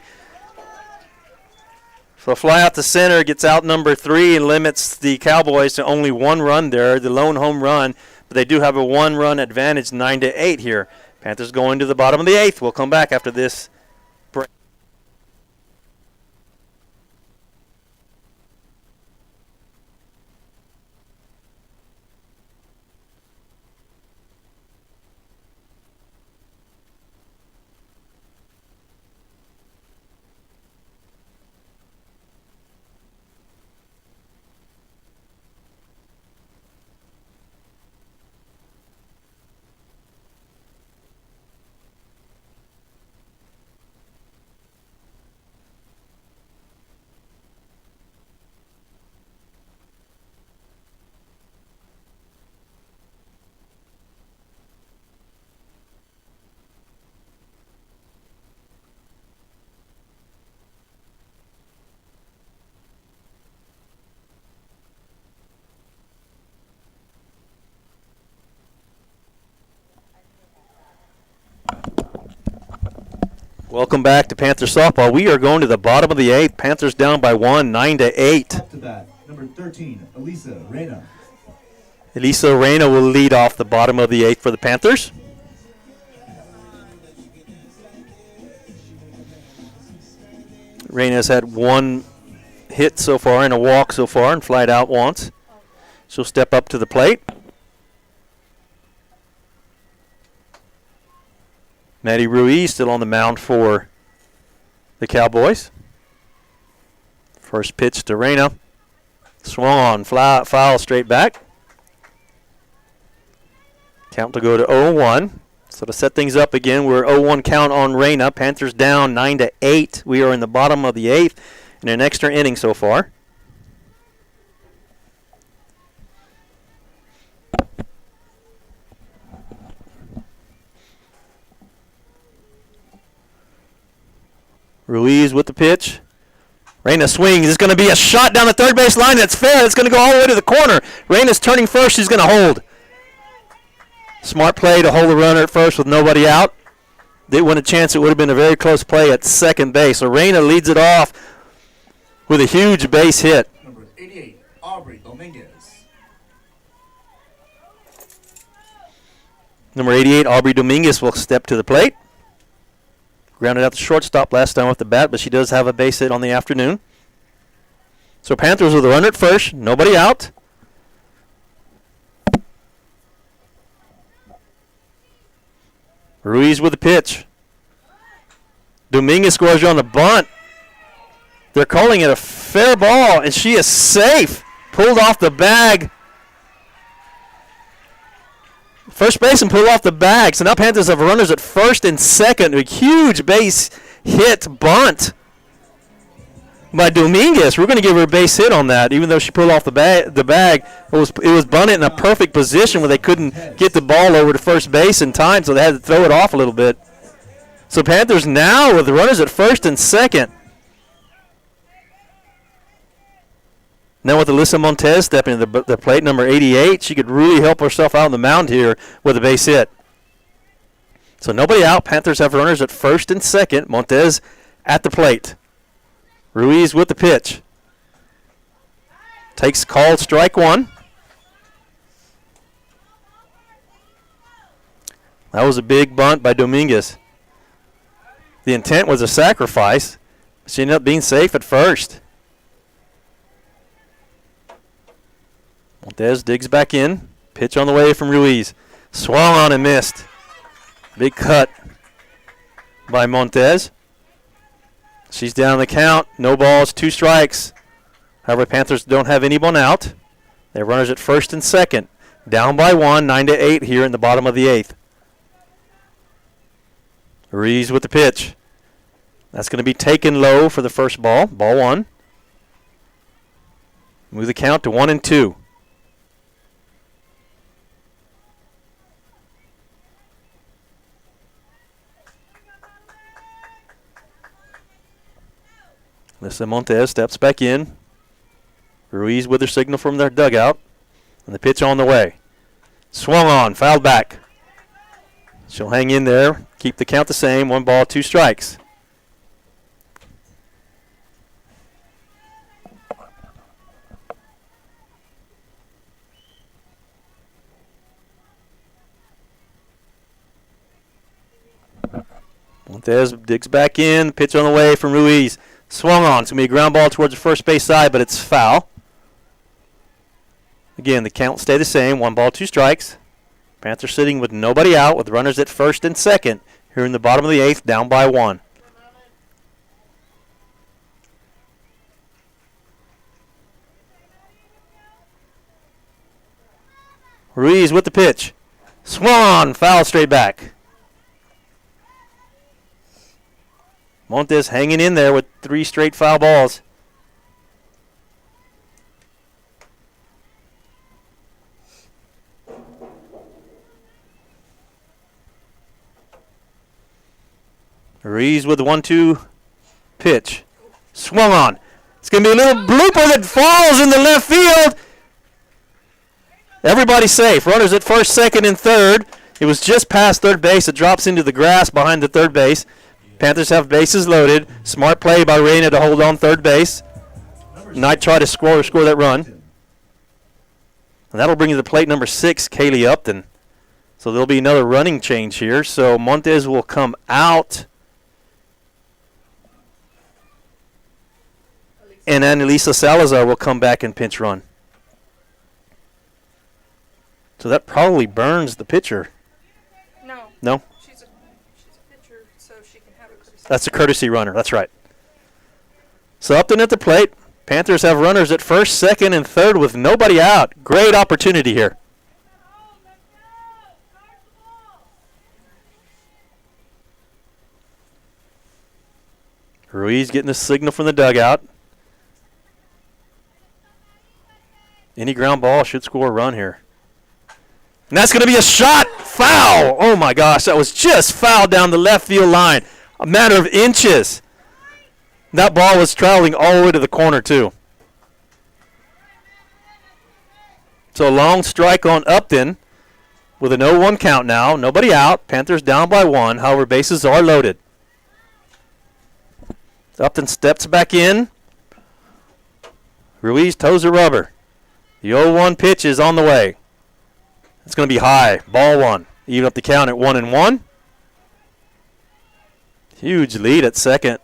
So a fly out to center gets out number 3 and limits the Cowboys to only 1 run there, the lone home run. But they do have a 1-run advantage, 9-8 here. Panthers going to the bottom of the 8th. We'll come back after this break. Welcome back to Panther softball. We are going to the bottom of the 8th. Panthers down by 1, 9-8. Up to bat, number 13, Elisa Reyna. Elisa Reyna will lead off the bottom of the 8th for the Panthers. Reyna's had one hit so far and a walk so far and flied out once. She'll step up to the plate. Maddie Ruiz still on the mound for the Cowboys. First pitch to Reyna. Swung on, foul straight back. Count to go to 0-1. So to set things up again, we're 0-1 count on Reyna. Panthers down 9-8. We are in the bottom of the 8th in an extra inning so far. Ruiz with the pitch. Reyna swings. It's going to be a shot down the third base line. That's fair. It's going to go all the way to the corner. Reyna's turning first. She's going to hold. Smart play to hold the runner at first with nobody out. They win a chance. It would have been a very close play at second base. So Reyna leads it off with a huge base hit. Number 88, Aubrey Dominguez. Number 88, Aubrey Dominguez will step to the plate. Grounded out the shortstop last time with the bat, but she does have a base hit on the afternoon. So Panthers with a runner at first, nobody out. Ruiz with the pitch. Dominguez scores on the bunt. They're calling it a fair ball, and she is safe. Pulled off the bag. First baseman pulled off the bag. So now Panthers have runners at first and second. A huge base hit bunt by Dominguez. We're going to give her a base hit on that, even though she pulled off the bag. It was bunted in a perfect position where they couldn't get the ball over to first base in time, so they had to throw it off a little bit. So Panthers now with the runners at first and second. Now with Alyssa Montez stepping to the plate, number 88, she could really help herself out on the mound here with a base hit. So nobody out. Panthers have runners at first and second. Montez at the plate. Ruiz with the pitch. Takes called strike one. That was a big bunt by Dominguez. The intent was a sacrifice. She ended up being safe at first. Montez digs back in. Pitch on the way from Ruiz. Swung on and missed. Big cut by Montez. She's down the count. No balls, 2 strikes. However, Panthers don't have anyone out. They have runners at first and second. Down by 1, 9-8 here in the bottom of the 8th. Ruiz with the pitch. That's going to be taken low for the first ball. Ball 1. Move the count to 1-2. Alyssa Montez steps back in. Ruiz with her signal from their dugout. And the pitch on the way. Swung on, fouled back. She'll hang in there, keep the count the same. 1 ball, 2 strikes. Montez digs back in. Pitch on the way from Ruiz. Swung on. It's going to be a ground ball towards the first base side, but it's foul. Again, the count stay the same. 1 ball, 2 strikes. Panthers sitting with nobody out with runners at first and second here in the bottom of the 8th, down by 1. Ruiz with the pitch. Swung on. Foul straight back. Montez hanging in there with 3 straight foul balls. Ruiz with the 1-2 pitch. Swung on. It's going to be a little blooper that falls in the left field. Everybody safe. Runners at first, second, and third. It was just past third base. It drops into the grass behind the third base. Panthers have bases loaded. Smart play by Reyna to hold on third base. Knight try to score that run. And that'll bring you to plate number 6, Kaylee Upton. So there'll be another running change here. So Montez will come out. And Annalisa Salazar will come back and pinch run. So that probably burns the pitcher. No. No? She's a pitcher, so she can have a courtesy. That's a courtesy runner. That's right. So Upton at the plate. Panthers have runners at first, second, and third with nobody out. Great opportunity here. Ruiz getting the signal from the dugout. Any ground ball should score a run here. And that's going to be a shot. Foul. Oh, my gosh. That was just foul down the left field line. A matter of inches. That ball was traveling all the way to the corner, too. So a long strike on Upton with an 0-1 count now. Nobody out. Panthers down by 1. However, bases are loaded. Upton steps back in. Ruiz toes the rubber. The 0-1 pitch is on the way. It's going to be high. Ball 1. Even up the count at 1-1. Huge lead at second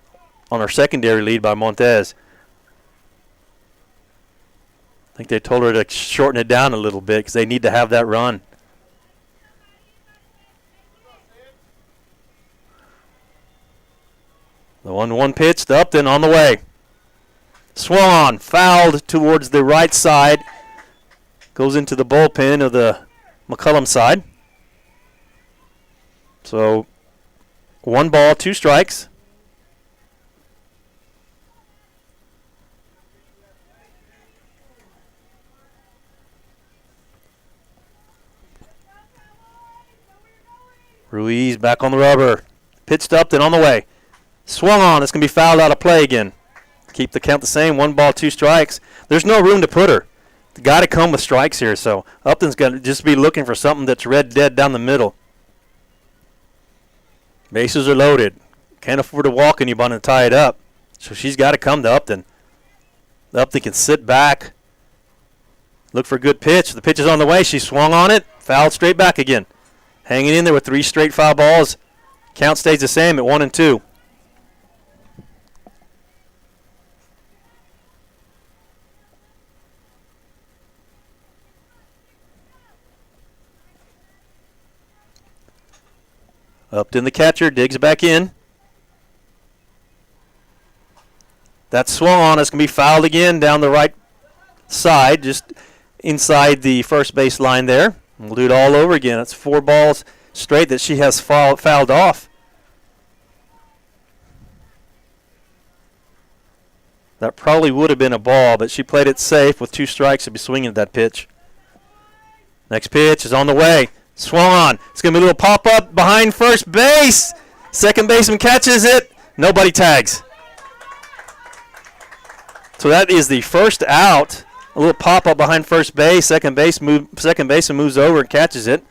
on our secondary lead by Montez. I think they told her to shorten it down a little bit because they need to have that run. The 1-1 pitch to Upton on the way. Swung on, fouled towards the right side. Goes into the bullpen of the McCollum side. So 1 ball, 2 strikes. Ruiz back on the rubber. Pitched up, then on the way. Swung on. It's going to be fouled out of play again. Keep the count the same. 1 ball, 2 strikes. There's no room to put her. Got to come with strikes here. So Upton's got to just be looking for something that's red dead down the middle. Bases are loaded. Can't afford to walk anybody and tie it up. So she's got to come to Upton. Upton can sit back. Look for a good pitch. The pitch is on the way. She swung on it. Fouled straight back again. Hanging in there with 3 straight foul balls. Count stays the same at 1-2. Upton, the catcher, digs back in. That swung on. It's going to be fouled again down the right side, just inside the first base line there. We'll do it all over again. It's 4 balls straight that she has fouled off. That probably would have been a ball, but she played it safe with 2 strikes to be swinging at that pitch. Next pitch is on the way. Swung on. It's going to be a little pop-up behind first base. Second baseman catches it. Nobody tags. So that is the first out. A little pop-up behind first base. Second baseman moves over and catches it.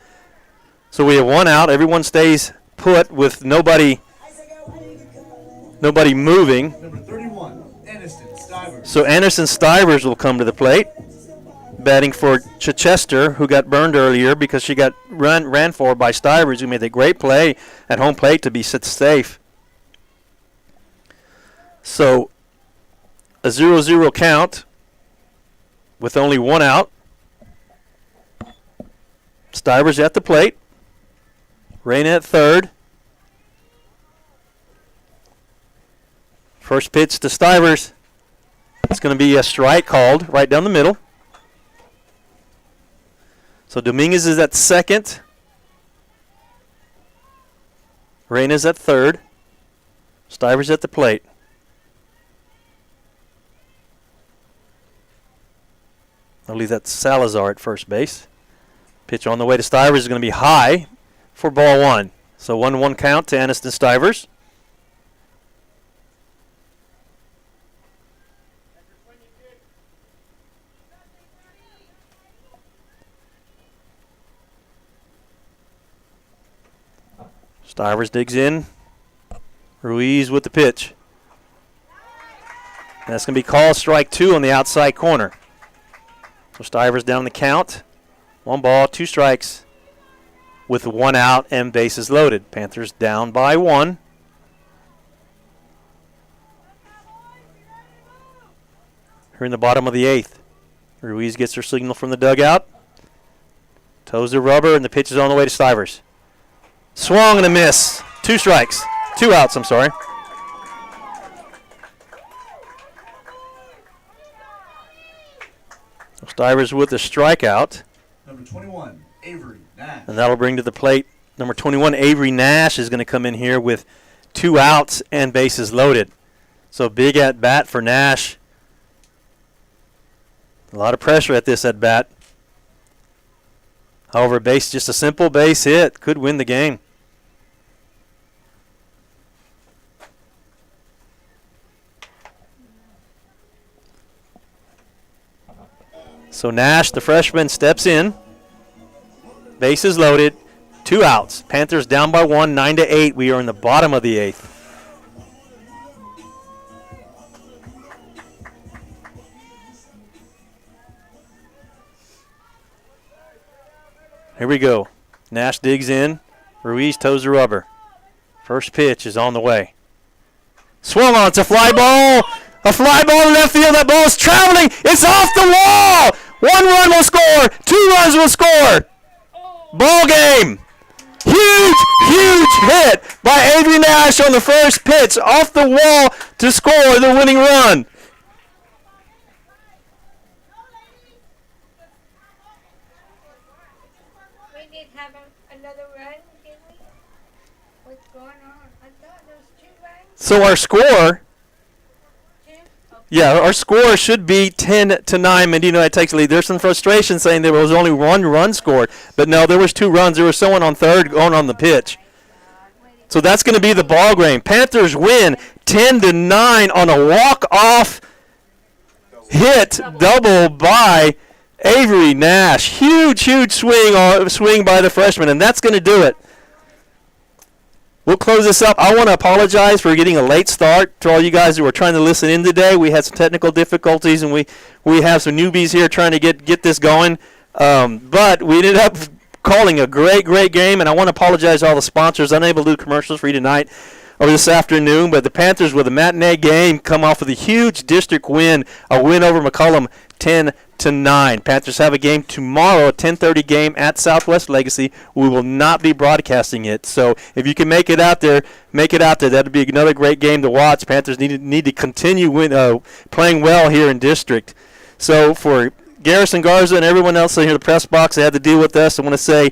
So we have 1 out. Everyone stays put with nobody moving. Number 31, Aniston Stivers. So Anderson Stivers will come to the plate, batting for Chichester, who got burned earlier because she got ran for by Stivers, who made a great play at home plate to be safe. So a 0-0 count with only 1 out. Stivers at the plate. Reyna at third. First pitch to Stivers. It's going to be a strike called right down the middle. So Dominguez is at second. Reyna's at third. Stivers at the plate. I believe that's Salazar at first base. Pitch on the way to Stivers is going to be high for ball 1. So 1-1 count to Aniston Stivers. Stivers digs in. Ruiz with the pitch. And that's going to be called strike 2 on the outside corner. So Stivers down the count. 1 ball, 2 strikes with 1 out and bases loaded. Panthers down by 1. Here in the bottom of the 8th. Ruiz gets her signal from the dugout. Toes the rubber, and the pitch is on the way to Stivers. Swung and a miss. 2 strikes. 2 outs, I'm sorry. Stivers with the strikeout. Number 21, Avery Nash. And that'll bring to the plate number 21, Avery Nash, is going to come in here with 2 outs and bases loaded. So big at bat for Nash. A lot of pressure at this at bat. However, just a simple base hit could win the game. So Nash, the freshman, steps in. Bases loaded. 2 outs. Panthers down by 1, 9-8. We are in the bottom of the 8th. Here we go. Nash digs in. Ruiz toes the rubber. First pitch is on the way. Swung on. It's a fly ball. A fly ball in left field. That ball is traveling. It's off the wall. 1 run will score. 2 runs will score. Ball game. Huge hit by Avery Nash on the first pitch. Off the wall to score the winning run. We did have another run, didn't we? What's going on? I thought there was 2 runs. So our score, 2? Okay. yeah, our score should be 10-9. Medina United takes the lead. There's some frustration saying there was only 1 run scored, but no, there was 2 runs. There was someone on third going on the pitch. So that's going to be the ball game. Panthers win 10-9 on a walk-off hit double by Avery Nash. Huge swing by the freshman, and that's going to do it. We'll close this up. I want to apologize for getting a late start to all you guys who were trying to listen in today. We had some technical difficulties, and we have some newbies here trying to get this going. But we ended up calling a great game, and I want to apologize to all the sponsors. Unable to do commercials for you tonight or this afternoon, but the Panthers with a matinee game come off with a huge district win, a win over McCollum 10-9. Panthers have a game tomorrow, a 10:30 game at Southwest Legacy. We will not be broadcasting it, so if you can make it out there, make it out there. That'll be another great game to watch. Panthers need to continue playing well here in district. So for Garrison Garza and everyone else in here in the press box that had to deal with us, I want to say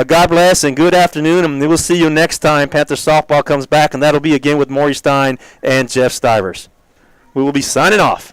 God bless and good afternoon, and we'll see you next time Panther softball comes back, and that'll be again with Maury Stein and Jeff Stivers. We will be signing off.